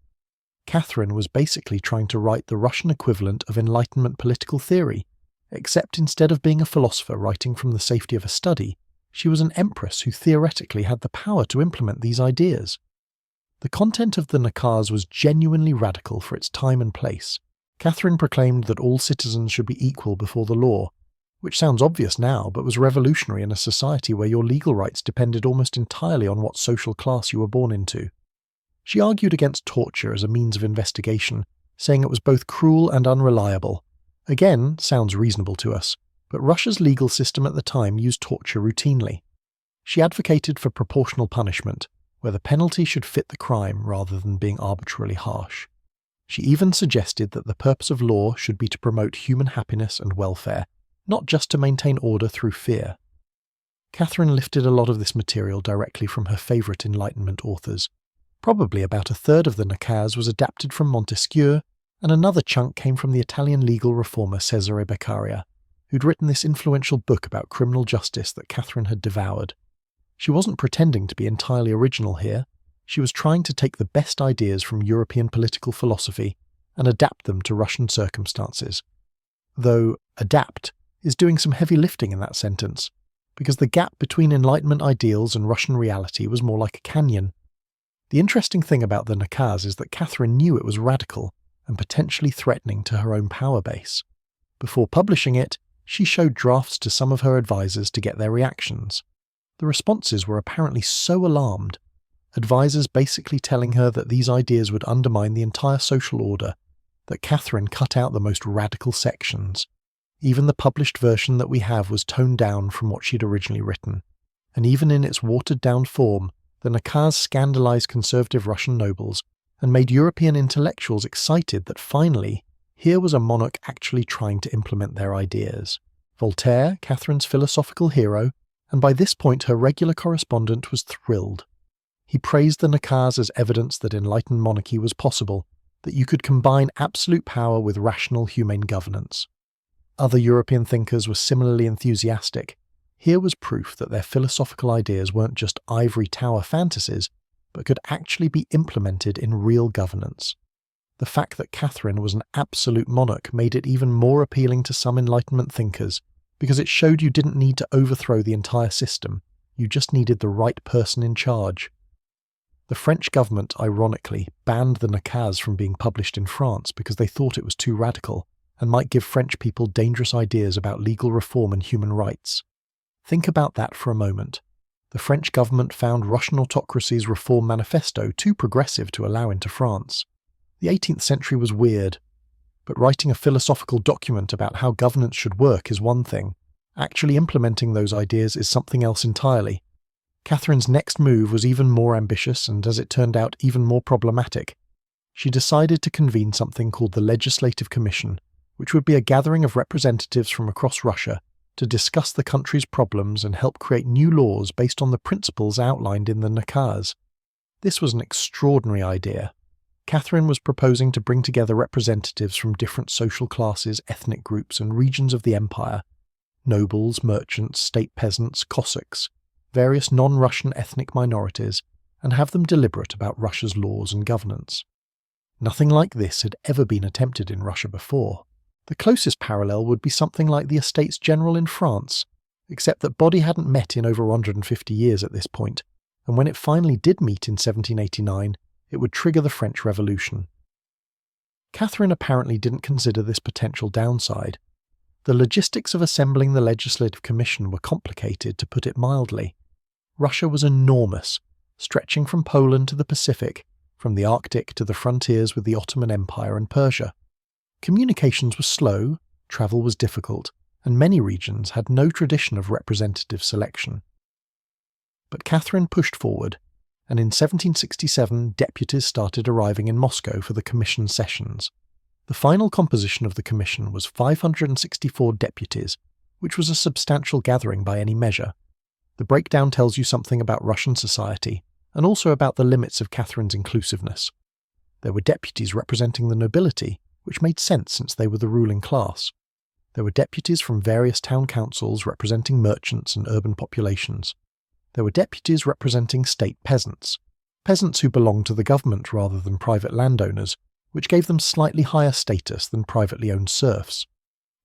Catherine was basically trying to write the Russian equivalent of Enlightenment political theory, except instead of being a philosopher writing from the safety of a study, she was an empress who theoretically had the power to implement these ideas. The content of the nakaz was genuinely radical for its time and place. Catherine proclaimed that all citizens should be equal before the law, which sounds obvious now but was revolutionary in a society where your legal rights depended almost entirely on what social class you were born into. She argued against torture as a means of investigation, saying it was both cruel and unreliable. Again, sounds reasonable to us, but Russia's legal system at the time used torture routinely. She advocated for proportional punishment, where the penalty should fit the crime rather than being arbitrarily harsh. She even suggested that the purpose of law should be to promote human happiness and welfare, not just to maintain order through fear. Catherine lifted a lot of this material directly from her favourite Enlightenment authors. Probably about a third of the nakaz was adapted from Montesquieu, and another chunk came from the Italian legal reformer Cesare Beccaria, who'd written this influential book about criminal justice that Catherine had devoured. She wasn't pretending to be entirely original here. She was trying to take the best ideas from European political philosophy and adapt them to Russian circumstances. Though adapt is doing some heavy lifting in that sentence, because the gap between Enlightenment ideals and Russian reality was more like a canyon. The interesting thing about the nakaz is that Catherine knew it was radical and potentially threatening to her own power base. Before publishing it, she showed drafts to some of her advisors to get their reactions. The responses were apparently so alarmed, advisors basically telling her that these ideas would undermine the entire social order, that Catherine cut out the most radical sections. Even the published version that we have was toned down from what she'd originally written, and even in its watered-down form, the nakaz scandalized conservative Russian nobles and made European intellectuals excited that finally, here was a monarch actually trying to implement their ideas. Voltaire, Catherine's philosophical hero, and by this point her regular correspondent, was thrilled. He praised the nakaz as evidence that enlightened monarchy was possible, that you could combine absolute power with rational, humane governance. Other European thinkers were similarly enthusiastic. Here was proof that their philosophical ideas weren't just ivory tower fantasies, but could actually be implemented in real governance. The fact that Catherine was an absolute monarch made it even more appealing to some Enlightenment thinkers, because it showed you didn't need to overthrow the entire system, you just needed the right person in charge. The French government, ironically, banned the nakaz from being published in France because they thought it was too radical and might give French people dangerous ideas about legal reform and human rights. Think about that for a moment. The French government found Russian autocracy's reform manifesto too progressive to allow into France. The 18th century was weird. But writing a philosophical document about how governance should work is one thing. Actually implementing those ideas is something else entirely. Catherine's next move was even more ambitious and, as it turned out, even more problematic. She decided to convene something called the Legislative Commission, which would be a gathering of representatives from across Russia to discuss the country's problems and help create new laws based on the principles outlined in the nakaz. This was an extraordinary idea. Catherine was proposing to bring together representatives from different social classes, ethnic groups, and regions of the empire: nobles, merchants, state peasants, Cossacks, various non-Russian ethnic minorities, and have them deliberate about Russia's laws and governance. Nothing like this had ever been attempted in Russia before. The closest parallel would be something like the Estates General in France, except that body hadn't met in over 150 years at this point, and when it finally did meet in 1789, it would trigger the French Revolution. Catherine apparently didn't consider this potential downside. The logistics of assembling the Legislative Commission were complicated, to put it mildly. Russia was enormous, stretching from Poland to the Pacific, from the Arctic to the frontiers with the Ottoman Empire and Persia. Communications were slow, travel was difficult, and many regions had no tradition of representative selection. But Catherine pushed forward, and in 1767 deputies started arriving in Moscow for the commission sessions. The final composition of the commission was 564 deputies, which was a substantial gathering by any measure. The breakdown tells you something about Russian society, and also about the limits of Catherine's inclusiveness. There were deputies representing the nobility, which made sense since they were the ruling class. There were deputies from various town councils representing merchants and urban populations. There were deputies representing state peasants who belonged to the government rather than private landowners, which gave them slightly higher status than privately owned serfs.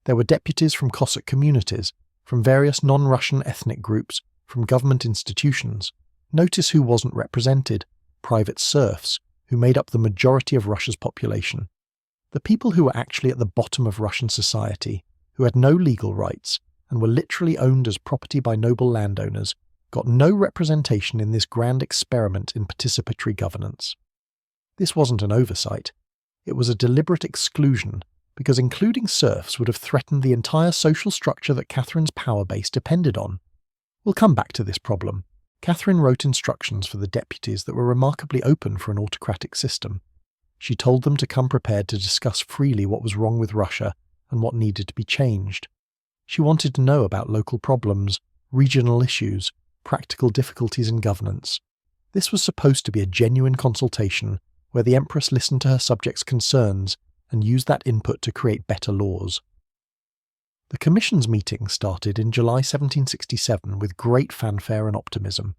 There were deputies from Cossack communities, from various non-Russian ethnic groups, from government institutions. Notice who wasn't represented: private serfs, who made up the majority of Russia's population. The people who were actually at the bottom of Russian society, who had no legal rights, and were literally owned as property by noble landowners, got no representation in this grand experiment in participatory governance. This wasn't an oversight. It was a deliberate exclusion, because including serfs would have threatened the entire social structure that Catherine's power base depended on. We'll come back to this problem. Catherine wrote instructions for the deputies that were remarkably open for an autocratic system. She told them to come prepared to discuss freely what was wrong with Russia and what needed to be changed. She wanted to know about local problems, regional issues, practical difficulties in governance. This was supposed to be a genuine consultation where the Empress listened to her subjects' concerns and used that input to create better laws. The Commission's meeting started in July 1767 with great fanfare and optimism.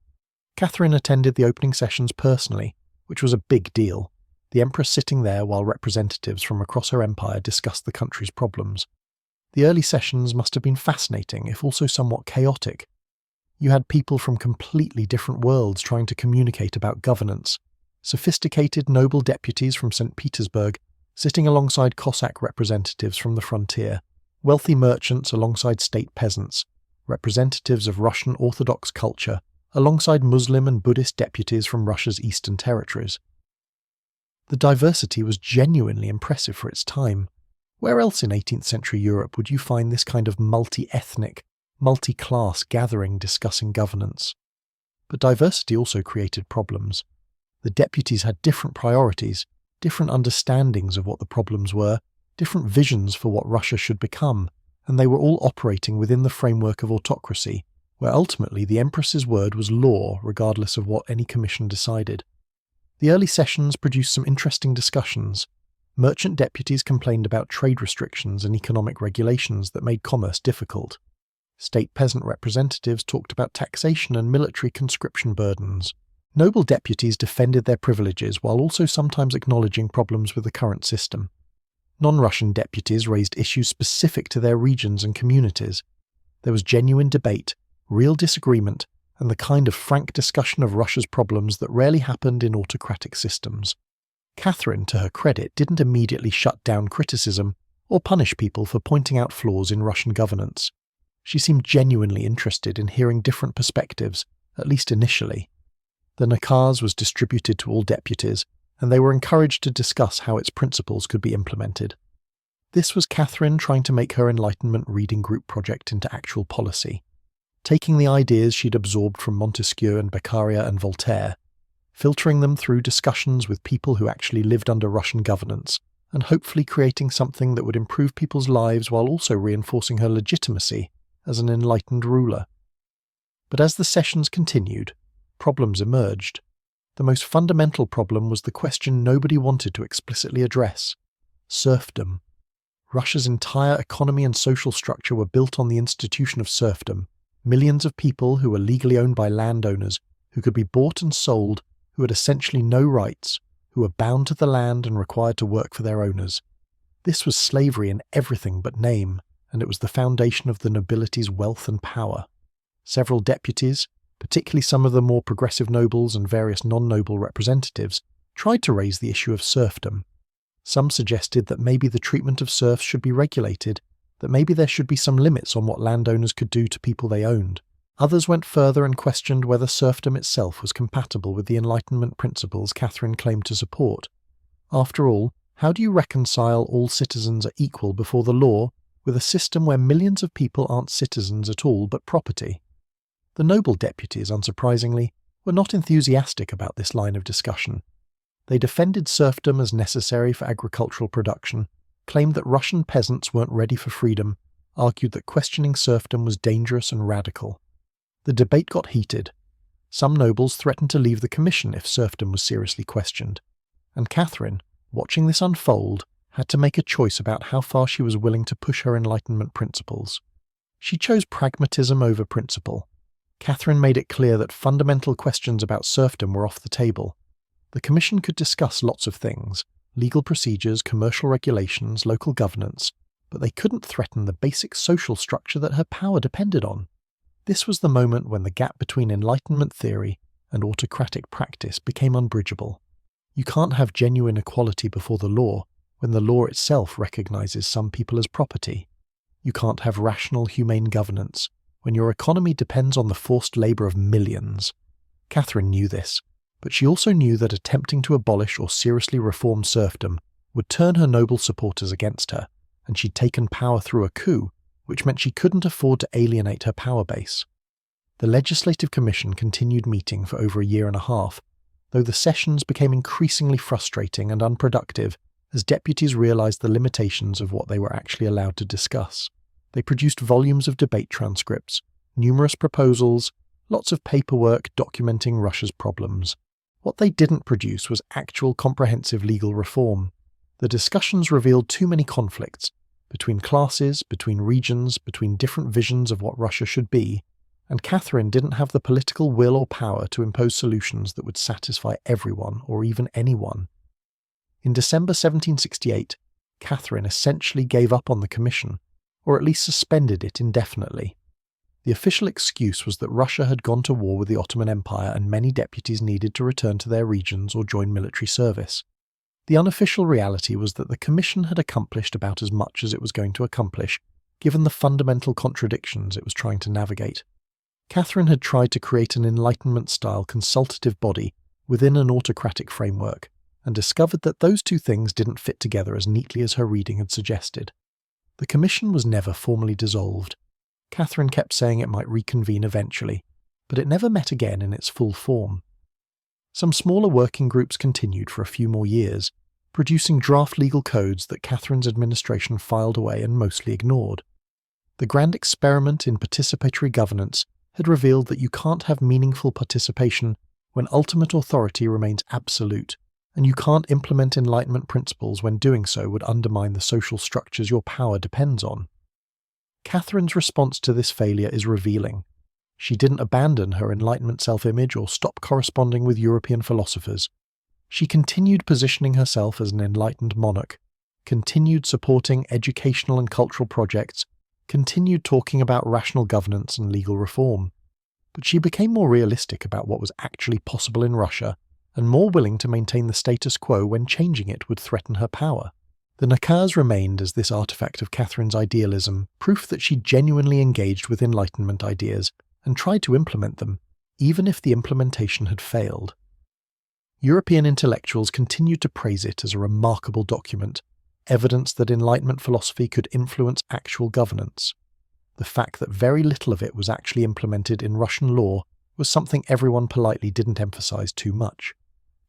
Catherine attended the opening sessions personally, which was a big deal, the Empress sitting there while representatives from across her empire discussed the country's problems. The early sessions must have been fascinating, if also somewhat chaotic. You had people from completely different worlds trying to communicate about governance. Sophisticated noble deputies from St. Petersburg sitting alongside Cossack representatives from the frontier, wealthy merchants alongside state peasants, representatives of Russian Orthodox culture alongside Muslim and Buddhist deputies from Russia's eastern territories. The diversity was genuinely impressive for its time. Where else in 18th century Europe would you find this kind of multi-ethnic, multi-class gathering discussing governance? But diversity also created problems. The deputies had different priorities, different understandings of what the problems were, different visions for what Russia should become, and they were all operating within the framework of autocracy, where ultimately the Empress's word was law regardless of what any commission decided. The early sessions produced some interesting discussions. Merchant deputies complained about trade restrictions and economic regulations that made commerce difficult. State peasant representatives talked about taxation and military conscription burdens. Noble deputies defended their privileges while also sometimes acknowledging problems with the current system. Non-Russian deputies raised issues specific to their regions and communities. There was genuine debate, real disagreement, and the kind of frank discussion of Russia's problems that rarely happened in autocratic systems. Catherine, to her credit, didn't immediately shut down criticism or punish people for pointing out flaws in Russian governance. She seemed genuinely interested in hearing different perspectives, at least initially. The nakaz was distributed to all deputies, and they were encouraged to discuss how its principles could be implemented. This was Catherine trying to make her Enlightenment reading group project into actual policy, taking the ideas she'd absorbed from Montesquieu and Beccaria and Voltaire, filtering them through discussions with people who actually lived under Russian governance, and hopefully creating something that would improve people's lives while also reinforcing her legitimacy as an enlightened ruler. But as the sessions continued, problems emerged. The most fundamental problem was the question nobody wanted to explicitly address: serfdom. Russia's entire economy and social structure were built on the institution of serfdom. Millions of people who were legally owned by landowners, who could be bought and sold, who had essentially no rights, who were bound to the land and required to work for their owners. This was slavery in everything but name, and it was the foundation of the nobility's wealth and power. Several deputies, particularly some of the more progressive nobles and various non-noble representatives, tried to raise the issue of serfdom. Some suggested that maybe the treatment of serfs should be regulated, that maybe there should be some limits on what landowners could do to people they owned. Others went further and questioned whether serfdom itself was compatible with the Enlightenment principles Catherine claimed to support. After all, how do you reconcile all citizens are equal before the law with a system where millions of people aren't citizens at all but property? The noble deputies, unsurprisingly, were not enthusiastic about this line of discussion. They defended serfdom as necessary for agricultural production, claimed that Russian peasants weren't ready for freedom, argued that questioning serfdom was dangerous and radical. The debate got heated. Some nobles threatened to leave the commission if serfdom was seriously questioned, and Catherine, watching this unfold, had to make a choice about how far she was willing to push her Enlightenment principles. She chose pragmatism over principle. Catherine made it clear that fundamental questions about serfdom were off the table. The commission could discuss lots of things: legal procedures, commercial regulations, local governance, but they couldn't threaten the basic social structure that her power depended on. This was the moment when the gap between Enlightenment theory and autocratic practice became unbridgeable. You can't have genuine equality before the law when the law itself recognizes some people as property. You can't have rational, humane governance when your economy depends on the forced labor of millions. Catherine knew this, but she also knew that attempting to abolish or seriously reform serfdom would turn her noble supporters against her, and she'd taken power through a coup, which meant she couldn't afford to alienate her power base. The Legislative Commission continued meeting for over a year and a half, though the sessions became increasingly frustrating and unproductive as deputies realized the limitations of what they were actually allowed to discuss. They produced volumes of debate transcripts, numerous proposals, lots of paperwork documenting Russia's problems. What they didn't produce was actual comprehensive legal reform. The discussions revealed too many conflicts between classes, between regions, between different visions of what Russia should be, and Catherine didn't have the political will or power to impose solutions that would satisfy everyone or even anyone. In December 1768, Catherine essentially gave up on the commission, or at least suspended it indefinitely. The official excuse was that Russia had gone to war with the Ottoman Empire and many deputies needed to return to their regions or join military service. The unofficial reality was that the commission had accomplished about as much as it was going to accomplish, given the fundamental contradictions it was trying to navigate. Catherine had tried to create an Enlightenment-style consultative body within an autocratic framework, and discovered that those two things didn't fit together as neatly as her reading had suggested. The commission was never formally dissolved. Catherine kept saying it might reconvene eventually, but it never met again in its full form. Some smaller working groups continued for a few more years, producing draft legal codes that Catherine's administration filed away and mostly ignored. The grand experiment in participatory governance had revealed that you can't have meaningful participation when ultimate authority remains absolute, and you can't implement Enlightenment principles when doing so would undermine the social structures your power depends on. Catherine's response to this failure is revealing. She didn't abandon her Enlightenment self-image or stop corresponding with European philosophers. She continued positioning herself as an enlightened monarch, continued supporting educational and cultural projects, continued talking about rational governance and legal reform. But she became more realistic about what was actually possible in Russia, and more willing to maintain the status quo when changing it would threaten her power. The nakaz remained as this artifact of Catherine's idealism, proof that she genuinely engaged with Enlightenment ideas and tried to implement them, even if the implementation had failed. European intellectuals continued to praise it as a remarkable document, evidence that Enlightenment philosophy could influence actual governance. The fact that very little of it was actually implemented in Russian law was something everyone politely didn't emphasize too much.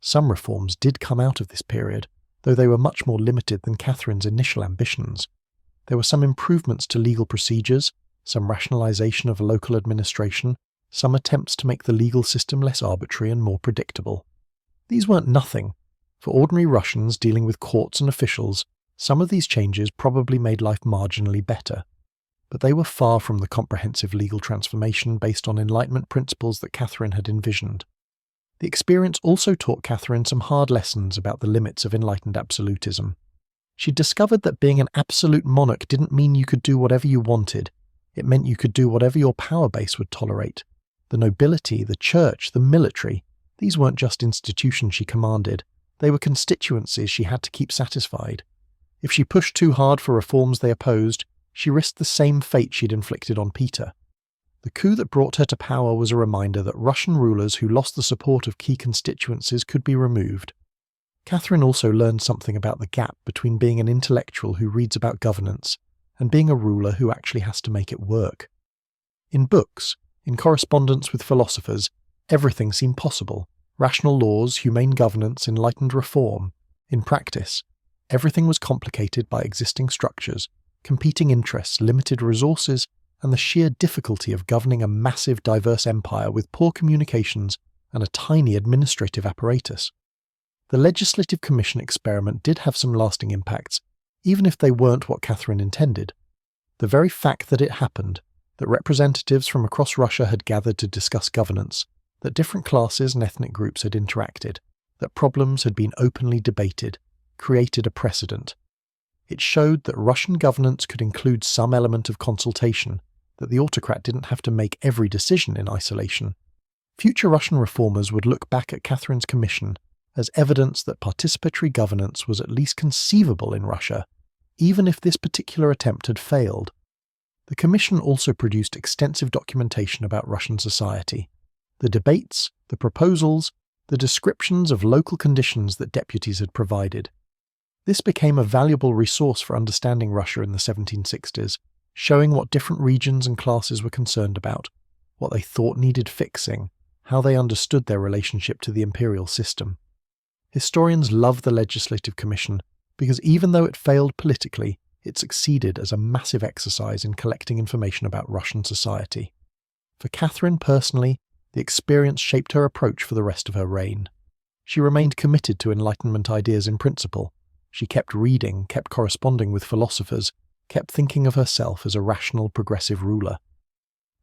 Some reforms did come out of this period, though they were much more limited than Catherine's initial ambitions. There were some improvements to legal procedures, some rationalization of local administration, some attempts to make the legal system less arbitrary and more predictable. These weren't nothing. For ordinary Russians dealing with courts and officials, some of these changes probably made life marginally better. But they were far from the comprehensive legal transformation based on Enlightenment principles that Catherine had envisioned. The experience also taught Catherine some hard lessons about the limits of enlightened absolutism. She discovered that being an absolute monarch didn't mean you could do whatever you wanted. It meant you could do whatever your power base would tolerate. The nobility, the church, the military, these weren't just institutions she commanded. They were constituencies she had to keep satisfied. If she pushed too hard for reforms they opposed, she risked the same fate she'd inflicted on Peter. The coup that brought her to power was a reminder that Russian rulers who lost the support of key constituencies could be removed. Catherine also learned something about the gap between being an intellectual who reads about governance and being a ruler who actually has to make it work. In books, in correspondence with philosophers, everything seemed possible. Rational laws, humane governance, enlightened reform. In practice, everything was complicated by existing structures, competing interests, limited resources, and the sheer difficulty of governing a massive, diverse empire with poor communications and a tiny administrative apparatus. The Legislative Commission experiment did have some lasting impacts, even if they weren't what Catherine intended. The very fact that it happened, that representatives from across Russia had gathered to discuss governance, that different classes and ethnic groups had interacted, that problems had been openly debated, created a precedent. It showed that Russian governance could include some element of consultation, that the autocrat didn't have to make every decision in isolation. Future Russian reformers would look back at Catherine's commission as evidence that participatory governance was at least conceivable in Russia, even if this particular attempt had failed. The commission also produced extensive documentation about Russian society. The debates, the proposals, the descriptions of local conditions that deputies had provided. This became a valuable resource for understanding Russia in the 1760s, showing what different regions and classes were concerned about, what they thought needed fixing, how they understood their relationship to the imperial system. Historians love the Legislative Commission because even though it failed politically, it succeeded as a massive exercise in collecting information about Russian society. For Catherine personally, the experience shaped her approach for the rest of her reign. She remained committed to Enlightenment ideas in principle. She kept reading, kept corresponding with philosophers, kept thinking of herself as a rational, progressive ruler.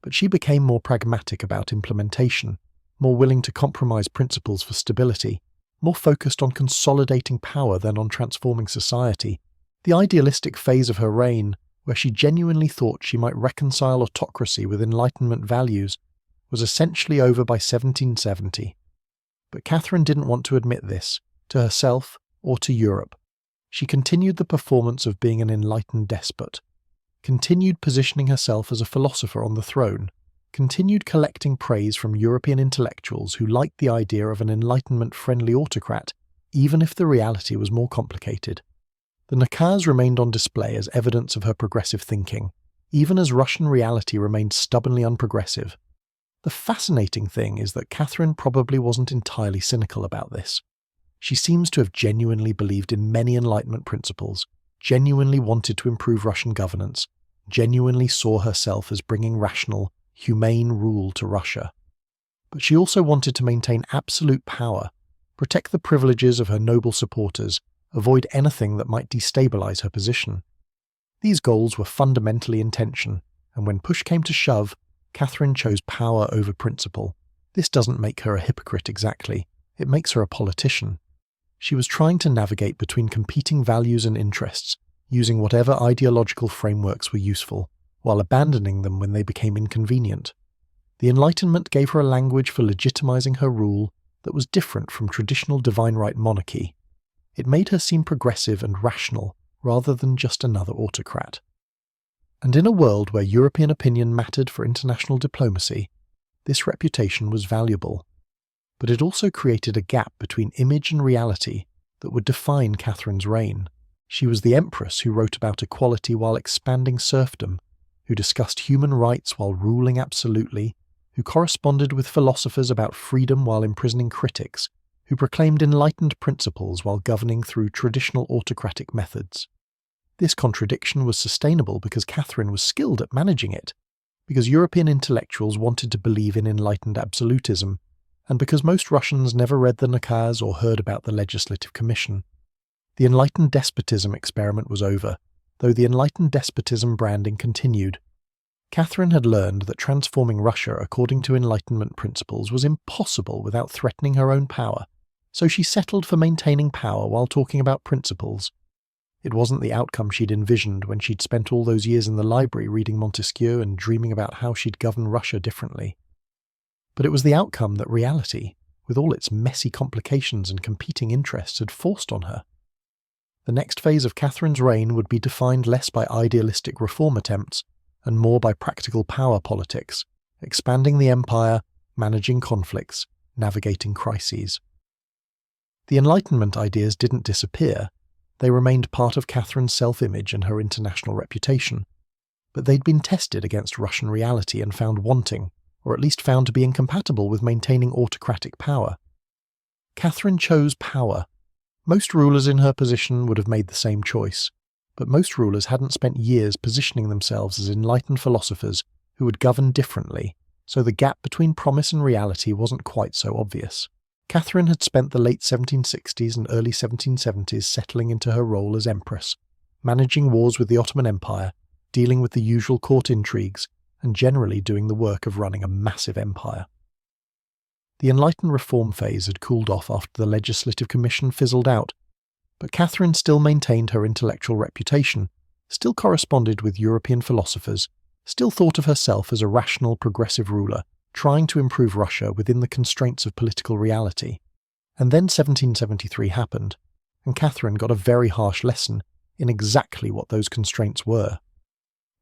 But she became more pragmatic about implementation, more willing to compromise principles for stability, more focused on consolidating power than on transforming society. The idealistic phase of her reign, where she genuinely thought she might reconcile autocracy with Enlightenment values, was essentially over by 1770. But Catherine didn't want to admit this, to herself or to Europe. She continued the performance of being an enlightened despot, continued positioning herself as a philosopher on the throne, continued collecting praise from European intellectuals who liked the idea of an Enlightenment-friendly autocrat, even if the reality was more complicated. The nakaz remained on display as evidence of her progressive thinking, even as Russian reality remained stubbornly unprogressive. The fascinating thing is that Catherine probably wasn't entirely cynical about this. She seems to have genuinely believed in many Enlightenment principles, genuinely wanted to improve Russian governance, genuinely saw herself as bringing rational, humane rule to Russia. But she also wanted to maintain absolute power, protect the privileges of her noble supporters, avoid anything that might destabilize her position. These goals were fundamentally in tension, and when push came to shove, Catherine chose power over principle. This doesn't make her a hypocrite exactly, it makes her a politician. She was trying to navigate between competing values and interests, using whatever ideological frameworks were useful, while abandoning them when they became inconvenient. The Enlightenment gave her a language for legitimizing her rule that was different from traditional divine right monarchy. It made her seem progressive and rational, rather than just another autocrat. And in a world where European opinion mattered for international diplomacy, this reputation was valuable. But it also created a gap between image and reality that would define Catherine's reign. She was the empress who wrote about equality while expanding serfdom, who discussed human rights while ruling absolutely, who corresponded with philosophers about freedom while imprisoning critics, who proclaimed enlightened principles while governing through traditional autocratic methods. This contradiction was sustainable because Catherine was skilled at managing it, because European intellectuals wanted to believe in enlightened absolutism, and because most Russians never read the Nakaz or heard about the Legislative Commission. The enlightened despotism experiment was over, though the enlightened despotism branding continued. Catherine had learned that transforming Russia according to Enlightenment principles was impossible without threatening her own power, so she settled for maintaining power while talking about principles. It wasn't the outcome she'd envisioned when she'd spent all those years in the library reading Montesquieu and dreaming about how she'd govern Russia differently. But it was the outcome that reality, with all its messy complications and competing interests, had forced on her. The next phase of Catherine's reign would be defined less by idealistic reform attempts and more by practical power politics, expanding the empire, managing conflicts, navigating crises. The Enlightenment ideas didn't disappear. They remained part of Catherine's self-image and her international reputation, but they'd been tested against Russian reality and found wanting, or at least found to be incompatible with maintaining autocratic power. Catherine chose power. Most rulers in her position would have made the same choice, but most rulers hadn't spent years positioning themselves as enlightened philosophers who would govern differently, so the gap between promise and reality wasn't quite so obvious. Catherine had spent the late 1760s and early 1770s settling into her role as empress, managing wars with the Ottoman Empire, dealing with the usual court intrigues, and generally doing the work of running a massive empire. The enlightened reform phase had cooled off after the Legislative Commission fizzled out, but Catherine still maintained her intellectual reputation, still corresponded with European philosophers, still thought of herself as a rational, progressive ruler, trying to improve Russia within the constraints of political reality. And then 1773 happened, and Catherine got a very harsh lesson in exactly what those constraints were.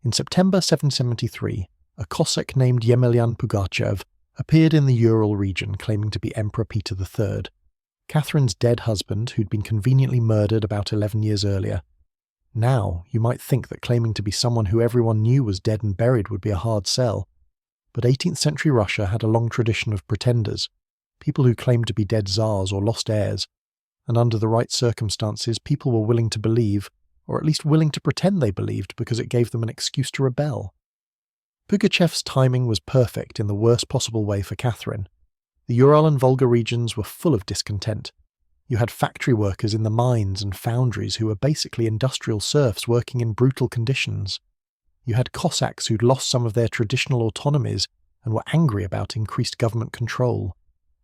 In September 1773, a Cossack named Yemelyan Pugachev appeared in the Ural region claiming to be Emperor Peter III. Catherine's dead husband, who'd been conveniently murdered about 11 years earlier. Now, you might think that claiming to be someone who everyone knew was dead and buried would be a hard sell. But 18th century Russia had a long tradition of pretenders, people who claimed to be dead tsars or lost heirs, and under the right circumstances people were willing to believe, or at least willing to pretend they believed because it gave them an excuse to rebel. Pugachev's timing was perfect in the worst possible way for Catherine. The Ural and Volga regions were full of discontent. You had factory workers in the mines and foundries who were basically industrial serfs working in brutal conditions. You had Cossacks who'd lost some of their traditional autonomies and were angry about increased government control.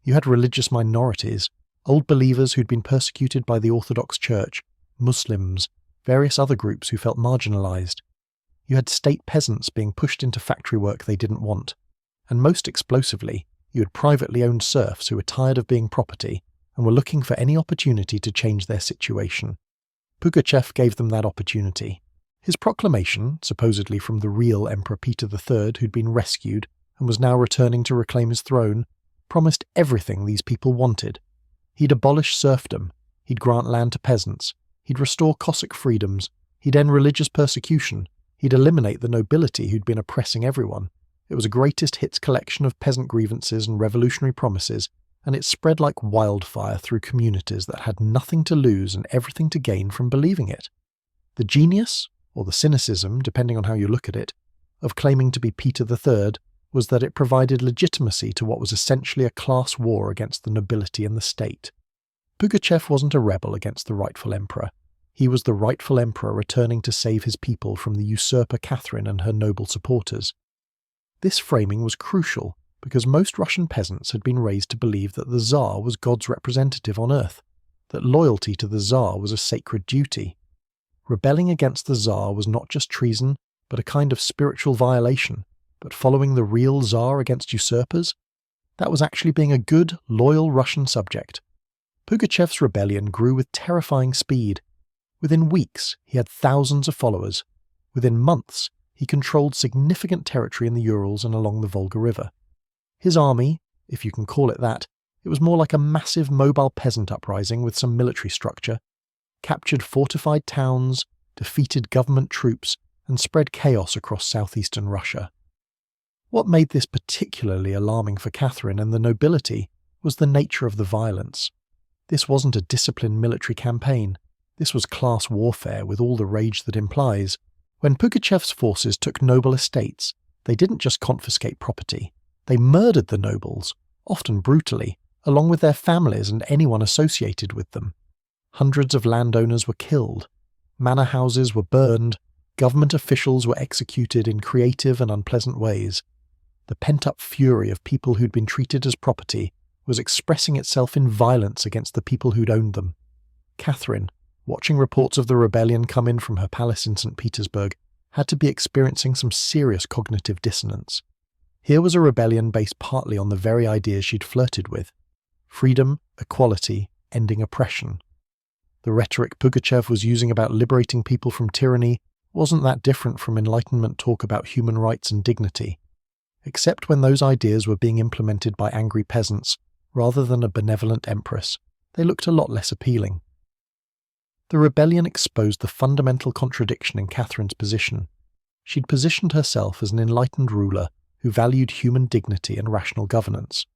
You had religious minorities, old believers who'd been persecuted by the Orthodox Church, Muslims, various other groups who felt marginalized. You had state peasants being pushed into factory work they didn't want. And most explosively, you had privately owned serfs who were tired of being property and were looking for any opportunity to change their situation. Pugachev gave them that opportunity. His proclamation, supposedly from the real Emperor Peter III who'd been rescued and was now returning to reclaim his throne, promised everything these people wanted. He'd abolish serfdom, he'd grant land to peasants, he'd restore Cossack freedoms, he'd end religious persecution, he'd eliminate the nobility who'd been oppressing everyone. It was a greatest hits collection of peasant grievances and revolutionary promises, and it spread like wildfire through communities that had nothing to lose and everything to gain from believing it. The genius, or the cynicism, depending on how you look at it, of claiming to be Peter III was that it provided legitimacy to what was essentially a class war against the nobility and the state. Pugachev wasn't a rebel against the rightful emperor. He was the rightful emperor returning to save his people from the usurper Catherine and her noble supporters. This framing was crucial because most Russian peasants had been raised to believe that the Tsar was God's representative on earth, that loyalty to the Tsar was a sacred duty. Rebelling against the Tsar was not just treason, but a kind of spiritual violation, but following the real Tsar against usurpers? That was actually being a good, loyal Russian subject. Pugachev's rebellion grew with terrifying speed. Within weeks, he had thousands of followers. Within months, he controlled significant territory in the Urals and along the Volga River. His army, if you can call it that, it was more like a massive mobile peasant uprising with some military structure, captured fortified towns, defeated government troops, and spread chaos across southeastern Russia. What made this particularly alarming for Catherine and the nobility was the nature of the violence. This wasn't a disciplined military campaign. This was class warfare with all the rage that implies. When Pugachev's forces took noble estates, they didn't just confiscate property. They murdered the nobles, often brutally, along with their families and anyone associated with them. Hundreds of landowners were killed. Manor houses were burned. Government officials were executed in creative and unpleasant ways. The pent-up fury of people who'd been treated as property was expressing itself in violence against the people who'd owned them. Catherine, watching reports of the rebellion come in from her palace in St. Petersburg, had to be experiencing some serious cognitive dissonance. Here was a rebellion based partly on the very ideas she'd flirted with: freedom, equality, ending oppression. The rhetoric Pugachev was using about liberating people from tyranny wasn't that different from Enlightenment talk about human rights and dignity, except when those ideas were being implemented by angry peasants rather than a benevolent empress. They looked a lot less appealing. The rebellion exposed the fundamental contradiction in Catherine's position. She'd positioned herself as an enlightened ruler who valued human dignity and rational governance.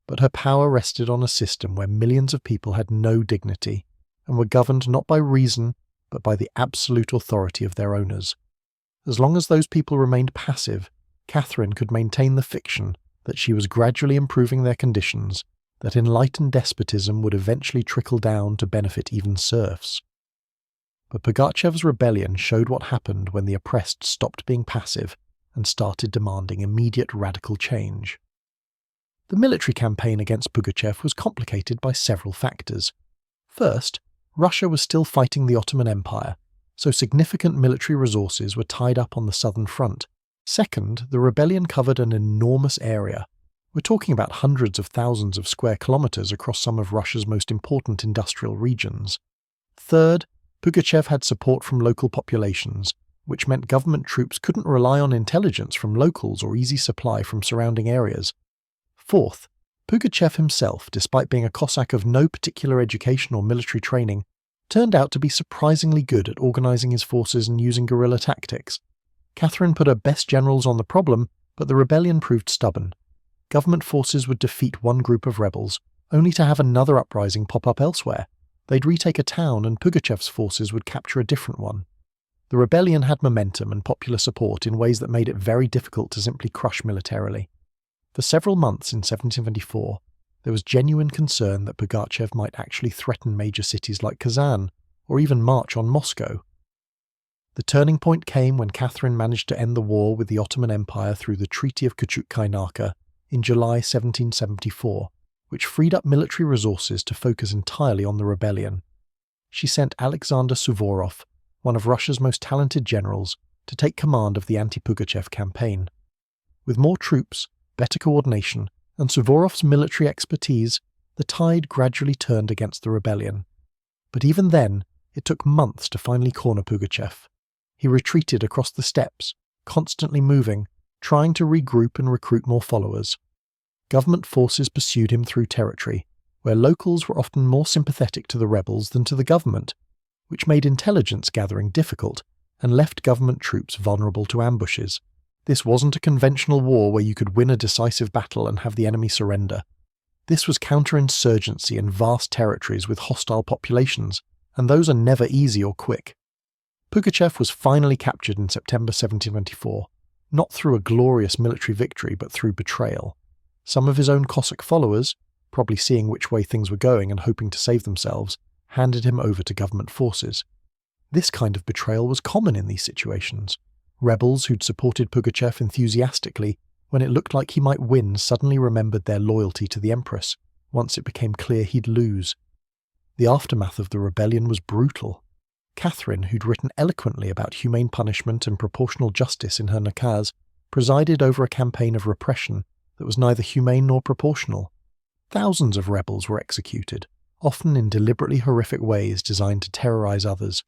But her power rested on a system where millions of people had no dignity and were governed not by reason but by the absolute authority of their owners. As long as those people remained passive, Catherine could maintain the fiction that she was gradually improving their conditions, that enlightened despotism would eventually trickle down to benefit even serfs. But Pugachev's rebellion showed what happened when the oppressed stopped being passive and started demanding immediate radical change. The military campaign against Pugachev was complicated by several factors. First, Russia was still fighting the Ottoman Empire, so significant military resources were tied up on the southern front. Second, the rebellion covered an enormous area. We're talking about hundreds of thousands of square kilometers across some of Russia's most important industrial regions. Third, Pugachev had support from local populations, which meant government troops couldn't rely on intelligence from locals or easy supply from surrounding areas. Fourth, Pugachev himself, despite being a Cossack of no particular education or military training, turned out to be surprisingly good at organizing his forces and using guerrilla tactics. Catherine put her best generals on the problem, but the rebellion proved stubborn. Government forces would defeat one group of rebels, only to have another uprising pop up elsewhere. They'd retake a town and Pugachev's forces would capture a different one. The rebellion had momentum and popular support in ways that made it very difficult to simply crush militarily. For several months in 1774, there was genuine concern that Pugachev might actually threaten major cities like Kazan, or even march on Moscow. The turning point came when Catherine managed to end the war with the Ottoman Empire through the Treaty of Küçükkaynarca in July 1774, which freed up military resources to focus entirely on the rebellion. She sent Alexander Suvorov, one of Russia's most talented generals, to take command of the anti-Pugachev campaign. With more troops, better coordination, and Suvorov's military expertise, the tide gradually turned against the rebellion. But even then, it took months to finally corner Pugachev. He retreated across the steppes, constantly moving, trying to regroup and recruit more followers. Government forces pursued him through territory, where locals were often more sympathetic to the rebels than to the government, which made intelligence gathering difficult and left government troops vulnerable to ambushes. This wasn't a conventional war where you could win a decisive battle and have the enemy surrender. This was counterinsurgency in vast territories with hostile populations, and those are never easy or quick. Pugachev was finally captured in September 1724, not through a glorious military victory but through betrayal. Some of his own Cossack followers, probably seeing which way things were going and hoping to save themselves, handed him over to government forces. This kind of betrayal was common in these situations. Rebels who'd supported Pugachev enthusiastically when it looked like he might win suddenly remembered their loyalty to the Empress once it became clear he'd lose. The aftermath of the rebellion was brutal. Catherine, who'd written eloquently about humane punishment and proportional justice in her nakaz, presided over a campaign of repression that was neither humane nor proportional. Thousands of rebels were executed, often in deliberately horrific ways designed to terrorize others.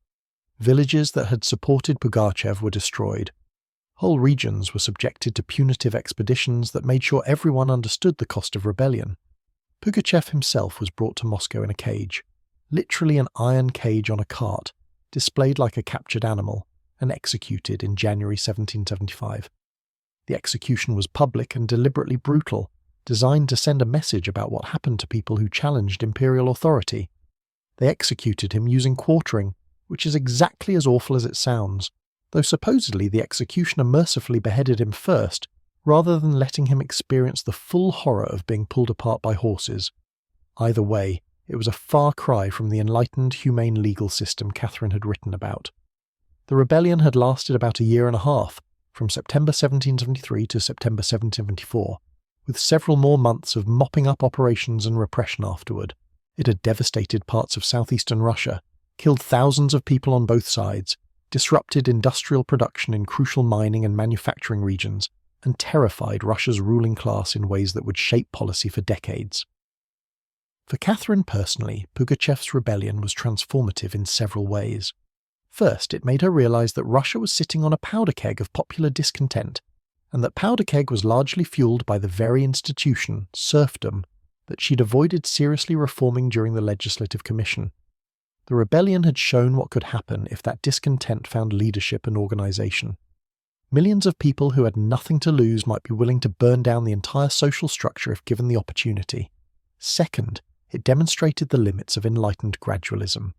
Villages that had supported Pugachev were destroyed. Whole regions were subjected to punitive expeditions that made sure everyone understood the cost of rebellion. Pugachev himself was brought to Moscow in a cage. literally an iron cage on a cart, displayed like a captured animal, and executed in January 1775. The execution was public and deliberately brutal, designed to send a message about what happened to people who challenged imperial authority. They executed him using quartering, which is exactly as awful as it sounds, though supposedly the executioner mercifully beheaded him first, rather than letting him experience the full horror of being pulled apart by horses. Either way, it was a far cry from the enlightened, humane legal system Catherine had written about. The rebellion had lasted about a year and a half, from September 1773 to September 1774, with several more months of mopping up operations and repression afterward. It had devastated parts of southeastern Russia, killed thousands of people on both sides, disrupted industrial production in crucial mining and manufacturing regions, and terrified Russia's ruling class in ways that would shape policy for decades. For Catherine personally, Pugachev's rebellion was transformative in several ways. First, it made her realize that Russia was sitting on a powder keg of popular discontent, and that powder keg was largely fueled by the very institution, serfdom, that she'd avoided seriously reforming during the Legislative Commission. The rebellion had shown what could happen if that discontent found leadership and organization. Millions of people who had nothing to lose might be willing to burn down the entire social structure if given the opportunity. Second, it demonstrated the limits of enlightened gradualism.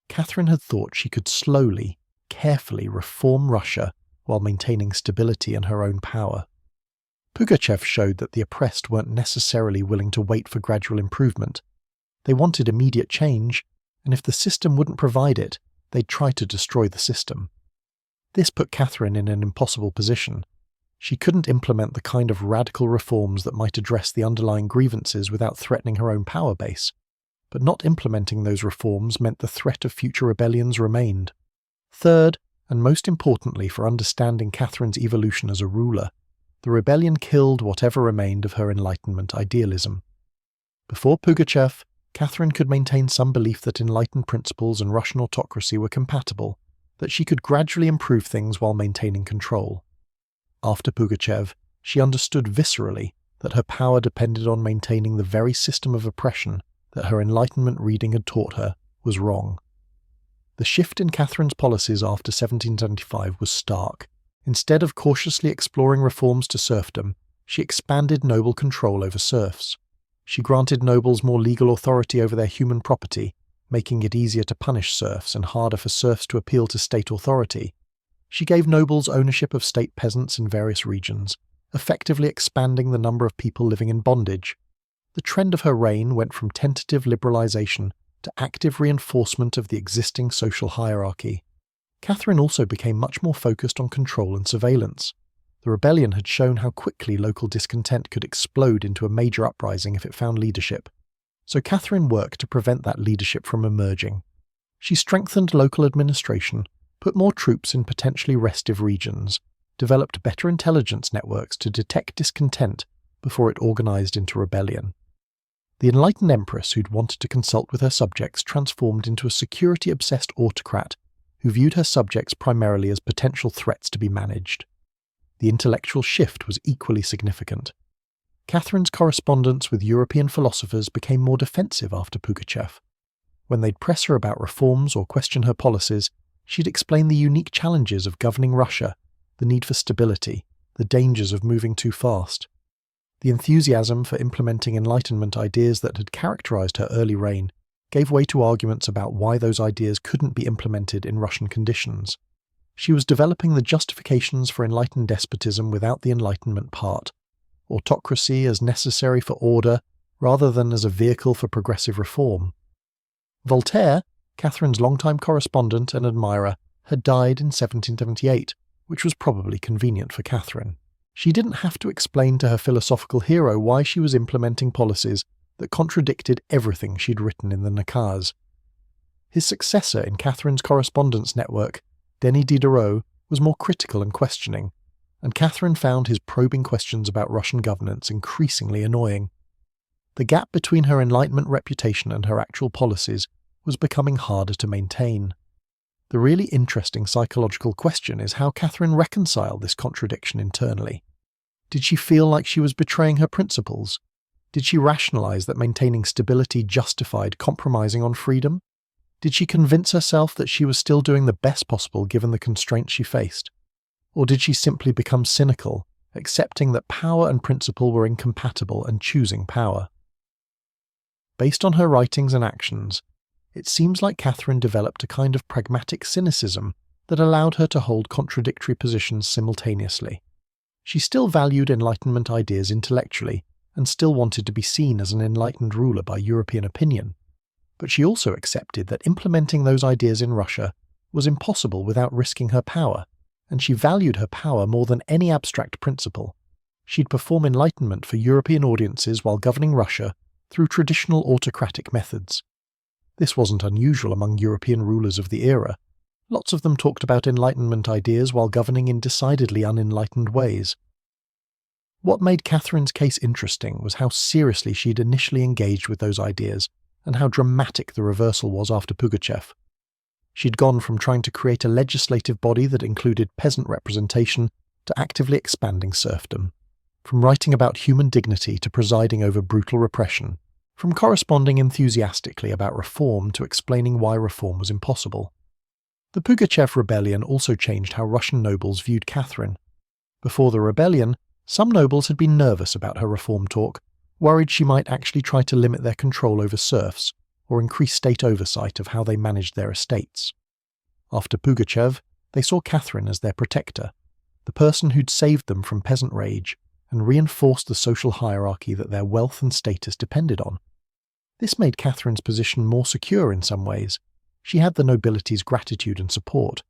Catherine had thought she could slowly, carefully reform Russia while maintaining stability and her own power. Pugachev showed that the oppressed weren't necessarily willing to wait for gradual improvement. They wanted immediate change, and if the system wouldn't provide it, they'd try to destroy the system. This put Catherine in an impossible position. She couldn't implement the kind of radical reforms that might address the underlying grievances without threatening her own power base. But not implementing those reforms meant the threat of future rebellions remained. Third, and most importantly for understanding Catherine's evolution as a ruler, the rebellion killed whatever remained of her Enlightenment idealism. Before Pugachev, Catherine could maintain some belief that enlightened principles and Russian autocracy were compatible, that she could gradually improve things while maintaining control. After Pugachev, she understood viscerally that her power depended on maintaining the very system of oppression that her Enlightenment reading had taught her was wrong. The shift in Catherine's policies after 1775 was stark. Instead of cautiously exploring reforms to serfdom, she expanded noble control over serfs. She granted nobles more legal authority over their human property, making it easier to punish serfs and harder for serfs to appeal to state authority. She gave nobles ownership of state peasants in various regions, effectively expanding the number of people living in bondage. The trend of her reign went from tentative liberalization to active reinforcement of the existing social hierarchy. Catherine also became much more focused on control and surveillance. The rebellion had shown how quickly local discontent could explode into a major uprising if it found leadership. So Catherine worked to prevent that leadership from emerging. She strengthened local administration, put more troops in potentially restive regions, developed better intelligence networks to detect discontent before it organized into rebellion. The enlightened empress who'd wanted to consult with her subjects transformed into a security-obsessed autocrat who viewed her subjects primarily as potential threats to be managed. The intellectual shift was equally significant. Catherine's correspondence with European philosophers became more defensive after Pugachev. When they'd press her about reforms or question her policies, she'd explain the unique challenges of governing Russia, the need for stability, the dangers of moving too fast. The enthusiasm for implementing Enlightenment ideas that had characterized her early reign gave way to arguments about why those ideas couldn't be implemented in Russian conditions. She was developing the justifications for enlightened despotism without the Enlightenment part, autocracy as necessary for order rather than as a vehicle for progressive reform. Voltaire, Catherine's longtime correspondent and admirer, had died in 1778, which was probably convenient for Catherine. She didn't have to explain to her philosophical hero why she was implementing policies that contradicted everything she'd written in the Nakaz. His successor in Catherine's correspondence network, Denis Diderot, was more critical and questioning, and Catherine found his probing questions about Russian governance increasingly annoying. The gap between her Enlightenment reputation and her actual policies was becoming harder to maintain. The really interesting psychological question is how Catherine reconciled this contradiction internally. Did she feel like she was betraying her principles? Did she rationalize that maintaining stability justified compromising on freedom? Did she convince herself that she was still doing the best possible given the constraints she faced? Or did she simply become cynical, accepting that power and principle were incompatible and choosing power? Based on her writings and actions, it seems like Catherine developed a kind of pragmatic cynicism that allowed her to hold contradictory positions simultaneously. She still valued Enlightenment ideas intellectually and still wanted to be seen as an enlightened ruler by European opinion, but she also accepted that implementing those ideas in Russia was impossible without risking her power, and she valued her power more than any abstract principle. She'd perform enlightenment for European audiences while governing Russia through traditional autocratic methods. This wasn't unusual among European rulers of the era. Lots of them talked about Enlightenment ideas while governing in decidedly unenlightened ways. What made Catherine's case interesting was how seriously she'd initially engaged with those ideas, and how dramatic the reversal was after Pugachev. She'd gone from trying to create a legislative body that included peasant representation to actively expanding serfdom, from writing about human dignity to presiding over brutal repression, from corresponding enthusiastically about reform to explaining why reform was impossible. The Pugachev rebellion also changed how Russian nobles viewed Catherine. Before the rebellion, some nobles had been nervous about her reform talk, worried she might actually try to limit their control over serfs or increase state oversight of how they managed their estates. After Pugachev, they saw Catherine as their protector, the person who'd saved them from peasant rage and reinforced the social hierarchy that their wealth and status depended on. This made Catherine's position more secure in some ways. She had the nobility's gratitude and support,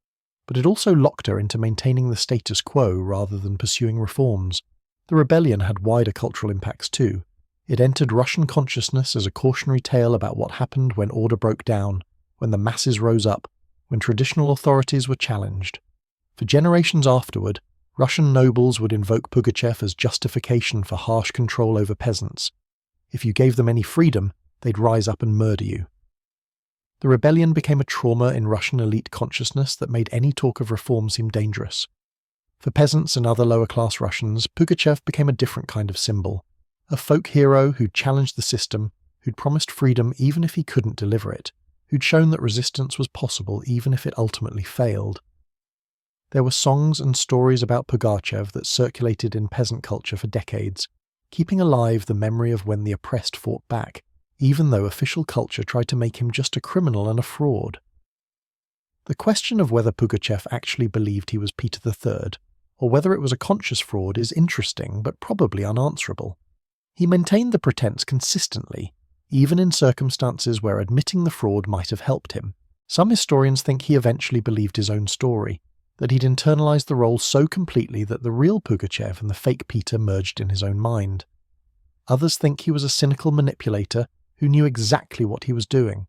but it also locked her into maintaining the status quo rather than pursuing reforms. The rebellion had wider cultural impacts too. It entered Russian consciousness as a cautionary tale about what happened when order broke down, when the masses rose up, when traditional authorities were challenged. For generations afterward, Russian nobles would invoke Pugachev as justification for harsh control over peasants. If you gave them any freedom, they'd rise up and murder you. The rebellion became a trauma in Russian elite consciousness that made any talk of reform seem dangerous. For peasants and other lower-class Russians, Pugachev became a different kind of symbol, a folk hero who'd challenged the system, who'd promised freedom even if he couldn't deliver it, who'd shown that resistance was possible even if it ultimately failed. There were songs and stories about Pugachev that circulated in peasant culture for decades, keeping alive the memory of when the oppressed fought back, even though official culture tried to make him just a criminal and a fraud. The question of whether Pugachev actually believed he was Peter III, or whether it was a conscious fraud, is interesting but probably unanswerable. He maintained the pretense consistently, even in circumstances where admitting the fraud might have helped him. Some historians think he eventually believed his own story, that he'd internalized the role so completely that the real Pugachev and the fake Peter merged in his own mind. Others think he was a cynical manipulator who knew exactly what he was doing.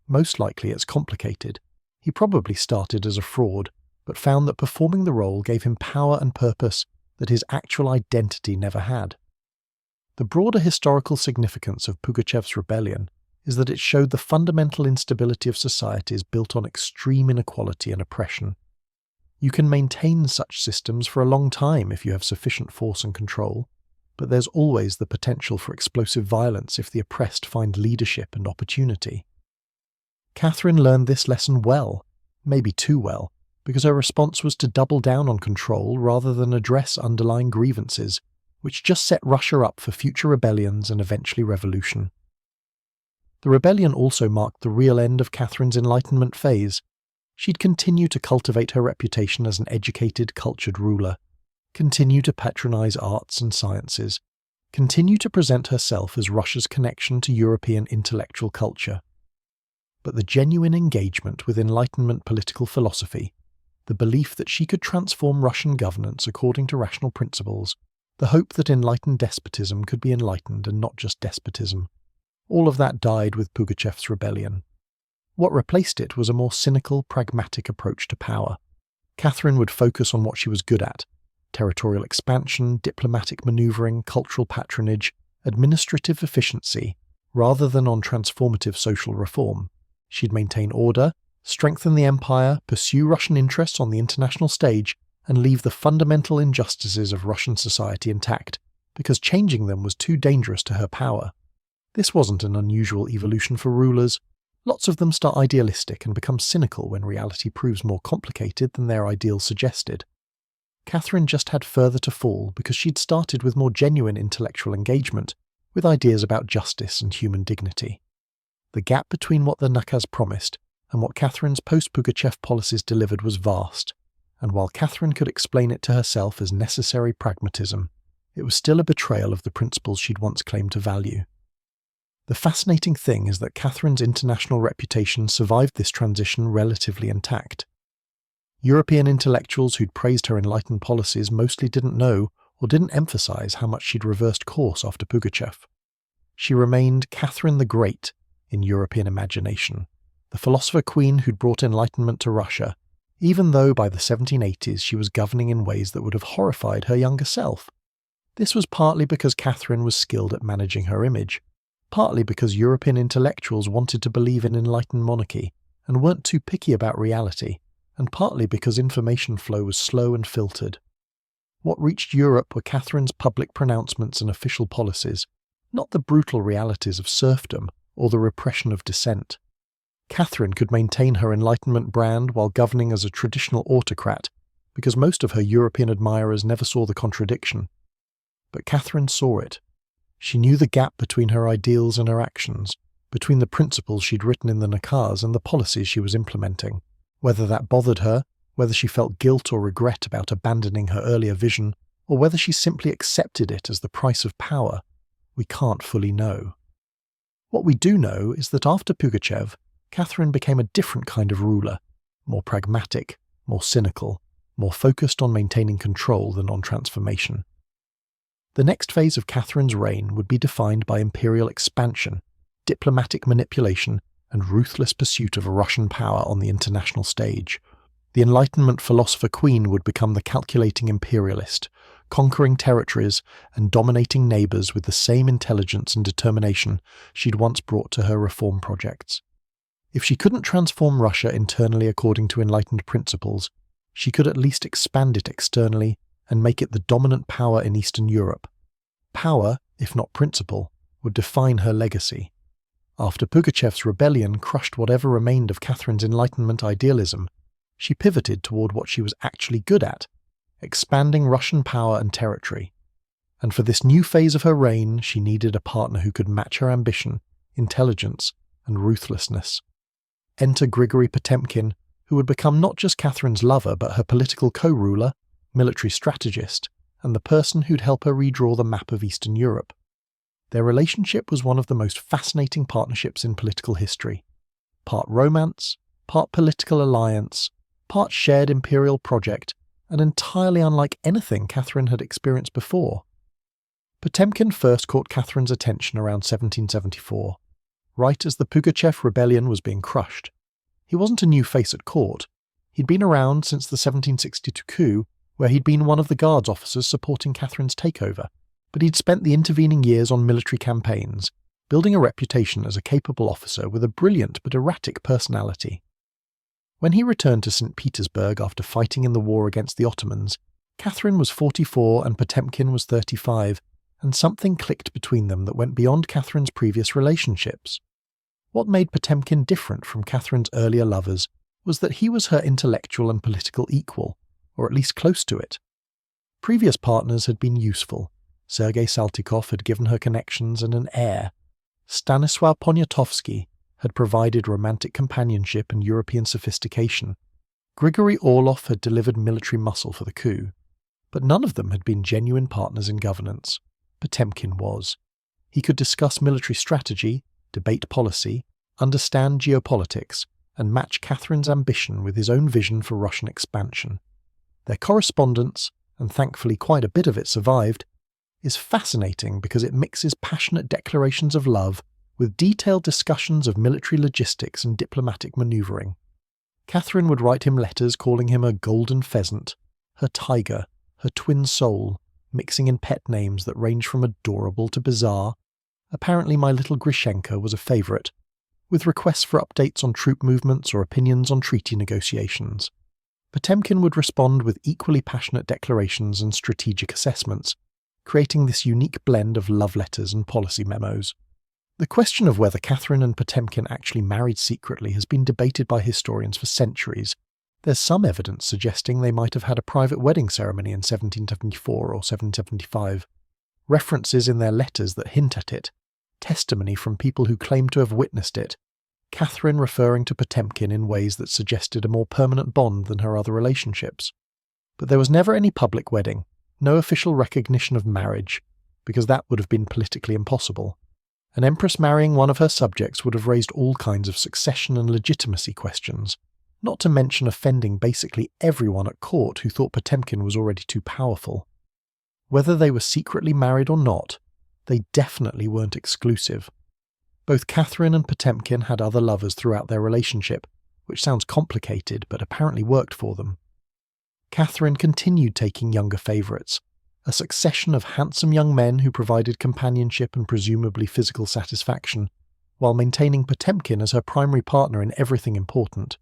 Most likely it's complicated. He probably started as a fraud, but found that performing the role gave him power and purpose that his actual identity never had. The broader historical significance of Pugachev's rebellion is that it showed the fundamental instability of societies built on extreme inequality and oppression. You can maintain such systems for a long time if you have sufficient force and control, but there's always the potential for explosive violence if the oppressed find leadership and opportunity. Catherine learned this lesson well, maybe too well, because her response was to double down on control rather than address underlying grievances, which just set Russia up for future rebellions and eventually revolution. The rebellion also marked the real end of Catherine's Enlightenment phase. She'd continue to cultivate her reputation as an educated, cultured ruler, continue to patronize arts and sciences, continue to present herself as Russia's connection to European intellectual culture. But the genuine engagement with Enlightenment political philosophy, the belief that she could transform Russian governance according to rational principles, the hope that enlightened despotism could be enlightened and not just despotism, all of that died with Pugachev's rebellion. What replaced it was a more cynical, pragmatic approach to power. Catherine would focus on what she was good at: territorial expansion, diplomatic maneuvering, cultural patronage, administrative efficiency, rather than on transformative social reform. She'd maintain order, strengthen the empire, pursue Russian interests on the international stage, and leave the fundamental injustices of Russian society intact, because changing them was too dangerous to her power. This wasn't an unusual evolution for rulers. Lots of them start idealistic and become cynical when reality proves more complicated than their ideals suggested. Catherine just had further to fall because she'd started with more genuine intellectual engagement, with ideas about justice and human dignity. The gap between what the Nakaz promised and what Catherine's post-Pugachev policies delivered was vast, and while Catherine could explain it to herself as necessary pragmatism, it was still a betrayal of the principles she'd once claimed to value. The fascinating thing is that Catherine's international reputation survived this transition relatively intact. European intellectuals who'd praised her enlightened policies mostly didn't know or didn't emphasize how much she'd reversed course after Pugachev. She remained Catherine the Great in European imagination, the philosopher queen who'd brought enlightenment to Russia, even though by the 1780s she was governing in ways that would have horrified her younger self. This was partly because Catherine was skilled at managing her image, partly because European intellectuals wanted to believe in enlightened monarchy and weren't too picky about reality, and partly because information flow was slow and filtered. What reached Europe were Catherine's public pronouncements and official policies, not the brutal realities of serfdom or the repression of dissent. Catherine could maintain her Enlightenment brand while governing as a traditional autocrat, because most of her European admirers never saw the contradiction. But Catherine saw it. She knew the gap between her ideals and her actions, between the principles she'd written in the Nakaz and the policies she was implementing. Whether that bothered her, whether she felt guilt or regret about abandoning her earlier vision, or whether she simply accepted it as the price of power, we can't fully know. What we do know is that after Pugachev, Catherine became a different kind of ruler, more pragmatic, more cynical, more focused on maintaining control than on transformation. The next phase of Catherine's reign would be defined by imperial expansion, diplomatic manipulation, and ruthless pursuit of Russian power on the international stage. The Enlightenment philosopher queen would become the calculating imperialist, conquering territories and dominating neighbours with the same intelligence and determination she'd once brought to her reform projects. If she couldn't transform Russia internally according to enlightened principles, she could at least expand it externally and make it the dominant power in Eastern Europe. Power, if not principle, would define her legacy. After Pugachev's rebellion crushed whatever remained of Catherine's Enlightenment idealism, she pivoted toward what she was actually good at, expanding Russian power and territory. And for this new phase of her reign, she needed a partner who could match her ambition, intelligence, and ruthlessness. Enter Grigory Potemkin, who would become not just Catherine's lover but her political co-ruler, military strategist, and the person who'd help her redraw the map of Eastern Europe. Their relationship was one of the most fascinating partnerships in political history. Part romance, part political alliance, part shared imperial project, and entirely unlike anything Catherine had experienced before. Potemkin first caught Catherine's attention around 1774, right as the Pugachev rebellion was being crushed. He wasn't a new face at court. He'd been around since the 1762 coup, where he'd been one of the guards officers supporting Catherine's takeover, but he'd spent the intervening years on military campaigns, building a reputation as a capable officer with a brilliant but erratic personality. When he returned to St. Petersburg after fighting in the war against the Ottomans, Catherine was 44 and Potemkin was 35, and something clicked between them that went beyond Catherine's previous relationships. What made Potemkin different from Catherine's earlier lovers was that he was her intellectual and political equal, or at least close to it. Previous partners had been useful. Sergei Saltykov had given her connections and an heir. Stanisław Poniatowski had provided romantic companionship and European sophistication. Grigory Orlov had delivered military muscle for the coup. But none of them had been genuine partners in governance. Potemkin was. He could discuss military strategy, debate policy, understand geopolitics, and match Catherine's ambition with his own vision for Russian expansion. Their correspondence, and thankfully quite a bit of it survived, is fascinating because it mixes passionate declarations of love with detailed discussions of military logistics and diplomatic manoeuvring. Catherine would write him letters calling him her golden pheasant, her tiger, her twin soul, mixing in pet names that range from adorable to bizarre. Apparently my little Grishenka was a favourite, with requests for updates on troop movements or opinions on treaty negotiations. Potemkin would respond with equally passionate declarations and strategic assessments, creating this unique blend of love letters and policy memos. The question of whether Catherine and Potemkin actually married secretly has been debated by historians for centuries. There's some evidence suggesting they might have had a private wedding ceremony in 1774 or 1775, references in their letters that hint at it, testimony from people who claim to have witnessed it, Catherine referring to Potemkin in ways that suggested a more permanent bond than her other relationships. But there was never any public wedding, no official recognition of marriage, because that would have been politically impossible. An empress marrying one of her subjects would have raised all kinds of succession and legitimacy questions, not to mention offending basically everyone at court who thought Potemkin was already too powerful. Whether they were secretly married or not, they definitely weren't exclusive. Both Catherine and Potemkin had other lovers throughout their relationship, which sounds complicated but apparently worked for them. Catherine continued taking younger favourites, a succession of handsome young men who provided companionship and presumably physical satisfaction, while maintaining Potemkin as her primary partner in everything important.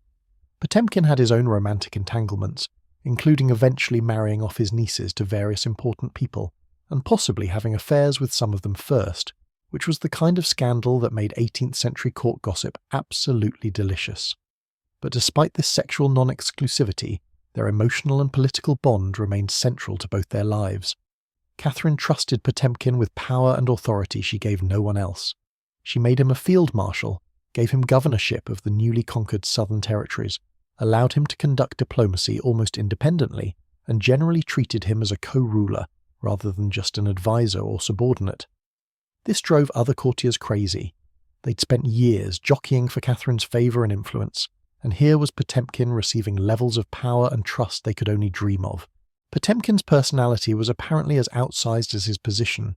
Potemkin had his own romantic entanglements, including eventually marrying off his nieces to various important people, and possibly having affairs with some of them first, which was the kind of scandal that made 18th century court gossip absolutely delicious. But despite this sexual non-exclusivity, their emotional and political bond remained central to both their lives. Catherine trusted Potemkin with power and authority she gave no one else. She made him a field marshal, gave him governorship of the newly conquered southern territories, allowed him to conduct diplomacy almost independently, and generally treated him as a co-ruler rather than just an advisor or subordinate. This drove other courtiers crazy. They'd spent years jockeying for Catherine's favour and influence, and here was Potemkin receiving levels of power and trust they could only dream of. Potemkin's personality was apparently as outsized as his position.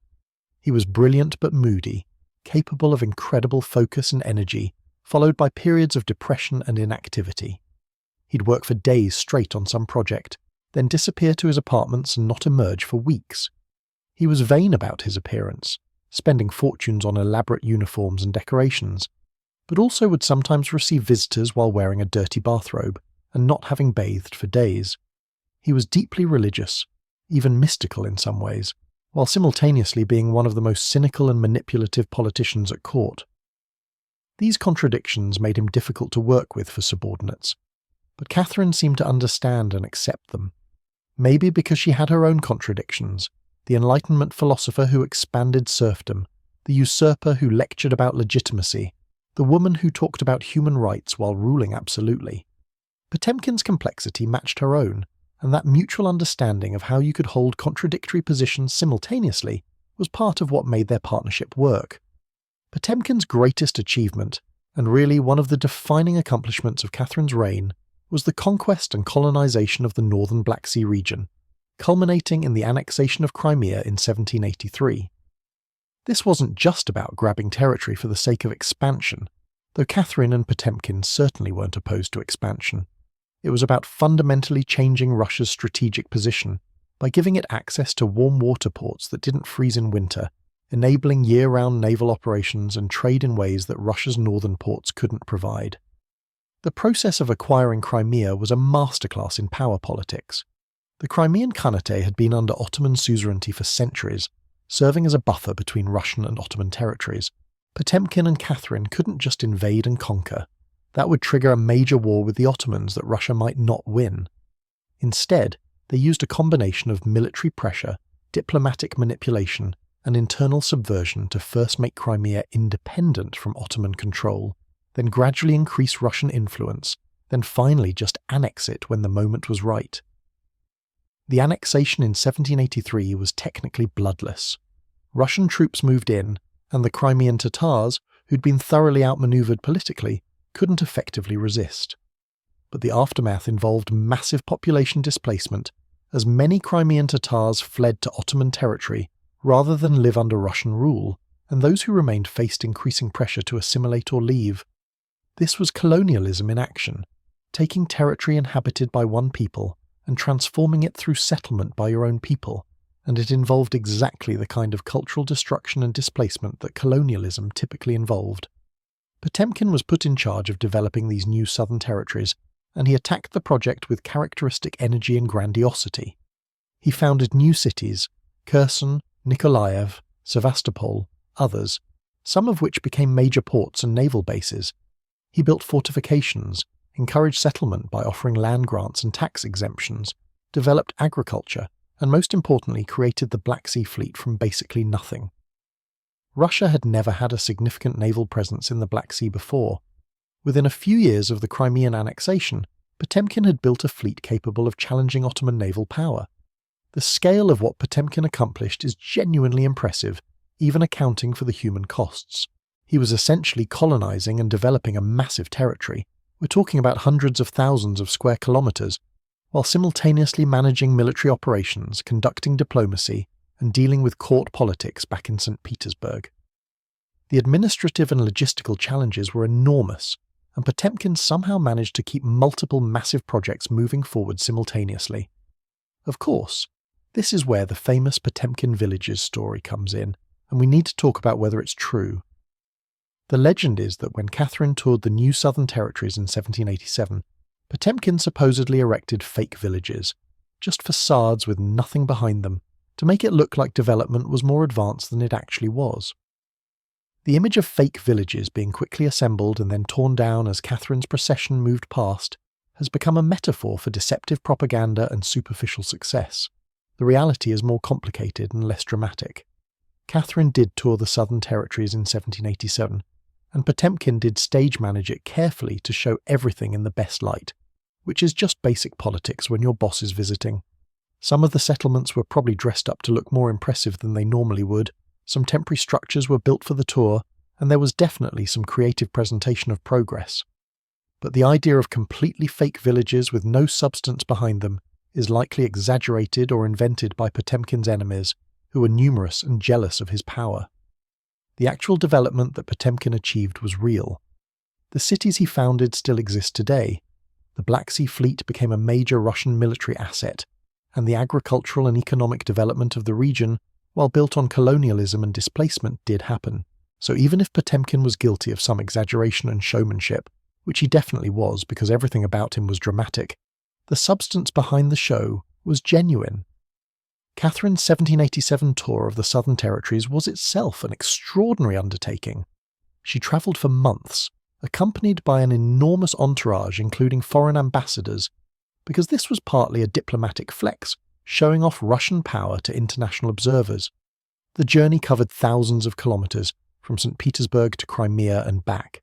He was brilliant but moody, capable of incredible focus and energy, followed by periods of depression and inactivity. He'd work for days straight on some project, then disappear to his apartments and not emerge for weeks. He was vain about his appearance, spending fortunes on elaborate uniforms and decorations, but also would sometimes receive visitors while wearing a dirty bathrobe and not having bathed for days. He was deeply religious, even mystical in some ways, while simultaneously being one of the most cynical and manipulative politicians at court. These contradictions made him difficult to work with for subordinates, but Catherine seemed to understand and accept them. Maybe because she had her own contradictions, the Enlightenment philosopher who expanded serfdom, the usurper who lectured about legitimacy, the woman who talked about human rights while ruling absolutely. Potemkin's complexity matched her own, and that mutual understanding of how you could hold contradictory positions simultaneously was part of what made their partnership work. Potemkin's greatest achievement, and really one of the defining accomplishments of Catherine's reign, was the conquest and colonization of the northern Black Sea region, culminating in the annexation of Crimea in 1783. This wasn't just about grabbing territory for the sake of expansion, though Catherine and Potemkin certainly weren't opposed to expansion. It was about fundamentally changing Russia's strategic position by giving it access to warm water ports that didn't freeze in winter, enabling year-round naval operations and trade in ways that Russia's northern ports couldn't provide. The process of acquiring Crimea was a masterclass in power politics. The Crimean Khanate had been under Ottoman suzerainty for centuries, serving as a buffer between Russian and Ottoman territories. Potemkin and Catherine couldn't just invade and conquer. That would trigger a major war with the Ottomans that Russia might not win. Instead, they used a combination of military pressure, diplomatic manipulation, and internal subversion to first make Crimea independent from Ottoman control, then gradually increase Russian influence, then finally just annex it when the moment was right. The annexation in 1783 was technically bloodless. Russian troops moved in, and the Crimean Tatars, who'd been thoroughly outmaneuvered politically, couldn't effectively resist. But the aftermath involved massive population displacement, as many Crimean Tatars fled to Ottoman territory rather than live under Russian rule, and those who remained faced increasing pressure to assimilate or leave. This was colonialism in action, taking territory inhabited by one people and transforming it through settlement by your own people, and it involved exactly the kind of cultural destruction and displacement that colonialism typically involved. Potemkin was put in charge of developing these new southern territories, and he attacked the project with characteristic energy and grandiosity. He founded new cities, Kherson, Nikolaev, Sevastopol, others, some of which became major ports and naval bases. He built fortifications, encouraged settlement by offering land grants and tax exemptions, developed agriculture, and most importantly created the Black Sea Fleet from basically nothing. Russia had never had a significant naval presence in the Black Sea before. Within a few years of the Crimean annexation, Potemkin had built a fleet capable of challenging Ottoman naval power. The scale of what Potemkin accomplished is genuinely impressive, even accounting for the human costs. He was essentially colonizing and developing a massive territory. We're talking about hundreds of thousands of square kilometers, while simultaneously managing military operations, conducting diplomacy, and dealing with court politics back in St. Petersburg. The administrative and logistical challenges were enormous, and Potemkin somehow managed to keep multiple massive projects moving forward simultaneously. Of course, this is where the famous Potemkin villages story comes in, and we need to talk about whether it's true. The legend is that when Catherine toured the new southern territories in 1787, Potemkin supposedly erected fake villages, just facades with nothing behind them, to make it look like development was more advanced than it actually was. The image of fake villages being quickly assembled and then torn down as Catherine's procession moved past has become a metaphor for deceptive propaganda and superficial success. The reality is more complicated and less dramatic. Catherine did tour the southern territories in 1787, and Potemkin did stage manage it carefully to show everything in the best light, which is just basic politics when your boss is visiting. Some of the settlements were probably dressed up to look more impressive than they normally would, some temporary structures were built for the tour, and there was definitely some creative presentation of progress. But the idea of completely fake villages with no substance behind them is likely exaggerated or invented by Potemkin's enemies, who were numerous and jealous of his power. The actual development that Potemkin achieved was real. The cities he founded still exist today. The Black Sea Fleet became a major Russian military asset, and the agricultural and economic development of the region, while built on colonialism and displacement, did happen. So even if Potemkin was guilty of some exaggeration and showmanship, which he definitely was because everything about him was dramatic, the substance behind the show was genuine. Catherine's 1787 tour of the Southern Territories was itself an extraordinary undertaking. She travelled for months, accompanied by an enormous entourage including foreign ambassadors, because this was partly a diplomatic flex, showing off Russian power to international observers. The journey covered thousands of kilometres, from St. Petersburg to Crimea and back.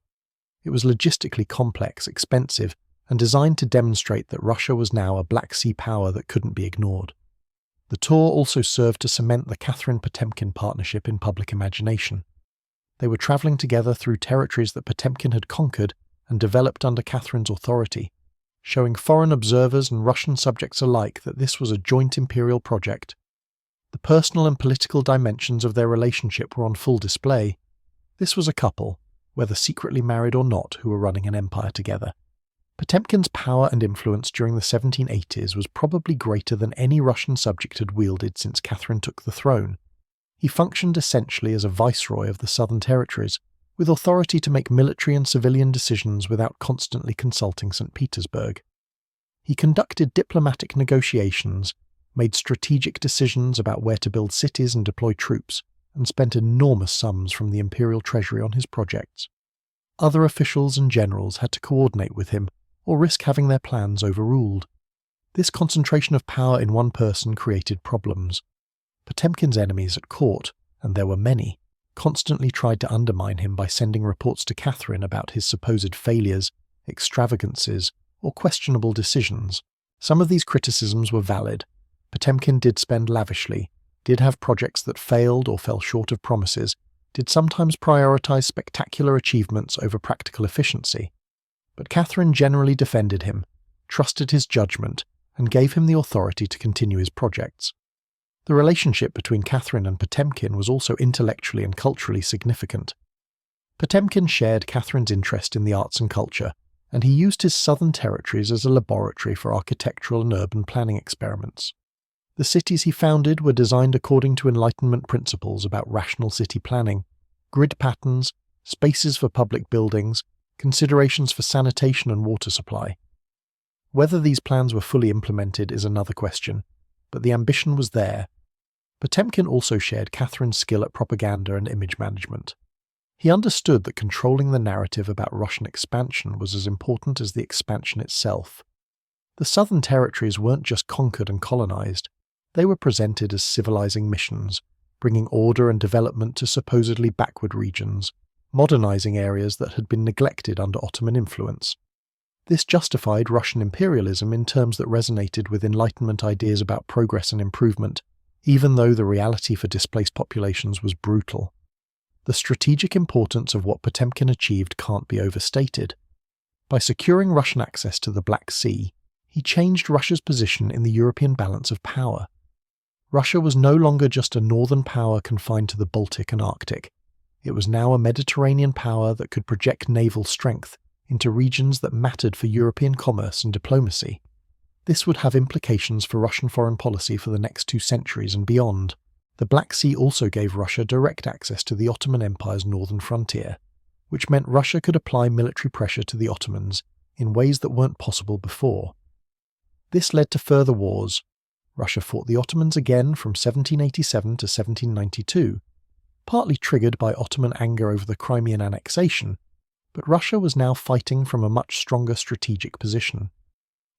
It was logistically complex, expensive, and designed to demonstrate that Russia was now a Black Sea power that couldn't be ignored. The tour also served to cement the Catherine-Potemkin partnership in public imagination. They were travelling together through territories that Potemkin had conquered and developed under Catherine's authority, showing foreign observers and Russian subjects alike that this was a joint imperial project. The personal and political dimensions of their relationship were on full display. This was a couple, whether secretly married or not, who were running an empire together. Potemkin's power and influence during the 1780s was probably greater than any Russian subject had wielded since Catherine took the throne. He functioned essentially as a viceroy of the southern territories, with authority to make military and civilian decisions without constantly consulting St. Petersburg. He conducted diplomatic negotiations, made strategic decisions about where to build cities and deploy troops, and spent enormous sums from the imperial treasury on his projects. Other officials and generals had to coordinate with him, or risk having their plans overruled. This concentration of power in one person created problems. Potemkin's enemies at court, and there were many, constantly tried to undermine him by sending reports to Catherine about his supposed failures, extravagances, or questionable decisions. Some of these criticisms were valid. Potemkin did spend lavishly, did have projects that failed or fell short of promises, did sometimes prioritize spectacular achievements over practical efficiency. But Catherine generally defended him, trusted his judgment, and gave him the authority to continue his projects. The relationship between Catherine and Potemkin was also intellectually and culturally significant. Potemkin shared Catherine's interest in the arts and culture, and he used his southern territories as a laboratory for architectural and urban planning experiments. The cities he founded were designed according to Enlightenment principles about rational city planning, grid patterns, spaces for public buildings, considerations for sanitation and water supply. Whether these plans were fully implemented is another question, but the ambition was there. Potemkin also shared Catherine's skill at propaganda and image management. He understood that controlling the narrative about Russian expansion was as important as the expansion itself. The southern territories weren't just conquered and colonized, they were presented as civilizing missions, bringing order and development to supposedly backward regions, modernizing areas that had been neglected under Ottoman influence. This justified Russian imperialism in terms that resonated with Enlightenment ideas about progress and improvement, even though the reality for displaced populations was brutal. The strategic importance of what Potemkin achieved can't be overstated. By securing Russian access to the Black Sea, he changed Russia's position in the European balance of power. Russia was no longer just a northern power confined to the Baltic and Arctic. It was now a Mediterranean power that could project naval strength into regions that mattered for European commerce and diplomacy. This would have implications for Russian foreign policy for the next 2 centuries and beyond. The Black Sea also gave Russia direct access to the Ottoman Empire's northern frontier, which meant Russia could apply military pressure to the Ottomans in ways that weren't possible before. This led to further wars. Russia fought the Ottomans again from 1787 to 1792, partly triggered by Ottoman anger over the Crimean annexation, but Russia was now fighting from a much stronger strategic position.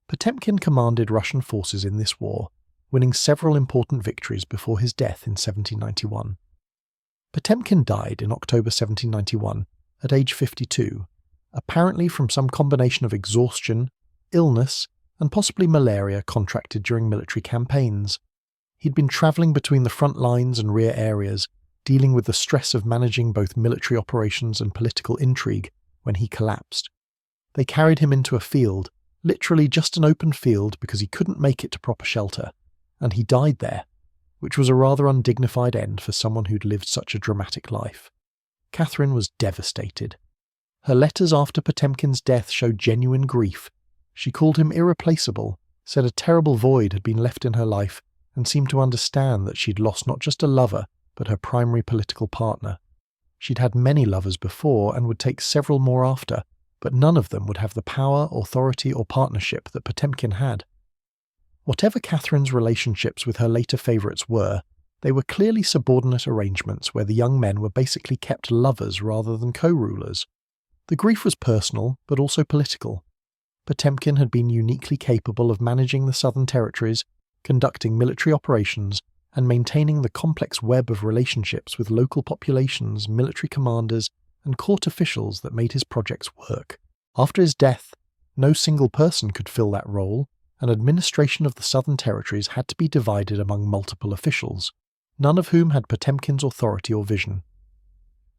Potemkin commanded Russian forces in this war, winning several important victories before his death in 1791. Potemkin died in October 1791 at age 52, apparently from some combination of exhaustion, illness, and possibly malaria contracted during military campaigns. He'd been travelling between the front lines and rear areas, dealing with the stress of managing both military operations and political intrigue, when he collapsed. They carried him into a field, literally just an open field because he couldn't make it to proper shelter, and he died there, which was a rather undignified end for someone who'd lived such a dramatic life. Catherine was devastated. Her letters after Potemkin's death showed genuine grief. She called him irreplaceable, said a terrible void had been left in her life, and seemed to understand that she'd lost not just a lover, but her primary political partner. She'd had many lovers before and would take several more after, but none of them would have the power, authority, or partnership that Potemkin had. Whatever Catherine's relationships with her later favourites were, they were clearly subordinate arrangements where the young men were basically kept lovers rather than co-rulers. The grief was personal, but also political. Potemkin had been uniquely capable of managing the southern territories, conducting military operations, and maintaining the complex web of relationships with local populations, military commanders, and court officials that made his projects work. After his death, no single person could fill that role, and administration of the southern territories had to be divided among multiple officials, none of whom had Potemkin's authority or vision.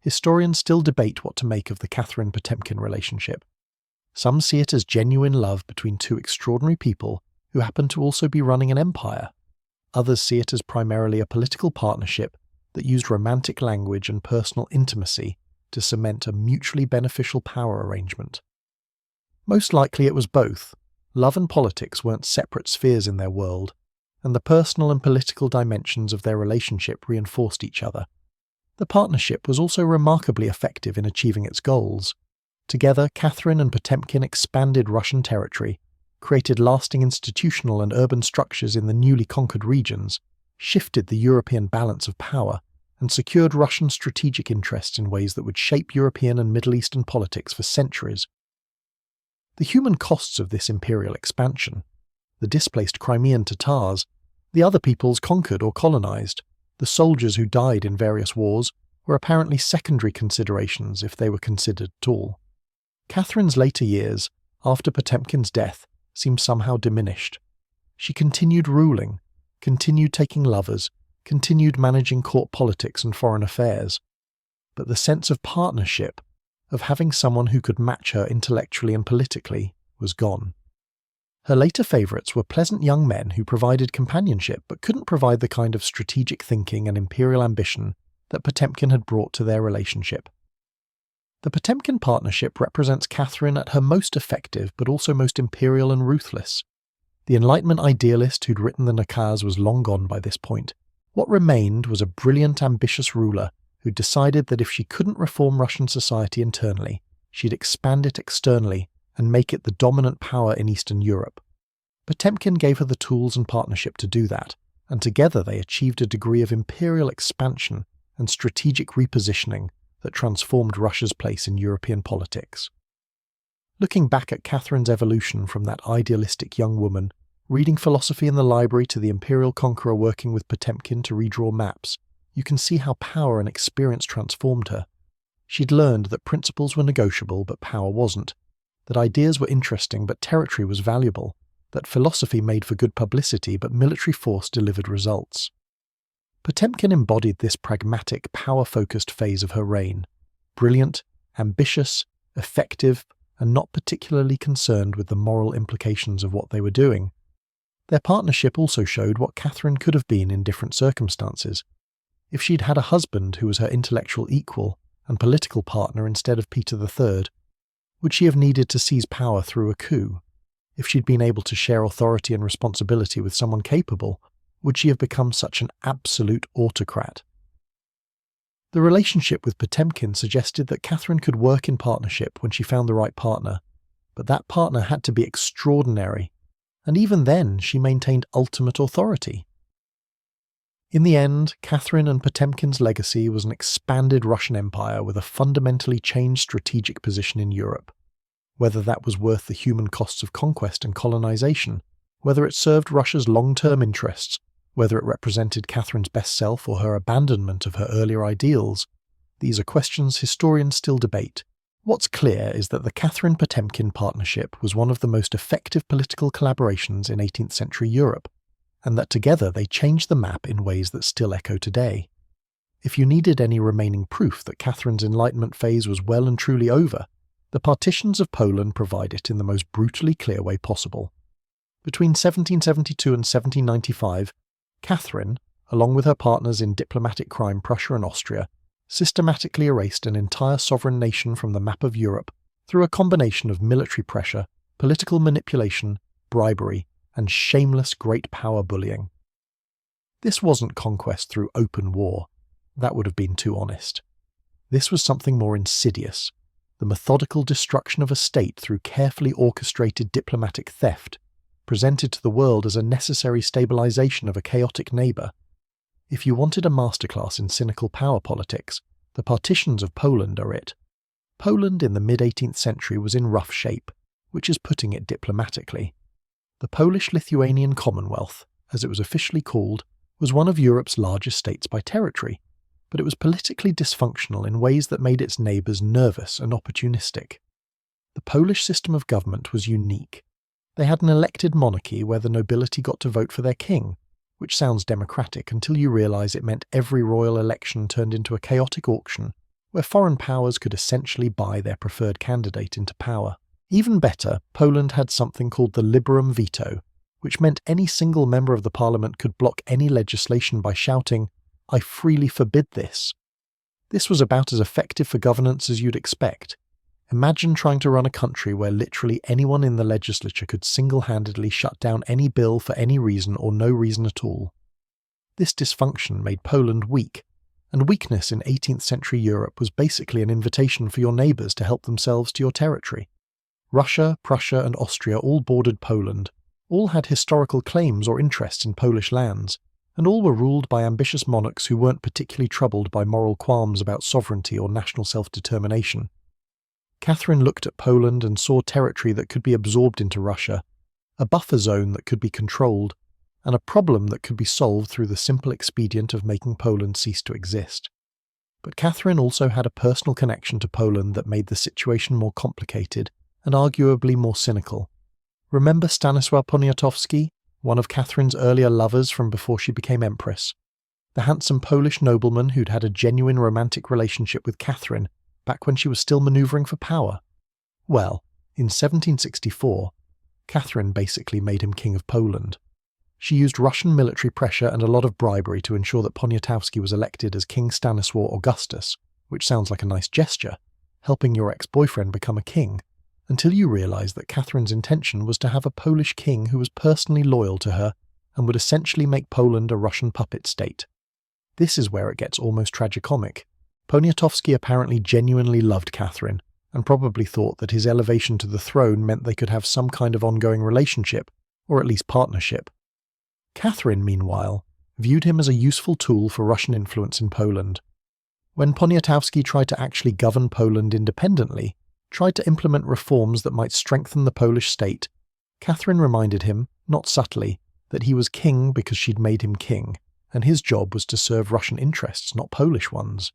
Historians still debate what to make of the Catherine-Potemkin relationship. Some see it as genuine love between two extraordinary people who happen to also be running an empire. Others see it as primarily a political partnership that used romantic language and personal intimacy to cement a mutually beneficial power arrangement. Most likely it was both. Love and politics weren't separate spheres in their world, and the personal and political dimensions of their relationship reinforced each other. The partnership was also remarkably effective in achieving its goals. Together, Catherine and Potemkin expanded Russian territory, created lasting institutional and urban structures in the newly conquered regions, shifted the European balance of power, and secured Russian strategic interests in ways that would shape European and Middle Eastern politics for centuries. The human costs of this imperial expansion, the displaced Crimean Tatars, the other peoples conquered or colonized, the soldiers who died in various wars, were apparently secondary considerations if they were considered at all. Catherine's later years, after Potemkin's death, seemed somehow diminished. She continued ruling, continued taking lovers, continued managing court politics and foreign affairs. But the sense of partnership, of having someone who could match her intellectually and politically, was gone. Her later favourites were pleasant young men who provided companionship but couldn't provide the kind of strategic thinking and imperial ambition that Potemkin had brought to their relationship. The Potemkin partnership represents Catherine at her most effective but also most imperial and ruthless. The Enlightenment idealist who'd written the Nakaz was long gone by this point. What remained was a brilliant, ambitious ruler who decided that if she couldn't reform Russian society internally, she'd expand it externally and make it the dominant power in Eastern Europe. Potemkin gave her the tools and partnership to do that, and together they achieved a degree of imperial expansion and strategic repositioning that transformed Russia's place in European politics. Looking back at Catherine's evolution from that idealistic young woman, reading philosophy in the library to the imperial conqueror working with Potemkin to redraw maps, you can see how power and experience transformed her. She'd learned that principles were negotiable but power wasn't, that ideas were interesting but territory was valuable, that philosophy made for good publicity but military force delivered results. Potemkin embodied this pragmatic, power-focused phase of her reign, brilliant, ambitious, effective, and not particularly concerned with the moral implications of what they were doing. Their partnership also showed what Catherine could have been in different circumstances. If she'd had a husband who was her intellectual equal and political partner instead of Peter III, would she have needed to seize power through a coup? If she'd been able to share authority and responsibility with someone capable, would she have become such an absolute autocrat? The relationship with Potemkin suggested that Catherine could work in partnership when she found the right partner, but that partner had to be extraordinary, and even then she maintained ultimate authority. In the end, Catherine and Potemkin's legacy was an expanded Russian Empire with a fundamentally changed strategic position in Europe. Whether that was worth the human costs of conquest and colonization, whether it served Russia's long-term interests, whether it represented Catherine's best self or her abandonment of her earlier ideals, these are questions historians still debate. What's clear is that the Catherine-Potemkin partnership was one of the most effective political collaborations in 18th century Europe, and that together they changed the map in ways that still echo today. If you needed any remaining proof that Catherine's Enlightenment phase was well and truly over, the partitions of Poland provide it in the most brutally clear way possible. Between 1772 and 1795, Catherine, along with her partners in diplomatic crime Prussia and Austria, systematically erased an entire sovereign nation from the map of Europe through a combination of military pressure, political manipulation, bribery, and shameless great power bullying. This wasn't conquest through open war. That would have been too honest. This was something more insidious, the methodical destruction of a state through carefully orchestrated diplomatic theft, presented to the world as a necessary stabilization of a chaotic neighbor. If you wanted a masterclass in cynical power politics, the partitions of Poland are it. Poland in the mid-18th century was in rough shape, which is putting it diplomatically. The Polish-Lithuanian Commonwealth, as it was officially called, was one of Europe's largest states by territory, but it was politically dysfunctional in ways that made its neighbours nervous and opportunistic. The Polish system of government was unique. They had an elected monarchy where the nobility got to vote for their king, which sounds democratic until you realise it meant every royal election turned into a chaotic auction where foreign powers could essentially buy their preferred candidate into power. Even better, Poland had something called the liberum veto, which meant any single member of the parliament could block any legislation by shouting, "I freely forbid this." This was about as effective for governance as you'd expect. Imagine trying to run a country where literally anyone in the legislature could single-handedly shut down any bill for any reason or no reason at all. This dysfunction made Poland weak, and weakness in 18th century Europe was basically an invitation for your neighbours to help themselves to your territory. Russia, Prussia and Austria all bordered Poland, all had historical claims or interests in Polish lands, and all were ruled by ambitious monarchs who weren't particularly troubled by moral qualms about sovereignty or national self-determination. Catherine looked at Poland and saw territory that could be absorbed into Russia, a buffer zone that could be controlled, and a problem that could be solved through the simple expedient of making Poland cease to exist. But Catherine also had a personal connection to Poland that made the situation more complicated and arguably more cynical. Remember Stanisław Poniatowski, one of Catherine's earlier lovers from before she became empress? The handsome Polish nobleman who'd had a genuine romantic relationship with Catherine back when she was still manoeuvring for power? Well, in 1764, Catherine basically made him king of Poland. She used Russian military pressure and a lot of bribery to ensure that Poniatowski was elected as King Stanislaw Augustus, which sounds like a nice gesture, helping your ex-boyfriend become a king, until you realise that Catherine's intention was to have a Polish king who was personally loyal to her and would essentially make Poland a Russian puppet state. This is where it gets almost tragicomic. Poniatowski apparently genuinely loved Catherine, and probably thought that his elevation to the throne meant they could have some kind of ongoing relationship, or at least partnership. Catherine, meanwhile, viewed him as a useful tool for Russian influence in Poland. When Poniatowski tried to actually govern Poland independently, tried to implement reforms that might strengthen the Polish state, Catherine reminded him, not subtly, that he was king because she'd made him king, and his job was to serve Russian interests, not Polish ones.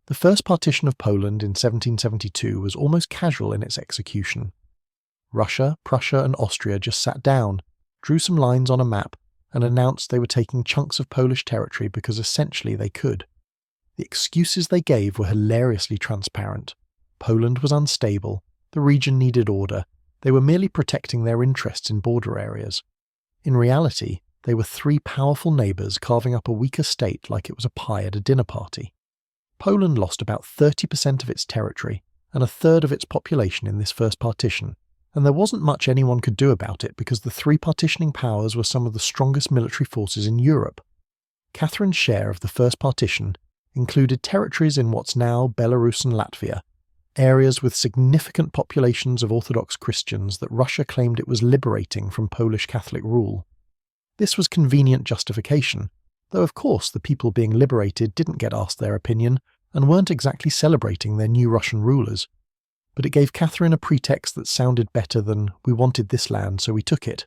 The first partition of Poland in 1772 was almost casual in its execution. Russia, Prussia and Austria just sat down, drew some lines on a map, and announced they were taking chunks of Polish territory because essentially they could. The excuses they gave were hilariously transparent. Poland was unstable, the region needed order, they were merely protecting their interests in border areas. In reality, they were three powerful neighbours carving up a weaker state like it was a pie at a dinner party. Poland lost about 30% of its territory and a third of its population in this first partition, and there wasn't much anyone could do about it because the three partitioning powers were some of the strongest military forces in Europe. Catherine's share of the first partition included territories in what's now Belarus and Latvia, areas with significant populations of Orthodox Christians that Russia claimed it was liberating from Polish Catholic rule. This was convenient justification, though of course the people being liberated didn't get asked their opinion and weren't exactly celebrating their new Russian rulers. But it gave Catherine a pretext that sounded better than "we wanted this land so we took it."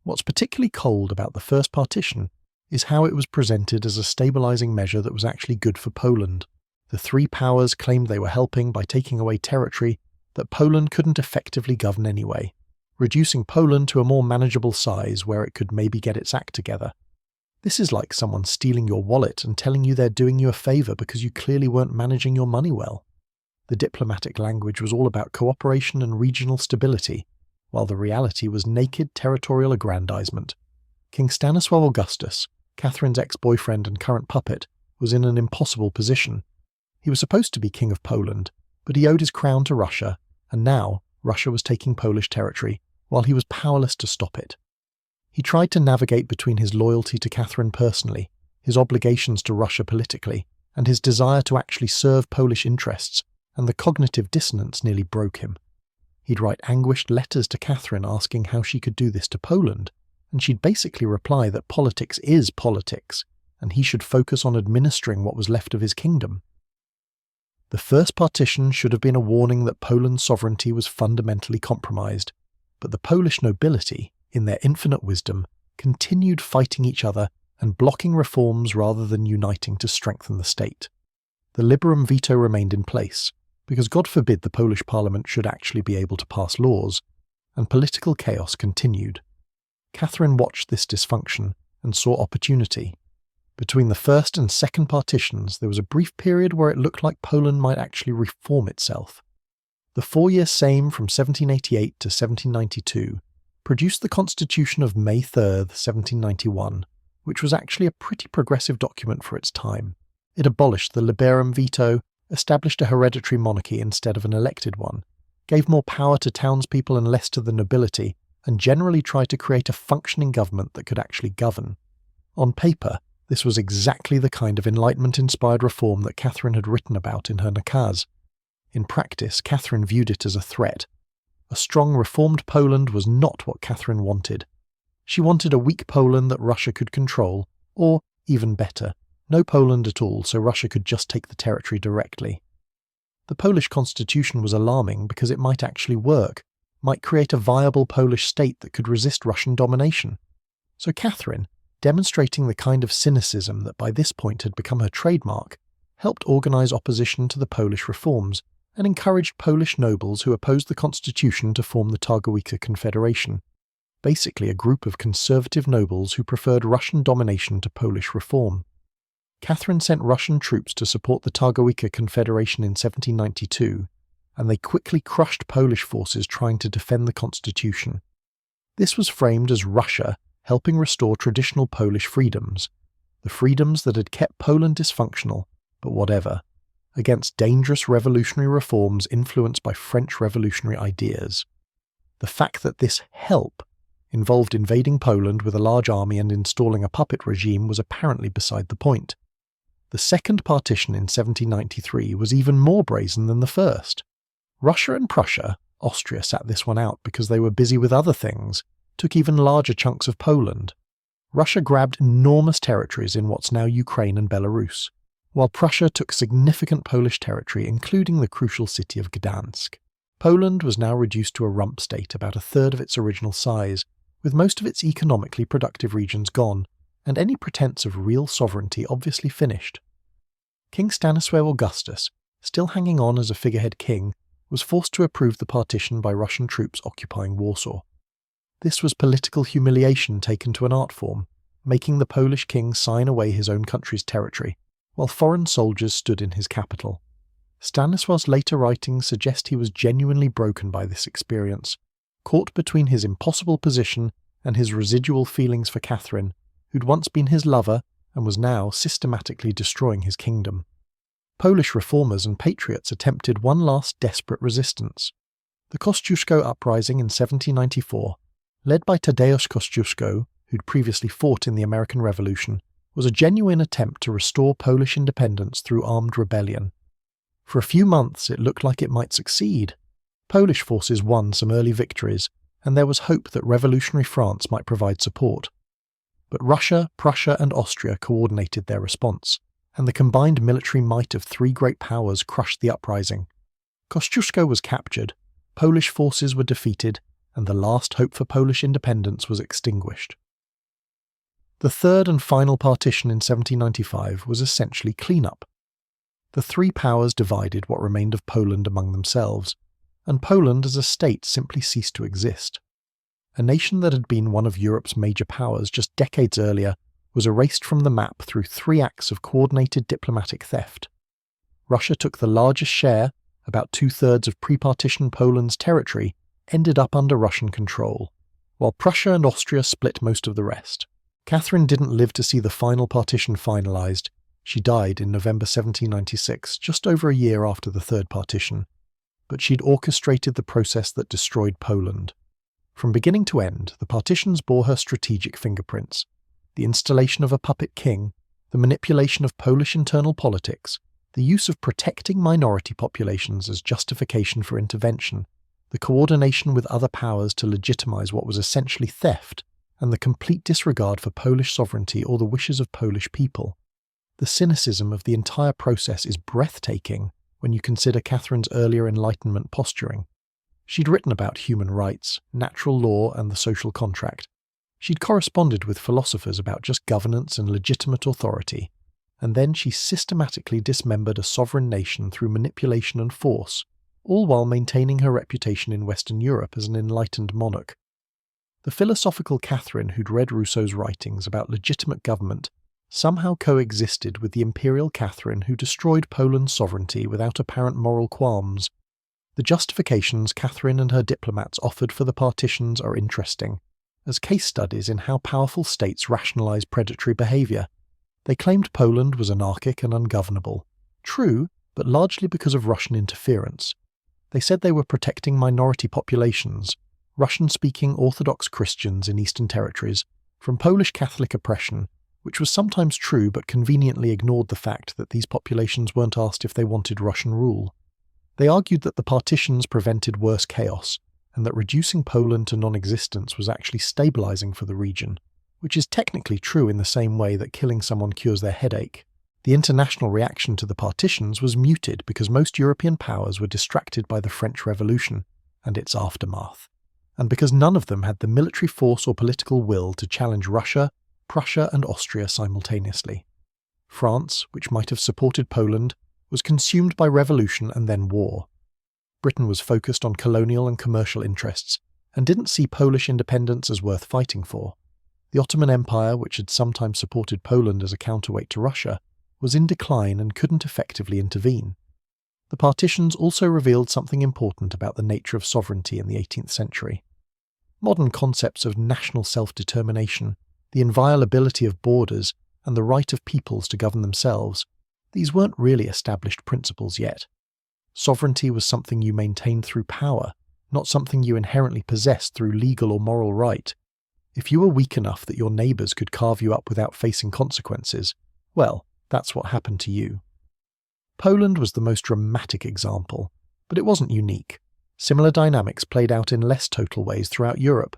What's particularly cold about the first partition is how it was presented as a stabilising measure that was actually good for Poland. The three powers claimed they were helping by taking away territory that Poland couldn't effectively govern anyway, reducing Poland to a more manageable size where it could maybe get its act together. This is like someone stealing your wallet and telling you they're doing you a favour because you clearly weren't managing your money well. The diplomatic language was all about cooperation and regional stability, while the reality was naked territorial aggrandizement. King Stanislaw Augustus, Catherine's ex-boyfriend and current puppet, was in an impossible position. He was supposed to be King of Poland, but he owed his crown to Russia, and now Russia was taking Polish territory, while he was powerless to stop it. He tried to navigate between his loyalty to Catherine personally, his obligations to Russia politically, and his desire to actually serve Polish interests, and the cognitive dissonance nearly broke him. He'd write anguished letters to Catherine asking how she could do this to Poland, and she'd basically reply that politics is politics, and he should focus on administering what was left of his kingdom. The first partition should have been a warning that Poland's sovereignty was fundamentally compromised, but the Polish nobility, in their infinite wisdom, continued fighting each other and blocking reforms rather than uniting to strengthen the state. The liberum veto remained in place, because God forbid the Polish parliament should actually be able to pass laws, and political chaos continued. Catherine watched this dysfunction and saw opportunity. Between the first and second partitions, there was a brief period where it looked like Poland might actually reform itself. The 4-year Sejm from 1788 to 1792 produced the Constitution of May 3rd, 1791, which was actually a pretty progressive document for its time. It abolished the liberum veto, established a hereditary monarchy instead of an elected one, gave more power to townspeople and less to the nobility, and generally tried to create a functioning government that could actually govern. On paper, this was exactly the kind of Enlightenment-inspired reform that Catherine had written about in her nakaz. In practice, Catherine viewed it as a threat. A strong, reformed Poland was not what Catherine wanted. She wanted a weak Poland that Russia could control, or, even better, no Poland at all so Russia could just take the territory directly. The Polish constitution was alarming because it might actually work, might create a viable Polish state that could resist Russian domination. So Catherine, demonstrating the kind of cynicism that by this point had become her trademark, helped organise opposition to the Polish reforms and encouraged Polish nobles who opposed the constitution to form the Targowica Confederation, basically a group of conservative nobles who preferred Russian domination to Polish reform. Catherine sent Russian troops to support the Targowica Confederation in 1792, and they quickly crushed Polish forces trying to defend the constitution. This was framed as Russia helping restore traditional Polish freedoms, the freedoms that had kept Poland dysfunctional, but whatever, against dangerous revolutionary reforms influenced by French revolutionary ideas. The fact that this help involved invading Poland with a large army and installing a puppet regime was apparently beside the point. The second partition in 1793 was even more brazen than the first. Russia and Prussia, Austria sat this one out because they were busy with other things, took even larger chunks of Poland. Russia grabbed enormous territories in what's now Ukraine and Belarus, while Prussia took significant Polish territory, including the crucial city of Gdansk. Poland was now reduced to a rump state, about a third of its original size, with most of its economically productive regions gone, and any pretense of real sovereignty obviously finished. King Stanislaw Augustus, still hanging on as a figurehead king, was forced to approve the partition by Russian troops occupying Warsaw. This was political humiliation taken to an art form, making the Polish king sign away his own country's territory, while foreign soldiers stood in his capital. Stanislaus' later writings suggest he was genuinely broken by this experience, caught between his impossible position and his residual feelings for Catherine, who'd once been his lover and was now systematically destroying his kingdom. Polish reformers and patriots attempted one last desperate resistance. The Kościuszko uprising in 1794, led by Tadeusz Kościuszko, who'd previously fought in the American Revolution, was a genuine attempt to restore Polish independence through armed rebellion. For a few months it looked like it might succeed. Polish forces won some early victories, and there was hope that revolutionary France might provide support. But Russia, Prussia and Austria coordinated their response, and the combined military might of three great powers crushed the uprising. Kościuszko was captured, Polish forces were defeated, and the last hope for Polish independence was extinguished. The third and final partition in 1795 was essentially clean-up. The three powers divided what remained of Poland among themselves, and Poland as a state simply ceased to exist. A nation that had been one of Europe's major powers just decades earlier was erased from the map through 3 acts of coordinated diplomatic theft. Russia took the largest share, about 2/3 of pre-partition Poland's territory ended up under Russian control, while Prussia and Austria split most of the rest. Catherine didn't live to see the final partition finalised. She died in November 1796, just over a year after the third partition, but she'd orchestrated the process that destroyed Poland. From beginning to end, the partitions bore her strategic fingerprints: the installation of a puppet king, the manipulation of Polish internal politics, the use of protecting minority populations as justification for intervention, the coordination with other powers to legitimize what was essentially theft, and the complete disregard for Polish sovereignty or the wishes of Polish people. The cynicism of the entire process is breathtaking when you consider Catherine's earlier Enlightenment posturing. She'd written about human rights, natural law, and the social contract. She'd corresponded with philosophers about just governance and legitimate authority, and then she systematically dismembered a sovereign nation through manipulation and force, all while maintaining her reputation in Western Europe as an enlightened monarch. The philosophical Catherine who'd read Rousseau's writings about legitimate government somehow coexisted with the imperial Catherine who destroyed Poland's sovereignty without apparent moral qualms. The justifications Catherine and her diplomats offered for the partitions are interesting, as case studies in how powerful states rationalize predatory behavior. They claimed Poland was anarchic and ungovernable. True, but largely because of Russian interference. They said they were protecting minority populations, Russian-speaking Orthodox Christians in Eastern territories, from Polish Catholic oppression, which was sometimes true but conveniently ignored the fact that these populations weren't asked if they wanted Russian rule. They argued that the partitions prevented worse chaos, and that reducing Poland to non-existence was actually stabilizing for the region, which is technically true in the same way that killing someone cures their headache. The international reaction to the partitions was muted because most European powers were distracted by the French Revolution and its aftermath, and because none of them had the military force or political will to challenge Russia, Prussia and Austria simultaneously. France, which might have supported Poland, was consumed by revolution and then war. Britain was focused on colonial and commercial interests, and didn't see Polish independence as worth fighting for. The Ottoman Empire, which had sometimes supported Poland as a counterweight to Russia, was in decline and couldn't effectively intervene. The partitions also revealed something important about the nature of sovereignty in the 18th century. Modern concepts of national self-determination, the inviolability of borders, and the right of peoples to govern themselves, these weren't really established principles yet. Sovereignty was something you maintained through power, not something you inherently possessed through legal or moral right. If you were weak enough that your neighbours could carve you up without facing consequences, well, that's what happened to you. Poland was the most dramatic example, but it wasn't unique. Similar dynamics played out in less total ways throughout Europe.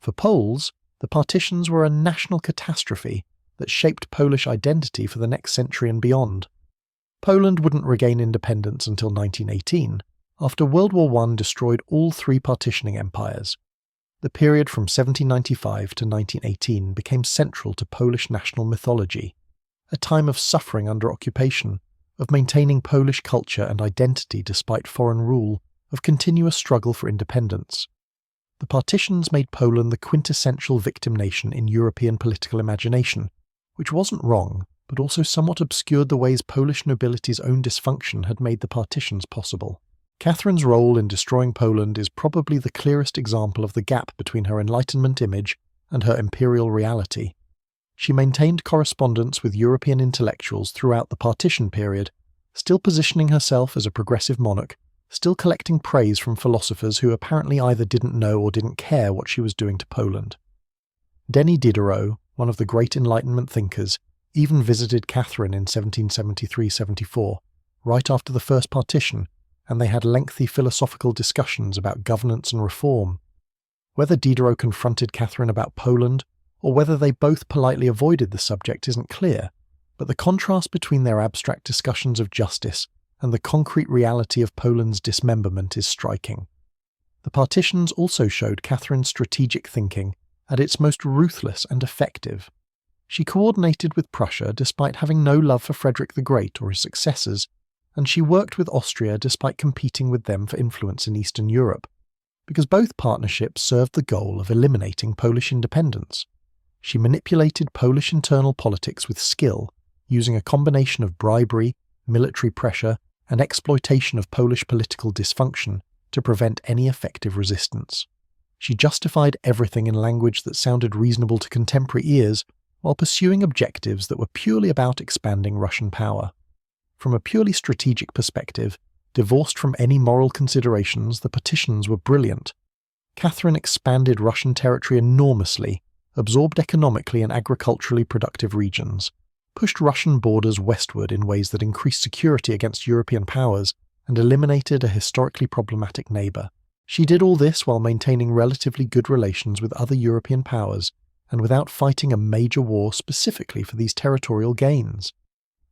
For Poles, the partitions were a national catastrophe that shaped Polish identity for the next century and beyond. Poland wouldn't regain independence until 1918, after World War I destroyed all three partitioning empires. The period from 1795 to 1918 became central to Polish national mythology, a time of suffering under occupation, of maintaining Polish culture and identity despite foreign rule, of continuous struggle for independence. The partitions made Poland the quintessential victim nation in European political imagination, which wasn't wrong, but also somewhat obscured the ways Polish nobility's own dysfunction had made the partitions possible. Catherine's role in destroying Poland is probably the clearest example of the gap between her Enlightenment image and her imperial reality. She maintained correspondence with European intellectuals throughout the partition period, still positioning herself as a progressive monarch, still collecting praise from philosophers who apparently either didn't know or didn't care what she was doing to Poland. Denis Diderot, one of the great Enlightenment thinkers, even visited Catherine in 1773-74, right after the First Partition, and they had lengthy philosophical discussions about governance and reform. Whether Diderot confronted Catherine about Poland, or whether they both politely avoided the subject isn't clear, but the contrast between their abstract discussions of justice and the concrete reality of Poland's dismemberment is striking. The partitions also showed Catherine's strategic thinking at its most ruthless and effective. She coordinated with Prussia despite having no love for Frederick the Great or his successors, and she worked with Austria despite competing with them for influence in Eastern Europe, because both partnerships served the goal of eliminating Polish independence. She manipulated Polish internal politics with skill, using a combination of bribery, military pressure, and exploitation of Polish political dysfunction to prevent any effective resistance. She justified everything in language that sounded reasonable to contemporary ears, while pursuing objectives that were purely about expanding Russian power. From a purely strategic perspective, divorced from any moral considerations, the partitions were brilliant. Catherine expanded Russian territory enormously, absorbed economically and agriculturally productive regions, pushed Russian borders westward in ways that increased security against European powers, and eliminated a historically problematic neighbour. She did all this while maintaining relatively good relations with other European powers, and without fighting a major war specifically for these territorial gains.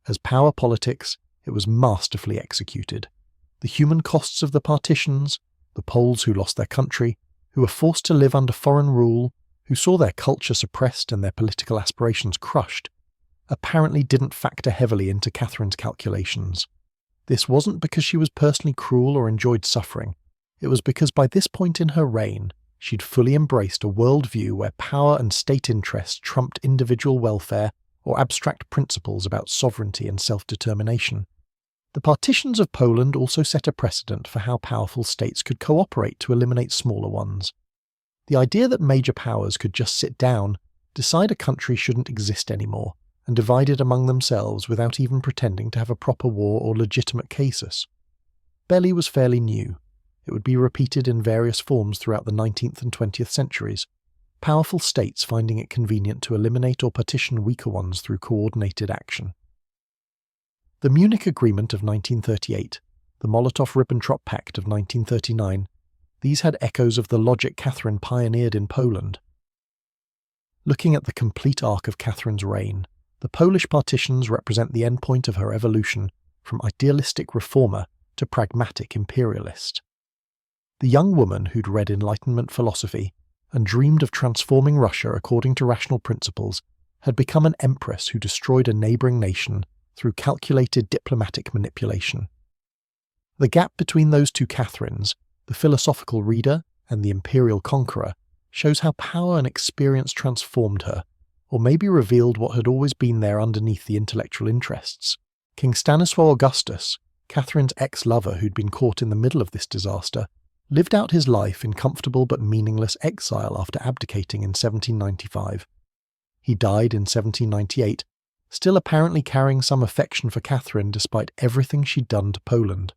As power politics, it was masterfully executed. The human costs of the partitions, the Poles who lost their country, who were forced to live under foreign rule, who saw their culture suppressed and their political aspirations crushed, apparently didn't factor heavily into Catherine's calculations. This wasn't because she was personally cruel or enjoyed suffering. It was because by this point in her reign, she'd fully embraced a worldview where power and state interests trumped individual welfare or abstract principles about sovereignty and self-determination. The partitions of Poland also set a precedent for how powerful states could cooperate to eliminate smaller ones. The idea that major powers could just sit down, decide a country shouldn't exist anymore, and divide it among themselves without even pretending to have a proper war or legitimate casus. Belli was fairly new. It would be repeated in various forms throughout the 19th and 20th centuries, powerful states finding it convenient to eliminate or partition weaker ones through coordinated action. The Munich Agreement of 1938, the Molotov-Ribbentrop Pact of 1939, these had echoes of the logic Catherine pioneered in Poland. Looking at the complete arc of Catherine's reign, the Polish partitions represent the endpoint of her evolution from idealistic reformer to pragmatic imperialist. The young woman who'd read Enlightenment philosophy and dreamed of transforming Russia according to rational principles had become an empress who destroyed a neighbouring nation through calculated diplomatic manipulation. The gap between those two Catherines, the philosophical reader and the imperial conqueror, shows how power and experience transformed her, or maybe revealed what had always been there underneath the intellectual interests. King Stanislaw Augustus, Catherine's ex-lover who'd been caught in the middle of this disaster, lived out his life in comfortable but meaningless exile after abdicating in 1795. He died in 1798, still apparently carrying some affection for Catherine despite everything she'd done to Poland.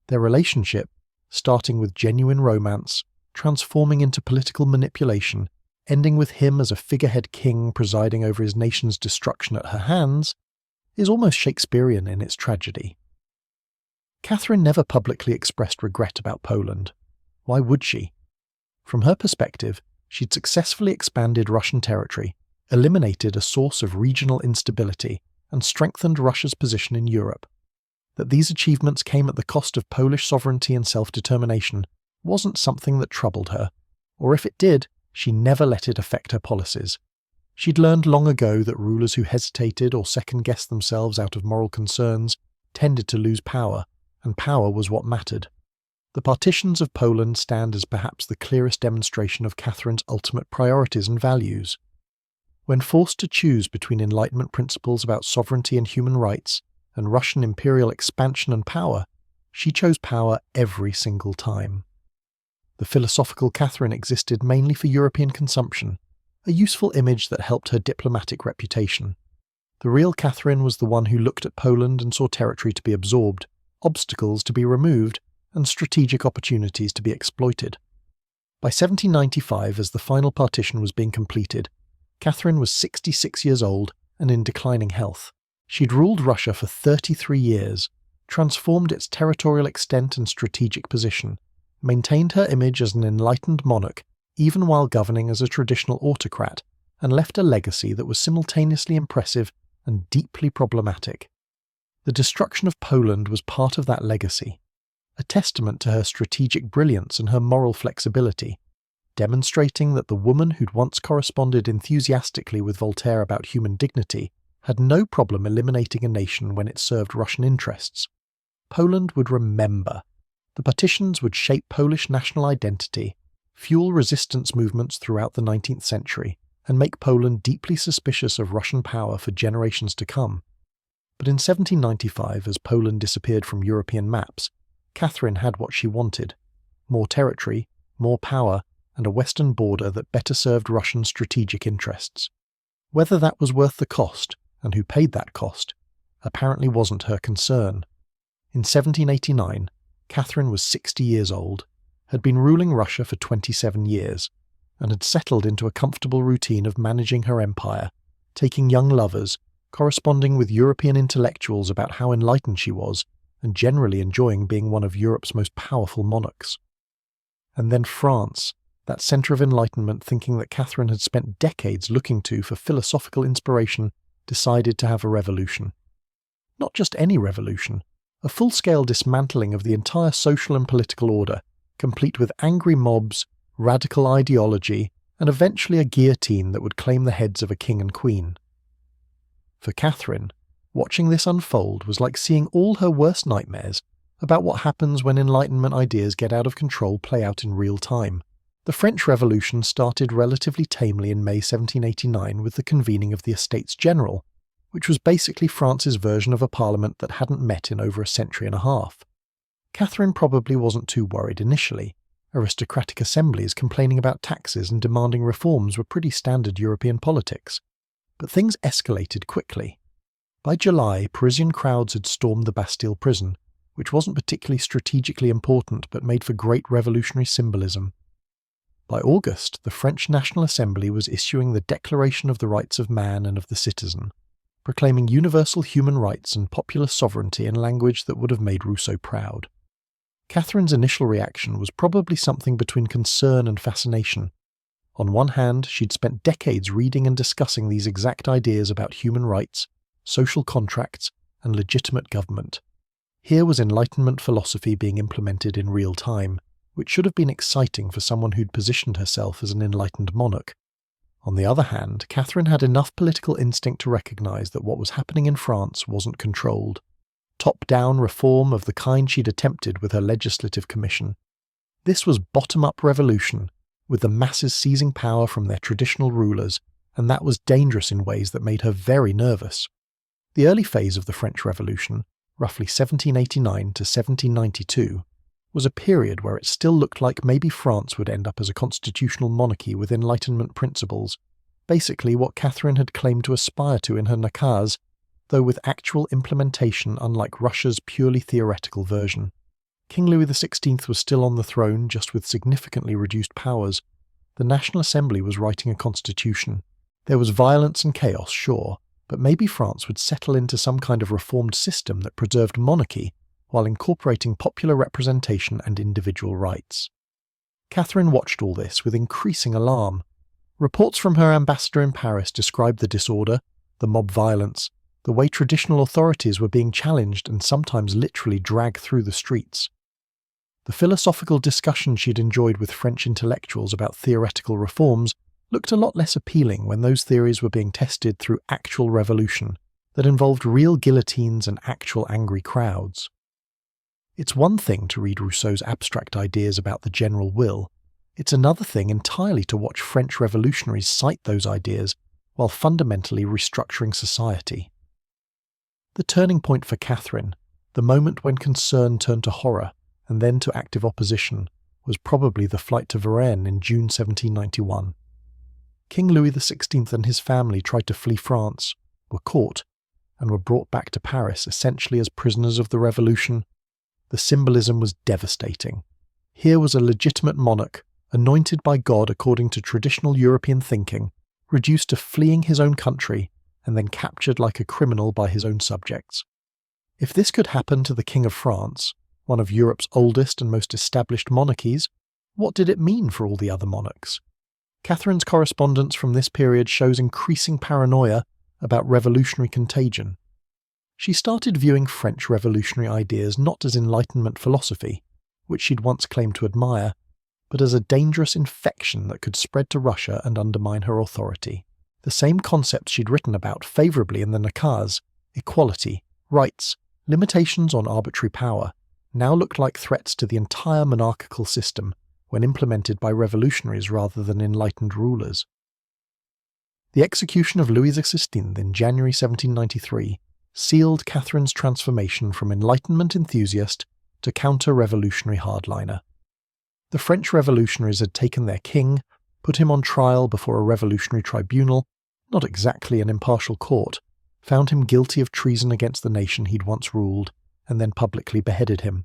Their relationship, starting with genuine romance, transforming into political manipulation, ending with him as a figurehead king presiding over his nation's destruction at her hands, is almost Shakespearean in its tragedy. Catherine never publicly expressed regret about Poland. Why would she? From her perspective, she'd successfully expanded Russian territory, eliminated a source of regional instability, and strengthened Russia's position in Europe. That these achievements came at the cost of Polish sovereignty and self-determination wasn't something that troubled her, or if it did, she never let it affect her policies. She'd learned long ago that rulers who hesitated or second-guessed themselves out of moral concerns tended to lose power, and power was what mattered. The partitions of Poland stand as perhaps the clearest demonstration of Catherine's ultimate priorities and values. When forced to choose between Enlightenment principles about sovereignty and human rights and Russian imperial expansion and power, she chose power every single time. The philosophical Catherine existed mainly for European consumption, a useful image that helped her diplomatic reputation. The real Catherine was the one who looked at Poland and saw territory to be absorbed, obstacles to be removed, and strategic opportunities to be exploited. By 1795, as the final partition was being completed, Catherine was 66 years old and in declining health. She'd ruled Russia for 33 years, transformed its territorial extent and strategic position, maintained her image as an enlightened monarch even while governing as a traditional autocrat, and left a legacy that was simultaneously impressive and deeply problematic. The destruction of Poland was part of that legacy, a testament to her strategic brilliance and her moral flexibility, demonstrating that the woman who'd once corresponded enthusiastically with Voltaire about human dignity had no problem eliminating a nation when it served Russian interests. Poland would remember. The partitions would shape Polish national identity, fuel resistance movements throughout the 19th century, and make Poland deeply suspicious of Russian power for generations to come. But in 1795, as Poland disappeared from European maps, Catherine had what she wanted: more territory, more power, and a western border that better served Russian strategic interests. Whether that was worth the cost, and who paid that cost, apparently wasn't her concern. In 1789, Catherine was 60 years old, had been ruling Russia for 27 years, and had settled into a comfortable routine of managing her empire, taking young lovers, corresponding with European intellectuals about how enlightened she was, and generally enjoying being one of Europe's most powerful monarchs. And then France, that centre of enlightenment thinking that Catherine had spent decades looking to for philosophical inspiration, decided to have a revolution. Not just any revolution, a full-scale dismantling of the entire social and political order, complete with angry mobs, radical ideology, and eventually a guillotine that would claim the heads of a king and queen. For Catherine, watching this unfold was like seeing all her worst nightmares about what happens when Enlightenment ideas get out of control play out in real time. The French Revolution started relatively tamely in May 1789 with the convening of the Estates General, which was basically France's version of a parliament that hadn't met in over a century and a half. Catherine probably wasn't too worried initially. Aristocratic assemblies complaining about taxes and demanding reforms were pretty standard European politics. But things escalated quickly. By July, Parisian crowds had stormed the Bastille prison, which wasn't particularly strategically important but made for great revolutionary symbolism. By August, the French National Assembly was issuing the Declaration of the Rights of Man and of the Citizen, proclaiming universal human rights and popular sovereignty in language that would have made Rousseau proud. Catherine's initial reaction was probably something between concern and fascination. On one hand, she'd spent decades reading and discussing these exact ideas about human rights, social contracts, and legitimate government. Here was Enlightenment philosophy being implemented in real time, which should have been exciting for someone who'd positioned herself as an enlightened monarch. On the other hand, Catherine had enough political instinct to recognise that what was happening in France wasn't controlled. Top-down reform of the kind she'd attempted with her legislative commission. This was bottom-up revolution, with the masses seizing power from their traditional rulers, and that was dangerous in ways that made her very nervous. The early phase of the French Revolution, roughly 1789 to 1792, was a period where it still looked like maybe France would end up as a constitutional monarchy with Enlightenment principles, basically what Catherine had claimed to aspire to in her nakaz, though with actual implementation unlike Russia's purely theoretical version. King Louis XVI was still on the throne, just with significantly reduced powers. The National Assembly was writing a constitution. There was violence and chaos, sure, but maybe France would settle into some kind of reformed system that preserved monarchy while incorporating popular representation and individual rights. Catherine watched all this with increasing alarm. Reports from her ambassador in Paris described the disorder, the mob violence, the way traditional authorities were being challenged and sometimes literally dragged through the streets. The philosophical discussion she'd enjoyed with French intellectuals about theoretical reforms looked a lot less appealing when those theories were being tested through actual revolution that involved real guillotines and actual angry crowds. It's one thing to read Rousseau's abstract ideas about the general will. It's another thing entirely to watch French revolutionaries cite those ideas while fundamentally restructuring society. The turning point for Catherine, the moment when concern turned to horror and then to active opposition, was probably the flight to Varennes in June 1791. King Louis XVI and his family tried to flee France, were caught, and were brought back to Paris essentially as prisoners of the revolution. The symbolism was devastating. Here was a legitimate monarch, anointed by God according to traditional European thinking, reduced to fleeing his own country and then captured like a criminal by his own subjects. If this could happen to the King of France, one of Europe's oldest and most established monarchies, what did it mean for all the other monarchs? Catherine's correspondence from this period shows increasing paranoia about revolutionary contagion. She started viewing French revolutionary ideas not as Enlightenment philosophy, which she'd once claimed to admire, but as a dangerous infection that could spread to Russia and undermine her authority. The same concepts she'd written about favourably in the Nakaz, equality, rights, limitations on arbitrary power, now looked like threats to the entire monarchical system when implemented by revolutionaries rather than enlightened rulers. The execution of Louis XVI in January 1793 sealed Catherine's transformation from Enlightenment enthusiast to counter-revolutionary hardliner. The French revolutionaries had taken their king, put him on trial before a revolutionary tribunal, not exactly an impartial court, found him guilty of treason against the nation he'd once ruled, and then publicly beheaded him.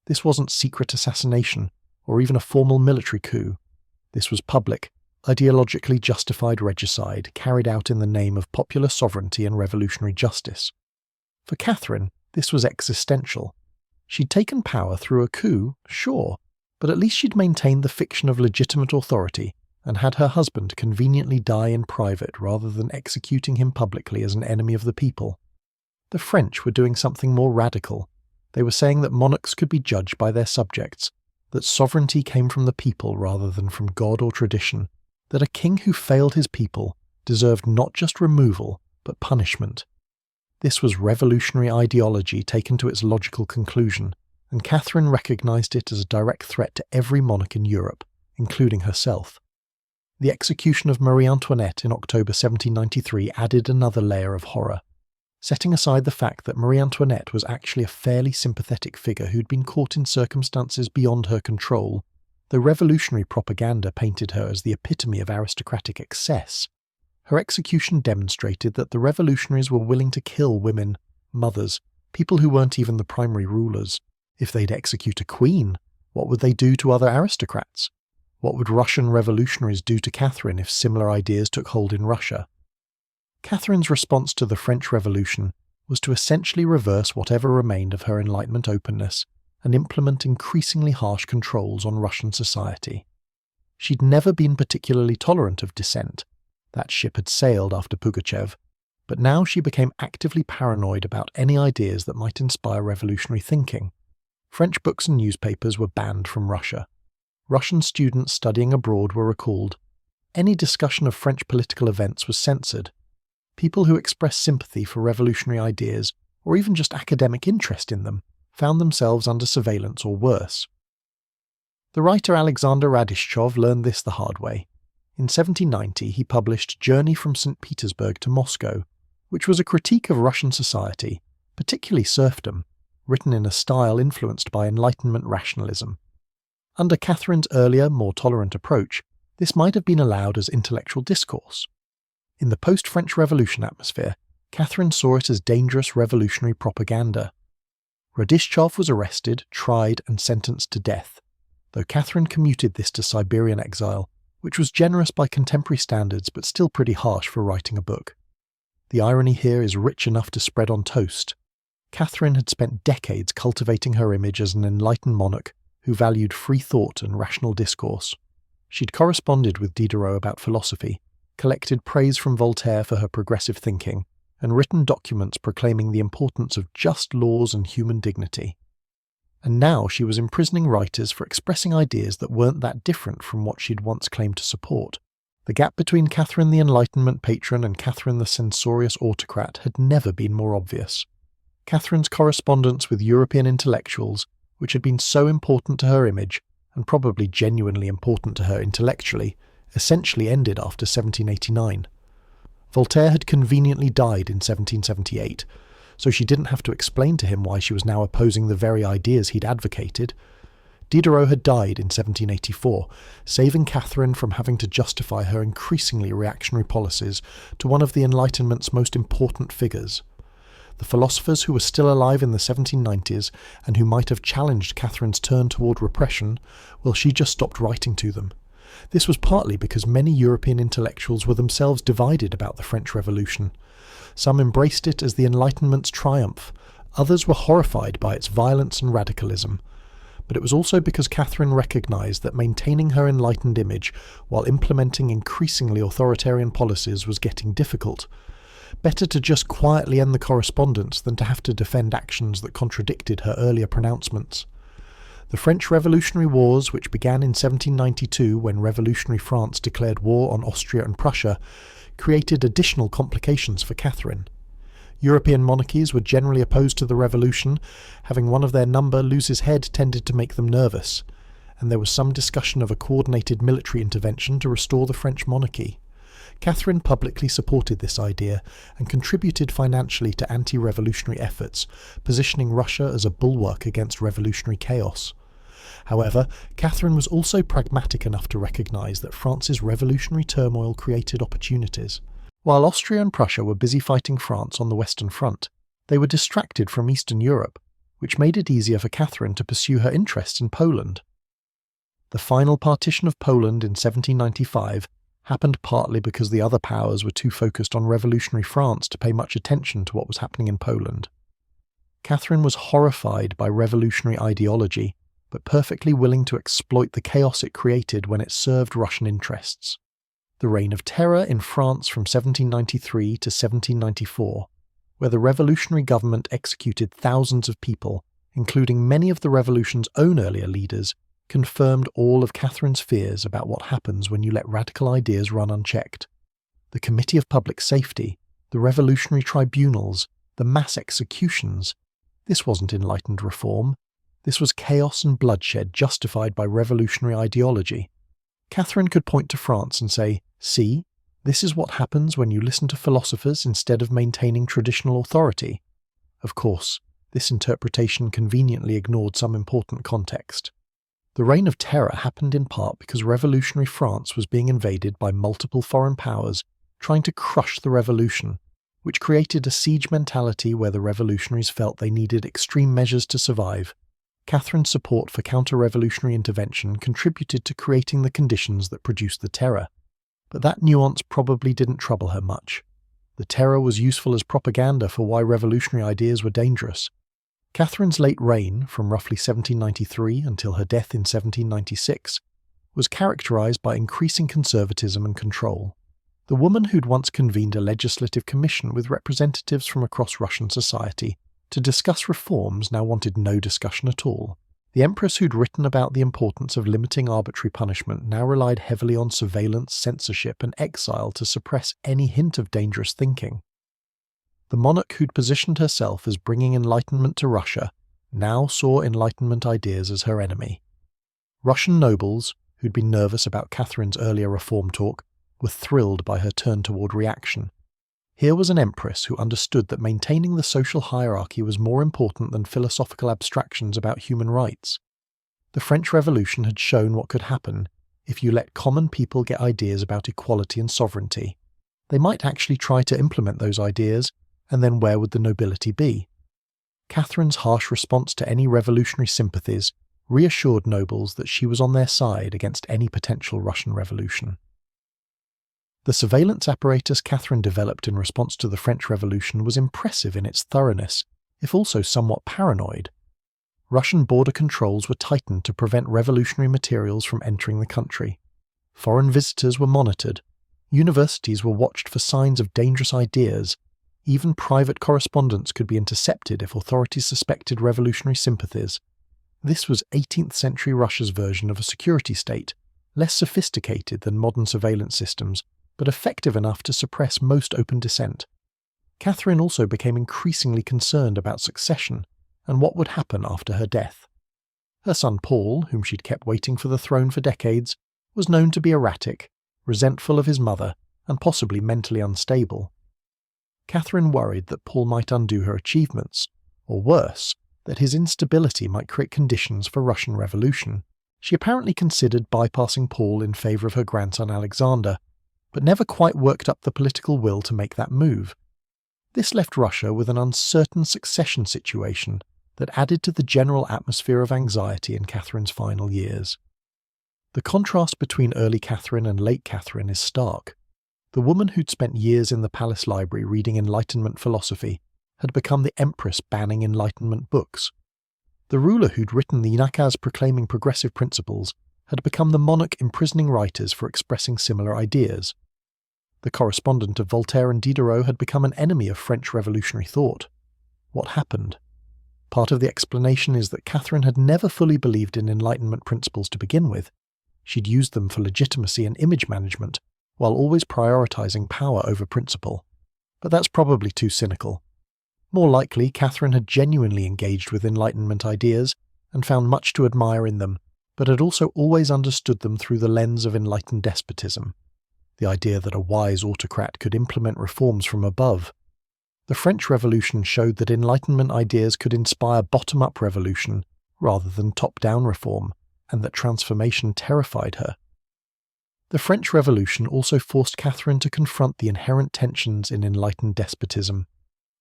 This wasn't secret assassination, or even a formal military coup. This was public, ideologically justified regicide carried out in the name of popular sovereignty and revolutionary justice. For Catherine, this was existential. She'd taken power through a coup, sure, but at least she'd maintained the fiction of legitimate authority and had her husband conveniently die in private rather than executing him publicly as an enemy of the people. The French were doing something more radical. They were saying that monarchs could be judged by their subjects, that sovereignty came from the people rather than from God or tradition, that a king who failed his people deserved not just removal, but punishment. This was revolutionary ideology taken to its logical conclusion, and Catherine recognised it as a direct threat to every monarch in Europe, including herself. The execution of Marie Antoinette in October 1793 added another layer of horror. Setting aside the fact that Marie Antoinette was actually a fairly sympathetic figure who'd been caught in circumstances beyond her control, the revolutionary propaganda painted her as the epitome of aristocratic excess. Her execution demonstrated that the revolutionaries were willing to kill women, mothers, people who weren't even the primary rulers. If they'd execute a queen, what would they do to other aristocrats? What would Russian revolutionaries do to Catherine if similar ideas took hold in Russia? Catherine's response to the French Revolution was to essentially reverse whatever remained of her Enlightenment openness and implement increasingly harsh controls on Russian society. She'd never been particularly tolerant of dissent. That ship had sailed after Pugachev, but now she became actively paranoid about any ideas that might inspire revolutionary thinking. French books and newspapers were banned from Russia. Russian students studying abroad were recalled. Any discussion of French political events was censored. People who expressed sympathy for revolutionary ideas, or even just academic interest in them, found themselves under surveillance or worse. The writer Alexander Radishchov learned this the hard way. In 1790 he published Journey from St. Petersburg to Moscow, which was a critique of Russian society, particularly serfdom, written in a style influenced by Enlightenment rationalism. Under Catherine's earlier, more tolerant approach, this might have been allowed as intellectual discourse. In the post-French Revolution atmosphere, Catherine saw it as dangerous revolutionary propaganda. Radishchov was arrested, tried, and sentenced to death, though Catherine commuted this to Siberian exile, which was generous by contemporary standards but still pretty harsh for writing a book. The irony here is rich enough to spread on toast. Catherine had spent decades cultivating her image as an enlightened monarch who valued free thought and rational discourse. She'd corresponded with Diderot about philosophy, collected praise from Voltaire for her progressive thinking, and written documents proclaiming the importance of just laws and human dignity. And now she was imprisoning writers for expressing ideas that weren't that different from what she'd once claimed to support. The gap between Catherine the Enlightenment patron and Catherine the censorious autocrat had never been more obvious. Catherine's correspondence with European intellectuals, which had been so important to her image, and probably genuinely important to her intellectually, essentially ended after 1789. Voltaire had conveniently died in 1778, so she didn't have to explain to him why she was now opposing the very ideas he'd advocated. Diderot had died in 1784, saving Catherine from having to justify her increasingly reactionary policies to one of the Enlightenment's most important figures. The philosophers who were still alive in the 1790s and who might have challenged Catherine's turn toward repression, well, she just stopped writing to them. This was partly because many European intellectuals were themselves divided about the French Revolution. Some embraced it as the Enlightenment's triumph, others were horrified by its violence and radicalism. But it was also because Catherine recognised that maintaining her enlightened image while implementing increasingly authoritarian policies was getting difficult. Better to just quietly end the correspondence than to have to defend actions that contradicted her earlier pronouncements. The French Revolutionary Wars, which began in 1792 when revolutionary France declared war on Austria and Prussia, created additional complications for Catherine. European monarchies were generally opposed to the revolution. Having one of their number lose his head tended to make them nervous, and there was some discussion of a coordinated military intervention to restore the French monarchy. Catherine publicly supported this idea and contributed financially to anti-revolutionary efforts, positioning Russia as a bulwark against revolutionary chaos. However, Catherine was also pragmatic enough to recognise that France's revolutionary turmoil created opportunities. While Austria and Prussia were busy fighting France on the Western Front, they were distracted from Eastern Europe, which made it easier for Catherine to pursue her interests in Poland. The final partition of Poland in 1795 happened partly because the other powers were too focused on revolutionary France to pay much attention to what was happening in Poland. Catherine was horrified by revolutionary ideology, but perfectly willing to exploit the chaos it created when it served Russian interests. The Reign of Terror in France from 1793 to 1794, where the revolutionary government executed thousands of people, including many of the revolution's own earlier leaders, confirmed all of Catherine's fears about what happens when you let radical ideas run unchecked. The Committee of Public Safety, the revolutionary tribunals, the mass executions. This wasn't enlightened reform. This was chaos and bloodshed justified by revolutionary ideology. Catherine could point to France and say, "See, this is what happens when you listen to philosophers instead of maintaining traditional authority." Of course, this interpretation conveniently ignored some important context. The Reign of Terror happened in part because revolutionary France was being invaded by multiple foreign powers trying to crush the revolution, which created a siege mentality where the revolutionaries felt they needed extreme measures to survive. Catherine's support for counter-revolutionary intervention contributed to creating the conditions that produced the terror. But that nuance probably didn't trouble her much. The terror was useful as propaganda for why revolutionary ideas were dangerous. Catherine's late reign, from roughly 1793 until her death in 1796, was characterized by increasing conservatism and control. The woman who'd once convened a legislative commission with representatives from across Russian society to discuss reforms now wanted no discussion at all. The Empress who'd written about the importance of limiting arbitrary punishment now relied heavily on surveillance, censorship, and exile to suppress any hint of dangerous thinking. The monarch who'd positioned herself as bringing enlightenment to Russia now saw Enlightenment ideas as her enemy. Russian nobles, who'd been nervous about Catherine's earlier reform talk, were thrilled by her turn toward reaction. Here was an empress who understood that maintaining the social hierarchy was more important than philosophical abstractions about human rights. The French Revolution had shown what could happen if you let common people get ideas about equality and sovereignty. They might actually try to implement those ideas, and then where would the nobility be? Catherine's harsh response to any revolutionary sympathies reassured nobles that she was on their side against any potential Russian revolution. The surveillance apparatus Catherine developed in response to the French Revolution was impressive in its thoroughness, if also somewhat paranoid. Russian border controls were tightened to prevent revolutionary materials from entering the country. Foreign visitors were monitored. Universities were watched for signs of dangerous ideas. Even private correspondence could be intercepted if authorities suspected revolutionary sympathies. This was 18th century Russia's version of a security state, less sophisticated than modern surveillance systems, but effective enough to suppress most open dissent. Catherine also became increasingly concerned about succession and what would happen after her death. Her son Paul, whom she'd kept waiting for the throne for decades, was known to be erratic, resentful of his mother, and possibly mentally unstable. Catherine worried that Paul might undo her achievements, or worse, that his instability might create conditions for Russian revolution. She apparently considered bypassing Paul in favour of her grandson Alexander, but never quite worked up the political will to make that move. This left Russia with an uncertain succession situation that added to the general atmosphere of anxiety in Catherine's final years. The contrast between early Catherine and late Catherine is stark. The woman who'd spent years in the palace library reading Enlightenment philosophy had become the empress banning Enlightenment books. The ruler who'd written the nakaz proclaiming progressive principles had become the monarch imprisoning writers for expressing similar ideas. The correspondent of Voltaire and Diderot had become an enemy of French revolutionary thought. What happened? Part of the explanation is that Catherine had never fully believed in Enlightenment principles to begin with. She'd used them for legitimacy and image management, while always prioritizing power over principle. But that's probably too cynical. More likely, Catherine had genuinely engaged with Enlightenment ideas and found much to admire in them, but had also always understood them through the lens of enlightened despotism. The idea that a wise autocrat could implement reforms from above. The French Revolution showed that Enlightenment ideas could inspire bottom-up revolution rather than top-down reform, and that transformation terrified her. The French Revolution also forced Catherine to confront the inherent tensions in enlightened despotism.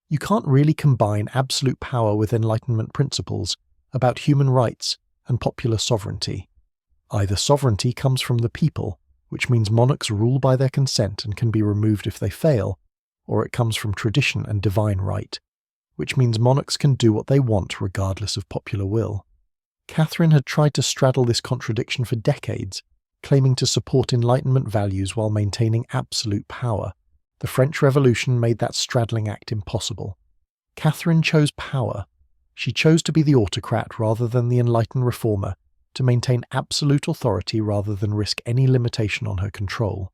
You can't really combine absolute power with Enlightenment principles about human rights and popular sovereignty. Either sovereignty comes from the people, which means monarchs rule by their consent and can be removed if they fail, or it comes from tradition and divine right, which means monarchs can do what they want regardless of popular will. Catherine had tried to straddle this contradiction for decades, claiming to support Enlightenment values while maintaining absolute power. The French Revolution made that straddling act impossible. Catherine chose power. She chose to be the autocrat rather than the enlightened reformer, to maintain absolute authority rather than risk any limitation on her control.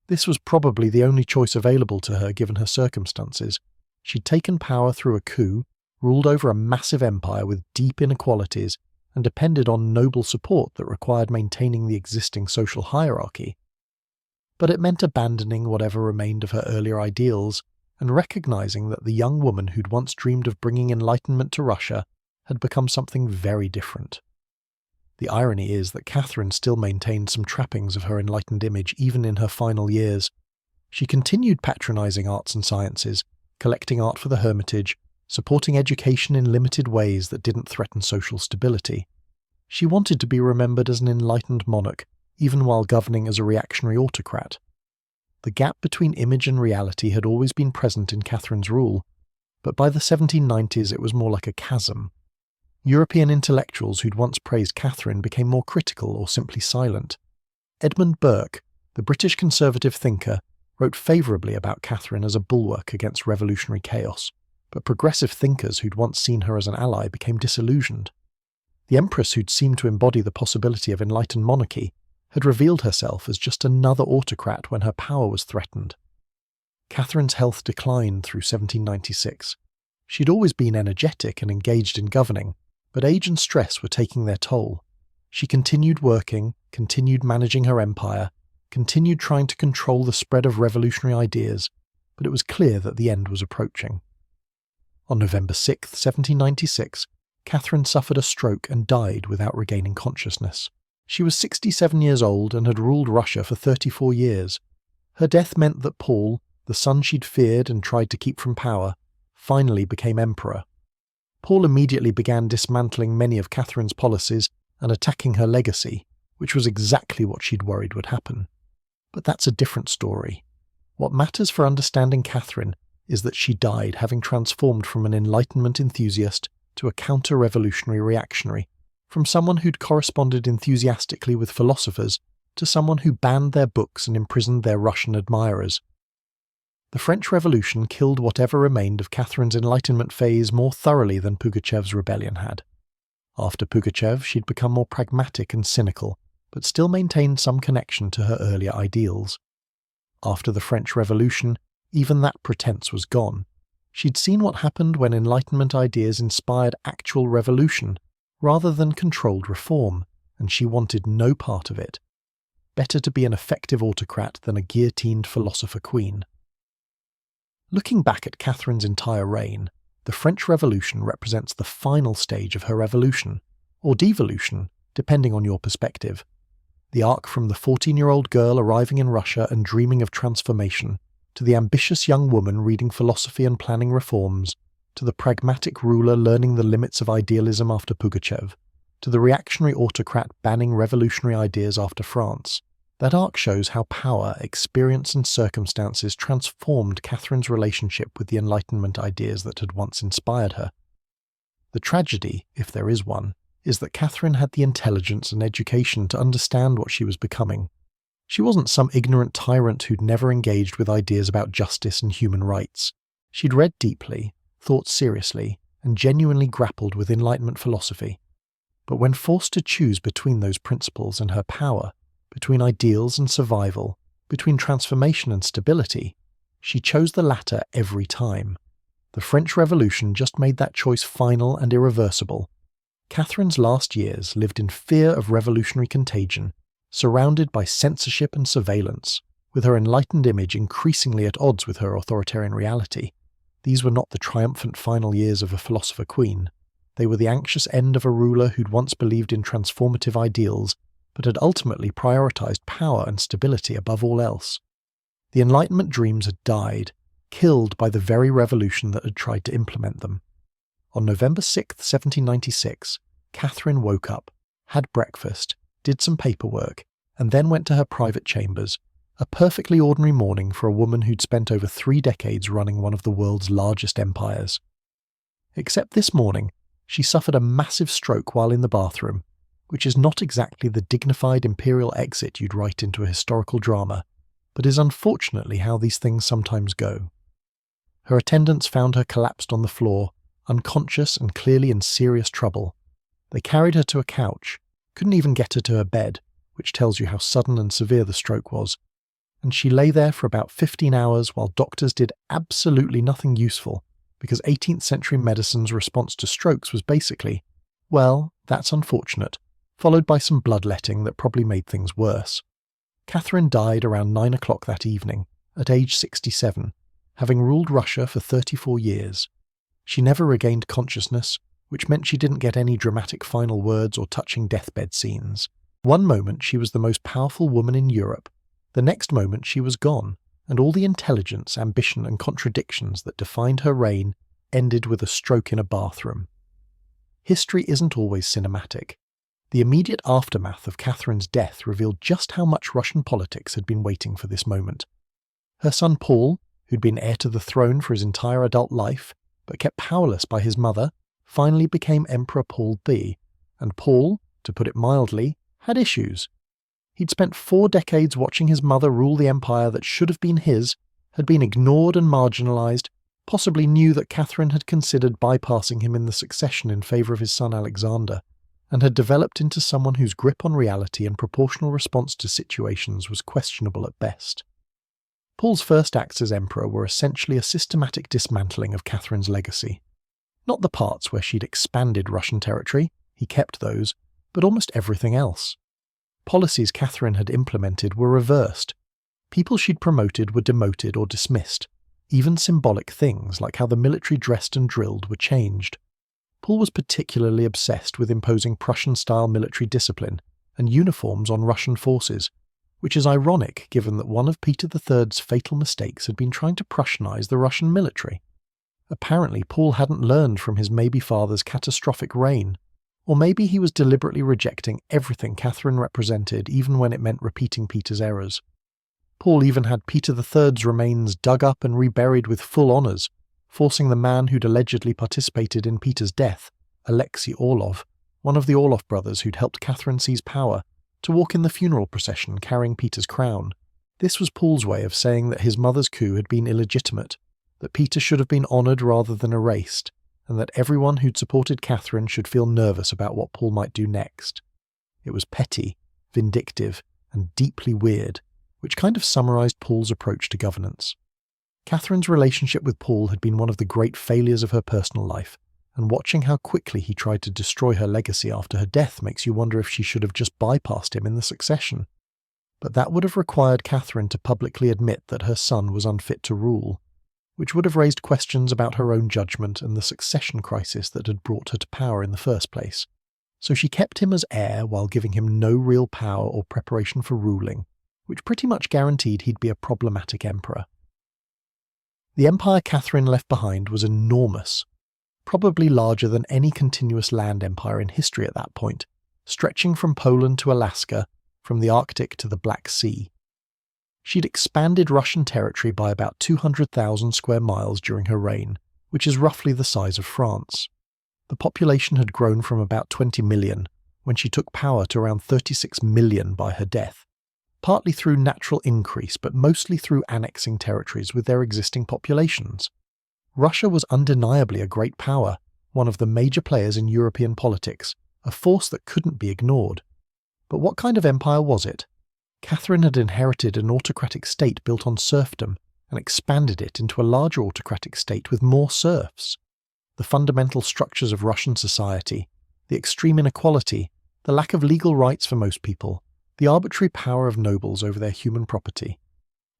This was probably the only choice available to her given her circumstances. She'd taken power through a coup, ruled over a massive empire with deep inequalities, and depended on noble support that required maintaining the existing social hierarchy. But it meant abandoning whatever remained of her earlier ideals and recognizing that the young woman who'd once dreamed of bringing Enlightenment to Russia had become something very different. The irony is that Catherine still maintained some trappings of her enlightened image even in her final years. She continued patronizing arts and sciences, collecting art for the Hermitage, supporting education in limited ways that didn't threaten social stability. She wanted to be remembered as an enlightened monarch, even while governing as a reactionary autocrat. The gap between image and reality had always been present in Catherine's rule, but by the 1790s it was more like a chasm. European intellectuals who'd once praised Catherine became more critical or simply silent. Edmund Burke, the British conservative thinker, wrote favourably about Catherine as a bulwark against revolutionary chaos, but progressive thinkers who'd once seen her as an ally became disillusioned. The Empress who'd seemed to embody the possibility of enlightened monarchy had revealed herself as just another autocrat when her power was threatened. Catherine's health declined through 1796. She'd always been energetic and engaged in governing, but age and stress were taking their toll. She continued working, continued managing her empire, continued trying to control the spread of revolutionary ideas, but it was clear that the end was approaching. On November 6, 1796, Catherine suffered a stroke and died without regaining consciousness. She was 67 years old and had ruled Russia for 34 years. Her death meant that Paul, the son she'd feared and tried to keep from power, finally became emperor. Paul immediately began dismantling many of Catherine's policies and attacking her legacy, which was exactly what she'd worried would happen. But that's a different story. What matters for understanding Catherine is that she died having transformed from an Enlightenment enthusiast to a counter-revolutionary reactionary, from someone who'd corresponded enthusiastically with philosophers to someone who banned their books and imprisoned their Russian admirers. The French Revolution killed whatever remained of Catherine's Enlightenment phase more thoroughly than Pugachev's rebellion had. After Pugachev, she'd become more pragmatic and cynical, but still maintained some connection to her earlier ideals. After the French Revolution, even that pretense was gone. She'd seen what happened when Enlightenment ideas inspired actual revolution, rather than controlled reform, and she wanted no part of it. Better to be an effective autocrat than a guillotined philosopher queen. Looking back at Catherine's entire reign, the French Revolution represents the final stage of her evolution, or devolution, depending on your perspective. The arc from the 14-year-old girl arriving in Russia and dreaming of transformation, to the ambitious young woman reading philosophy and planning reforms, to the pragmatic ruler learning the limits of idealism after Pugachev, to the reactionary autocrat banning revolutionary ideas after France. That arc shows how power, experience and circumstances transformed Catherine's relationship with the Enlightenment ideas that had once inspired her. The tragedy, if there is one, is that Catherine had the intelligence and education to understand what she was becoming. She wasn't some ignorant tyrant who'd never engaged with ideas about justice and human rights. She'd read deeply, thought seriously, and genuinely grappled with Enlightenment philosophy. But when forced to choose between those principles and her power, between ideals and survival, between transformation and stability, she chose the latter every time. The French Revolution just made that choice final and irreversible. Catherine's last years lived in fear of revolutionary contagion, surrounded by censorship and surveillance, with her enlightened image increasingly at odds with her authoritarian reality. These were not the triumphant final years of a philosopher queen. They were the anxious end of a ruler who'd once believed in transformative ideals, but had ultimately prioritized power and stability above all else. The Enlightenment dreams had died, killed by the very revolution that had tried to implement them. On November 6, 1796, Catherine woke up, had breakfast, did some paperwork, and then went to her private chambers, a perfectly ordinary morning for a woman who'd spent over 3 decades running one of the world's largest empires. Except this morning, she suffered a massive stroke while in the bathroom, which is not exactly the dignified imperial exit you'd write into a historical drama, but is unfortunately how these things sometimes go. Her attendants found her collapsed on the floor, unconscious and clearly in serious trouble. They carried her to a couch, couldn't even get her to her bed, which tells you how sudden and severe the stroke was, and she lay there for about 15 hours while doctors did absolutely nothing useful, because 18th century medicine's response to strokes was basically, well, that's unfortunate, followed by some bloodletting that probably made things worse. Catherine died around 9 o'clock that evening, at age 67, having ruled Russia for 34 years. She never regained consciousness, which meant she didn't get any dramatic final words or touching deathbed scenes. One moment she was the most powerful woman in Europe, the next moment she was gone, and all the intelligence, ambition and contradictions that defined her reign ended with a stroke in a bathroom. History isn't always cinematic. The immediate aftermath of Catherine's death revealed just how much Russian politics had been waiting for this moment. Her son Paul, who'd been heir to the throne for his entire adult life, but kept powerless by his mother, finally became Emperor Paul B, and Paul, to put it mildly, had issues. He'd spent 4 decades watching his mother rule the empire that should have been his, had been ignored and marginalized, possibly knew that Catherine had considered bypassing him in the succession in favour of his son Alexander, and had developed into someone whose grip on reality and proportional response to situations was questionable at best. Paul's first acts as emperor were essentially a systematic dismantling of Catherine's legacy. Not the parts where she'd expanded Russian territory, he kept those, but almost everything else. Policies Catherine had implemented were reversed. People she'd promoted were demoted or dismissed. Even symbolic things like how the military dressed and drilled were changed. Paul was particularly obsessed with imposing Prussian-style military discipline and uniforms on Russian forces, which is ironic given that one of Peter III's fatal mistakes had been trying to Prussianize the Russian military. Apparently Paul hadn't learned from his maybe father's catastrophic reign, or maybe he was deliberately rejecting everything Catherine represented even when it meant repeating Peter's errors. Paul even had Peter III's remains dug up and reburied with full honours, forcing the man who'd allegedly participated in Peter's death, Alexei Orlov, one of the Orlov brothers who'd helped Catherine seize power, to walk in the funeral procession carrying Peter's crown. This was Paul's way of saying that his mother's coup had been illegitimate, that Peter should have been honoured rather than erased, and that everyone who'd supported Catherine should feel nervous about what Paul might do next. It was petty, vindictive, and deeply weird, which kind of summarised Paul's approach to governance. Catherine's relationship with Paul had been one of the great failures of her personal life, and watching how quickly he tried to destroy her legacy after her death makes you wonder if she should have just bypassed him in the succession. But that would have required Catherine to publicly admit that her son was unfit to rule, which would have raised questions about her own judgment and the succession crisis that had brought her to power in the first place. So she kept him as heir while giving him no real power or preparation for ruling, which pretty much guaranteed he'd be a problematic emperor. The empire Catherine left behind was enormous, probably larger than any continuous land empire in history at that point, stretching from Poland to Alaska, from the Arctic to the Black Sea. She'd expanded Russian territory by about 200,000 square miles during her reign, which is roughly the size of France. The population had grown from about 20 million when she took power to around 36 million by her death, partly through natural increase but mostly through annexing territories with their existing populations. Russia was undeniably a great power, one of the major players in European politics, a force that couldn't be ignored. But what kind of empire was it? Catherine had inherited an autocratic state built on serfdom and expanded it into a larger autocratic state with more serfs. The fundamental structures of Russian society, the extreme inequality, the lack of legal rights for most people, the arbitrary power of nobles over their human property,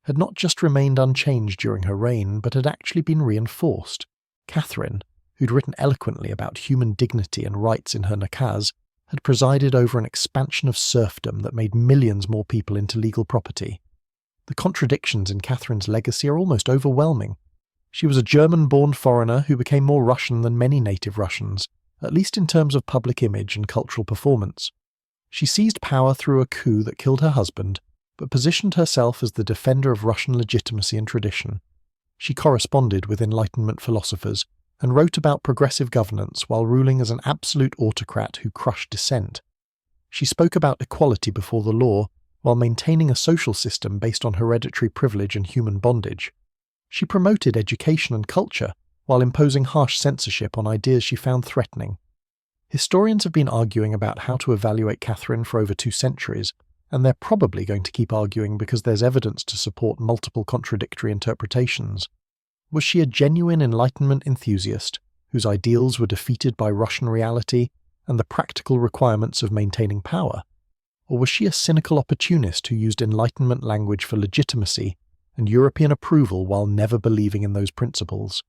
had not just remained unchanged during her reign, but had actually been reinforced. Catherine, who'd written eloquently about human dignity and rights in her nakaz, had presided over an expansion of serfdom that made millions more people into legal property. The contradictions in Catherine's legacy are almost overwhelming. She was a German-born foreigner who became more Russian than many native Russians, at least in terms of public image and cultural performance. She seized power through a coup that killed her husband, but positioned herself as the defender of Russian legitimacy and tradition. She corresponded with Enlightenment philosophers and wrote about progressive governance while ruling as an absolute autocrat who crushed dissent. She spoke about equality before the law while maintaining a social system based on hereditary privilege and human bondage. She promoted education and culture while imposing harsh censorship on ideas she found threatening. Historians have been arguing about how to evaluate Catherine for over 2 centuries, and they're probably going to keep arguing because there's evidence to support multiple contradictory interpretations. Was she a genuine Enlightenment enthusiast, whose ideals were defeated by Russian reality and the practical requirements of maintaining power? Or was she a cynical opportunist who used Enlightenment language for legitimacy and European approval while never believing in those principles?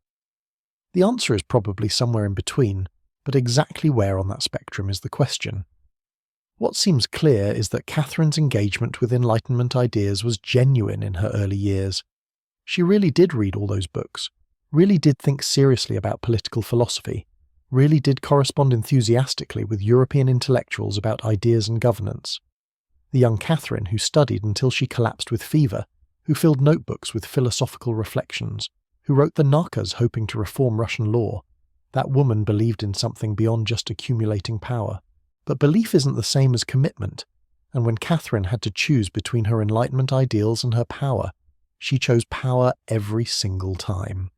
The answer is probably somewhere in between, but exactly where on that spectrum is the question. What seems clear is that Catherine's engagement with Enlightenment ideas was genuine in her early years. She really did read all those books, really did think seriously about political philosophy, really did correspond enthusiastically with European intellectuals about ideas and governance. The young Catherine who studied until she collapsed with fever, who filled notebooks with philosophical reflections, who wrote the nakaz hoping to reform Russian law, that woman believed in something beyond just accumulating power. But belief isn't the same as commitment, and when Catherine had to choose between her Enlightenment ideals and her power, she chose power every single time.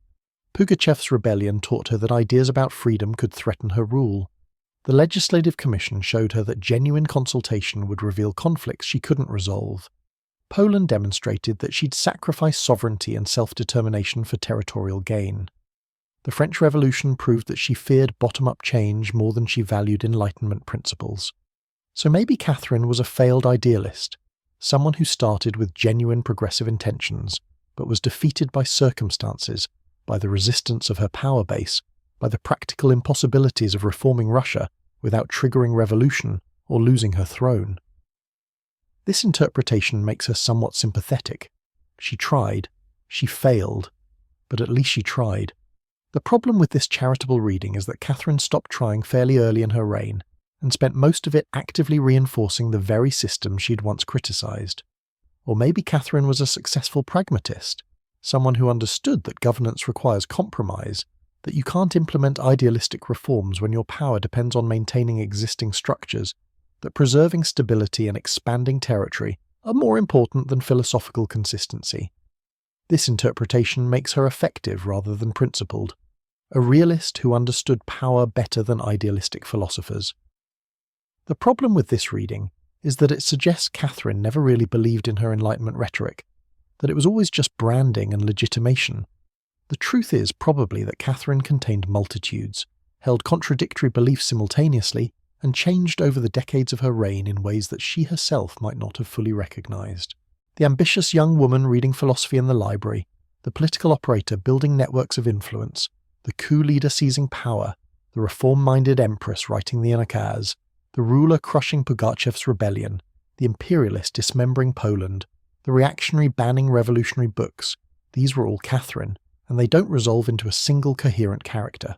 Pugachev's rebellion taught her that ideas about freedom could threaten her rule. The Legislative Commission showed her that genuine consultation would reveal conflicts she couldn't resolve. Poland demonstrated that she'd sacrifice sovereignty and self-determination for territorial gain. The French Revolution proved that she feared bottom-up change more than she valued Enlightenment principles. So maybe Catherine was a failed idealist, someone who started with genuine progressive intentions, but was defeated by circumstances, by the resistance of her power base, by the practical impossibilities of reforming Russia without triggering revolution or losing her throne. This interpretation makes her somewhat sympathetic. She tried, she failed, but at least she tried. The problem with this charitable reading is that Catherine stopped trying fairly early in her reign and spent most of it actively reinforcing the very system she'd once criticised. Or maybe Catherine was a successful pragmatist, someone who understood that governance requires compromise, that you can't implement idealistic reforms when your power depends on maintaining existing structures, that preserving stability and expanding territory are more important than philosophical consistency. This interpretation makes her effective rather than principled, a realist who understood power better than idealistic philosophers. The problem with this reading is that it suggests Catherine never really believed in her Enlightenment rhetoric, that it was always just branding and legitimation. The truth is probably that Catherine contained multitudes, held contradictory beliefs simultaneously, and changed over the decades of her reign in ways that she herself might not have fully recognized. The ambitious young woman reading philosophy in the library, the political operator building networks of influence, the coup leader seizing power, the reform-minded empress writing the Nakaz, the ruler crushing Pugachev's rebellion, the imperialist dismembering Poland, the reactionary banning revolutionary books, these were all Catherine, and they don't resolve into a single coherent character.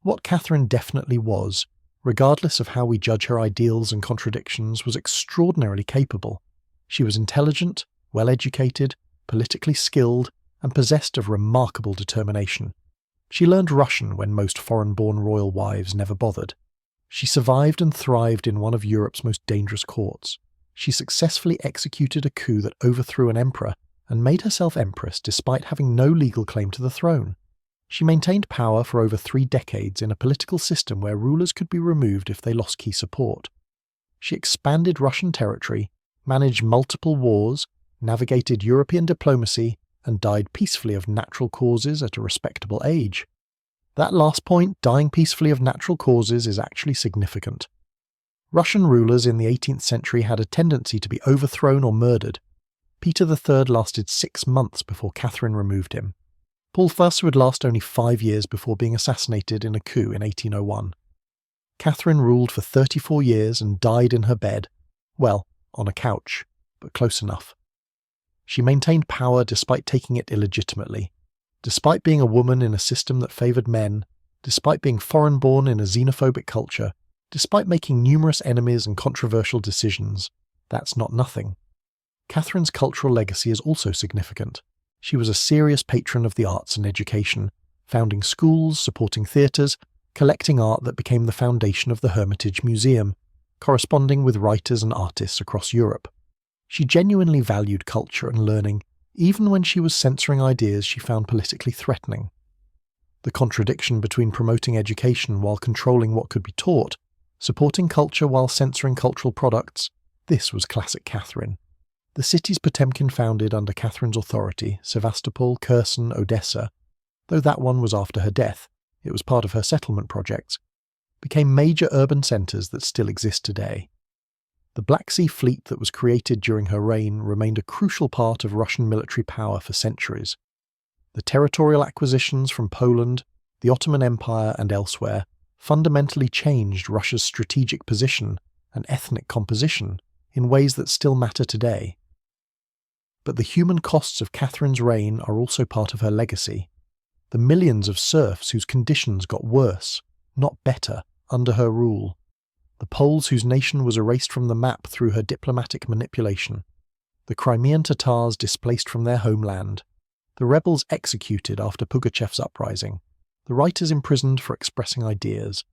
What Catherine definitely was, regardless of how we judge her ideals and contradictions, was extraordinarily capable. She was intelligent, well-educated, politically skilled, and possessed of remarkable determination. She learned Russian when most foreign-born royal wives never bothered. She survived and thrived in one of Europe's most dangerous courts. She successfully executed a coup that overthrew an emperor and made herself empress despite having no legal claim to the throne. She maintained power for over 3 decades in a political system where rulers could be removed if they lost key support. She expanded Russian territory, managed multiple wars, navigated European diplomacy, and died peacefully of natural causes at a respectable age. That last point, dying peacefully of natural causes, is actually significant. Russian rulers in the 18th century had a tendency to be overthrown or murdered. Peter III lasted 6 months before Catherine removed him. Paul I would last only 5 years before being assassinated in a coup in 1801. Catherine ruled for 34 years and died in her bed. Well, on a couch, but close enough. She maintained power despite taking it illegitimately, despite being a woman in a system that favoured men, despite being foreign-born in a xenophobic culture, despite making numerous enemies and controversial decisions. That's not nothing. Catherine's cultural legacy is also significant. She was a serious patron of the arts and education, founding schools, supporting theatres, collecting art that became the foundation of the Hermitage Museum, corresponding with writers and artists across Europe. She genuinely valued culture and learning, even when she was censoring ideas she found politically threatening. The contradiction between promoting education while controlling what could be taught, supporting culture while censoring cultural products, this was classic Catherine. The cities Potemkin founded under Catherine's authority, Sevastopol, Kherson, Odessa, though that one was after her death, it was part of her settlement projects, became major urban centres that still exist today. The Black Sea Fleet that was created during her reign remained a crucial part of Russian military power for centuries. The territorial acquisitions from Poland, the Ottoman Empire and elsewhere fundamentally changed Russia's strategic position and ethnic composition in ways that still matter today. But the human costs of Catherine's reign are also part of her legacy. The millions of serfs whose conditions got worse, not better, under her rule. The Poles whose nation was erased from the map through her diplomatic manipulation. The Crimean Tatars displaced from their homeland. The rebels executed after Pugachev's uprising. The writers imprisoned for expressing ideas.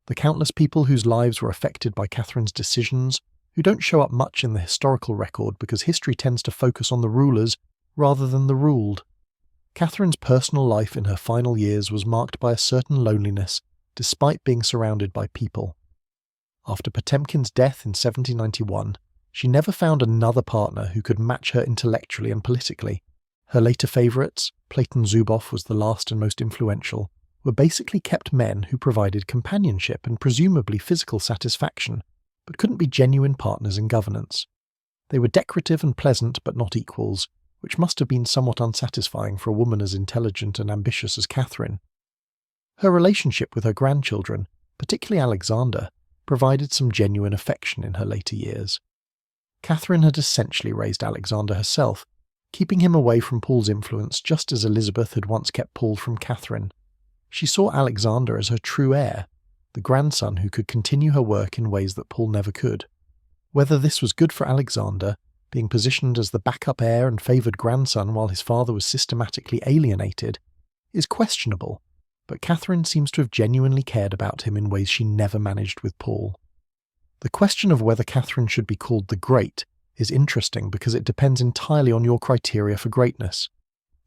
The countless people whose lives were affected by Catherine's decisions, who don't show up much in the historical record because history tends to focus on the rulers rather than the ruled. Catherine's personal life in her final years was marked by a certain loneliness, despite being surrounded by people. After Potemkin's death in 1791, she never found another partner who could match her intellectually and politically. Her later favourites, Platon Zubov was the last and most influential, were basically kept men who provided companionship and presumably physical satisfaction, but couldn't be genuine partners in governance. They were decorative and pleasant but not equals, which must have been somewhat unsatisfying for a woman as intelligent and ambitious as Catherine. Her relationship with her grandchildren, particularly Alexander, provided some genuine affection in her later years. Catherine had essentially raised Alexander herself, keeping him away from Paul's influence just as Elizabeth had once kept Paul from Catherine. She saw Alexander as her true heir, the grandson who could continue her work in ways that Paul never could. Whether this was good for Alexander, being positioned as the backup heir and favoured grandson while his father was systematically alienated, is questionable, but Catherine seems to have genuinely cared about him in ways she never managed with Paul. The question of whether Catherine should be called the Great is interesting because it depends entirely on your criteria for greatness.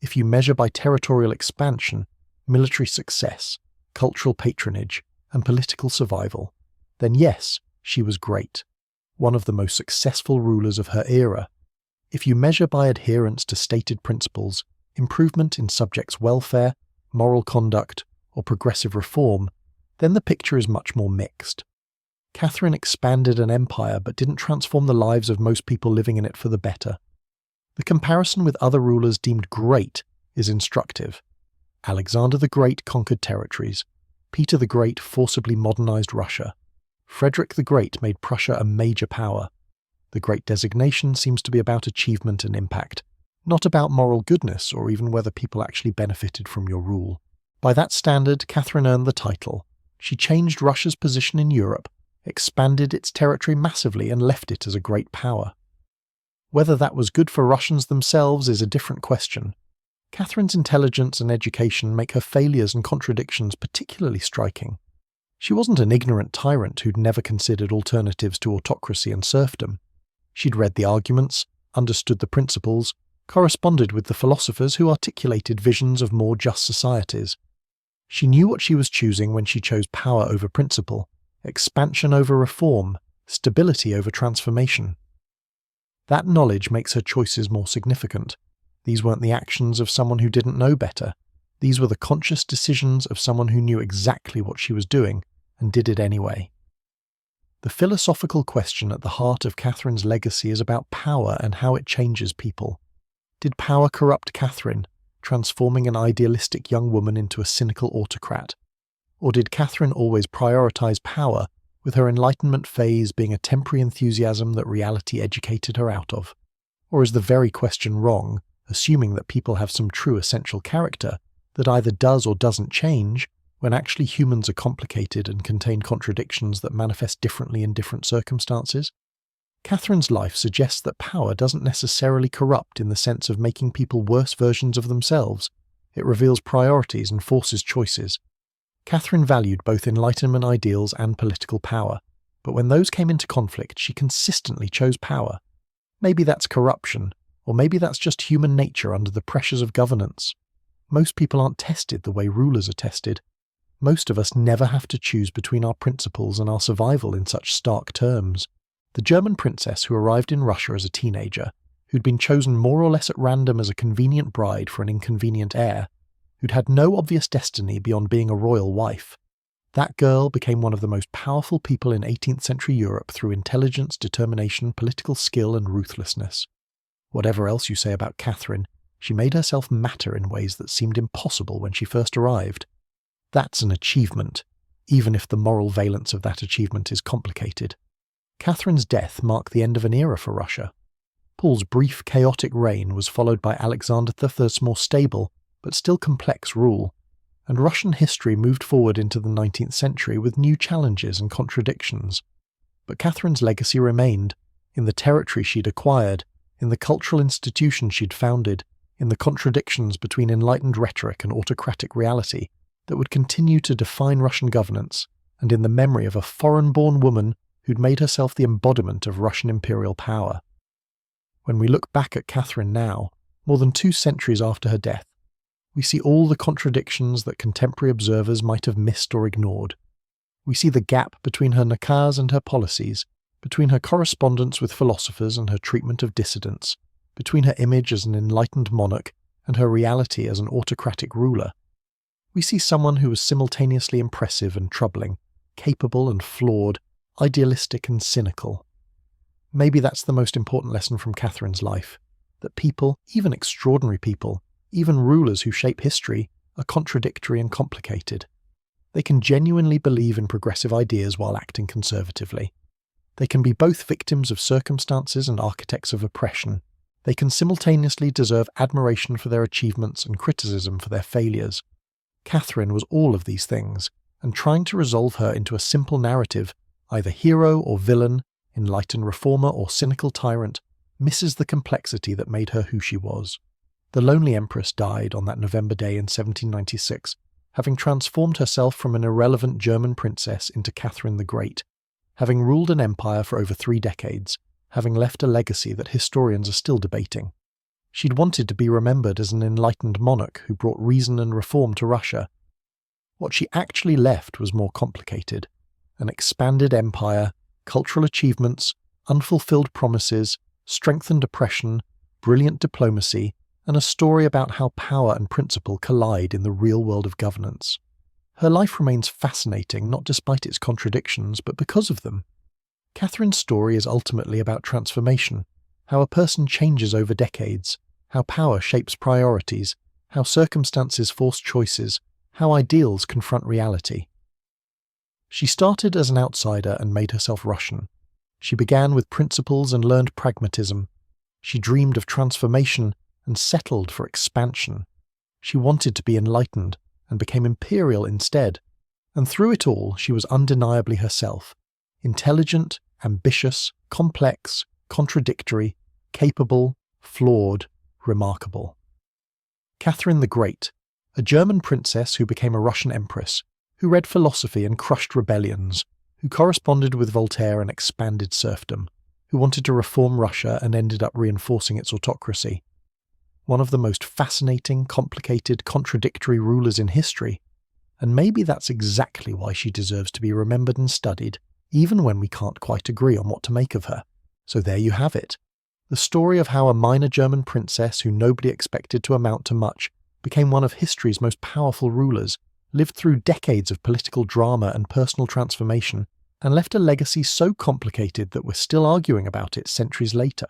If you measure by territorial expansion, military success, cultural patronage, and political survival, then yes, she was great, one of the most successful rulers of her era. If you measure by adherence to stated principles, improvement in subjects' welfare, moral conduct, or progressive reform, then the picture is much more mixed. Catherine expanded an empire but didn't transform the lives of most people living in it for the better. The comparison with other rulers deemed great is instructive. Alexander the Great conquered territories. Peter the Great forcibly modernized Russia. Frederick the Great made Prussia a major power. The Great designation seems to be about achievement and impact, not about moral goodness or even whether people actually benefited from your rule. By that standard, Catherine earned the title. She changed Russia's position in Europe, expanded its territory massively and left it as a great power. Whether that was good for Russians themselves is a different question. Catherine's intelligence and education make her failures and contradictions particularly striking. She wasn't an ignorant tyrant who'd never considered alternatives to autocracy and serfdom. She'd read the arguments, understood the principles, corresponded with the philosophers who articulated visions of more just societies. She knew what she was choosing when she chose power over principle, expansion over reform, stability over transformation. That knowledge makes her choices more significant. These weren't the actions of someone who didn't know better. These were the conscious decisions of someone who knew exactly what she was doing and did it anyway. The philosophical question at the heart of Catherine's legacy is about power and how it changes people. Did power corrupt Catherine, transforming an idealistic young woman into a cynical autocrat? Or did Catherine always prioritize power, with her Enlightenment phase being a temporary enthusiasm that reality educated her out of? Or is the very question wrong, assuming that people have some true essential character that either does or doesn't change, when actually humans are complicated and contain contradictions that manifest differently in different circumstances? Catherine's life suggests that power doesn't necessarily corrupt in the sense of making people worse versions of themselves. It reveals priorities and forces choices. Catherine valued both Enlightenment ideals and political power, but when those came into conflict, she consistently chose power. Maybe that's corruption, or maybe that's just human nature under the pressures of governance. Most people aren't tested the way rulers are tested. Most of us never have to choose between our principles and our survival in such stark terms. The German princess who arrived in Russia as a teenager, who'd been chosen more or less at random as a convenient bride for an inconvenient heir, who'd had no obvious destiny beyond being a royal wife. That girl became one of the most powerful people in 18th century Europe through intelligence, determination, political skill, and ruthlessness. Whatever else you say about Catherine, she made herself matter in ways that seemed impossible when she first arrived. That's an achievement, even if the moral valence of that achievement is complicated. Catherine's death marked the end of an era for Russia. Paul's brief, chaotic reign was followed by Alexander III's more stable, but still complex rule, and Russian history moved forward into the 19th century with new challenges and contradictions. But Catherine's legacy remained, in the territory she'd acquired, in the cultural institutions she'd founded, in the contradictions between enlightened rhetoric and autocratic reality that would continue to define Russian governance, and in the memory of a foreign-born woman who'd made herself the embodiment of Russian imperial power. When we look back at Catherine now, more than 2 centuries after her death, we see all the contradictions that contemporary observers might have missed or ignored. We see the gap between her nakaz and her policies, between her correspondence with philosophers and her treatment of dissidents, between her image as an enlightened monarch and her reality as an autocratic ruler. We see someone who was simultaneously impressive and troubling, capable and flawed, idealistic and cynical. Maybe that's the most important lesson from Catherine's life, that people, even extraordinary people, even rulers who shape history, are contradictory and complicated. They can genuinely believe in progressive ideas while acting conservatively. They can be both victims of circumstances and architects of oppression. They can simultaneously deserve admiration for their achievements and criticism for their failures. Catherine was all of these things, and trying to resolve her into a simple narrative, either hero or villain, enlightened reformer or cynical tyrant, misses the complexity that made her who she was. The lonely empress died on that November day in 1796, having transformed herself from an irrelevant German princess into Catherine the Great, having ruled an empire for over 3 decades, having left a legacy that historians are still debating. She'd wanted to be remembered as an enlightened monarch who brought reason and reform to Russia. What she actually left was more complicated: an expanded empire, cultural achievements, unfulfilled promises, strengthened oppression, brilliant diplomacy, and a story about how power and principle collide in the real world of governance. Her life remains fascinating not despite its contradictions, but because of them. Catherine's story is ultimately about transformation, how a person changes over decades, how power shapes priorities, how circumstances force choices, how ideals confront reality. She started as an outsider and made herself Russian. She began with principles and learned pragmatism. She dreamed of transformation and settled for expansion. She wanted to be enlightened and became imperial instead. And through it all, she was undeniably herself: intelligent, ambitious, complex, contradictory, capable, flawed, remarkable. Catherine the Great, a German princess who became a Russian empress, who read philosophy and crushed rebellions, who corresponded with Voltaire and expanded serfdom, who wanted to reform Russia and ended up reinforcing its autocracy. One of the most fascinating, complicated, contradictory rulers in history, and maybe that's exactly why she deserves to be remembered and studied, even when we can't quite agree on what to make of her. So there you have it. The story of how a minor German princess who nobody expected to amount to much became one of history's most powerful rulers, lived through decades of political drama and personal transformation, and left a legacy so complicated that we're still arguing about it centuries later.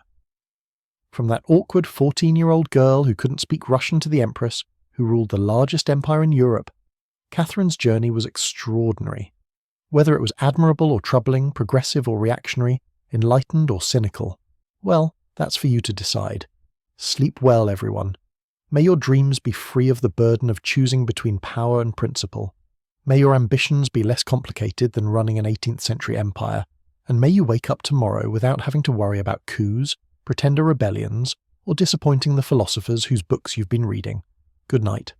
From that awkward 14-year-old girl who couldn't speak Russian to the Empress, who ruled the largest empire in Europe, Catherine's journey was extraordinary. Whether it was admirable or troubling, progressive or reactionary, enlightened or cynical, well, that's for you to decide. Sleep well, everyone. May your dreams be free of the burden of choosing between power and principle. May your ambitions be less complicated than running an 18th century empire, and may you wake up tomorrow without having to worry about coups, pretender rebellions, or disappointing the philosophers whose books you've been reading. Good night.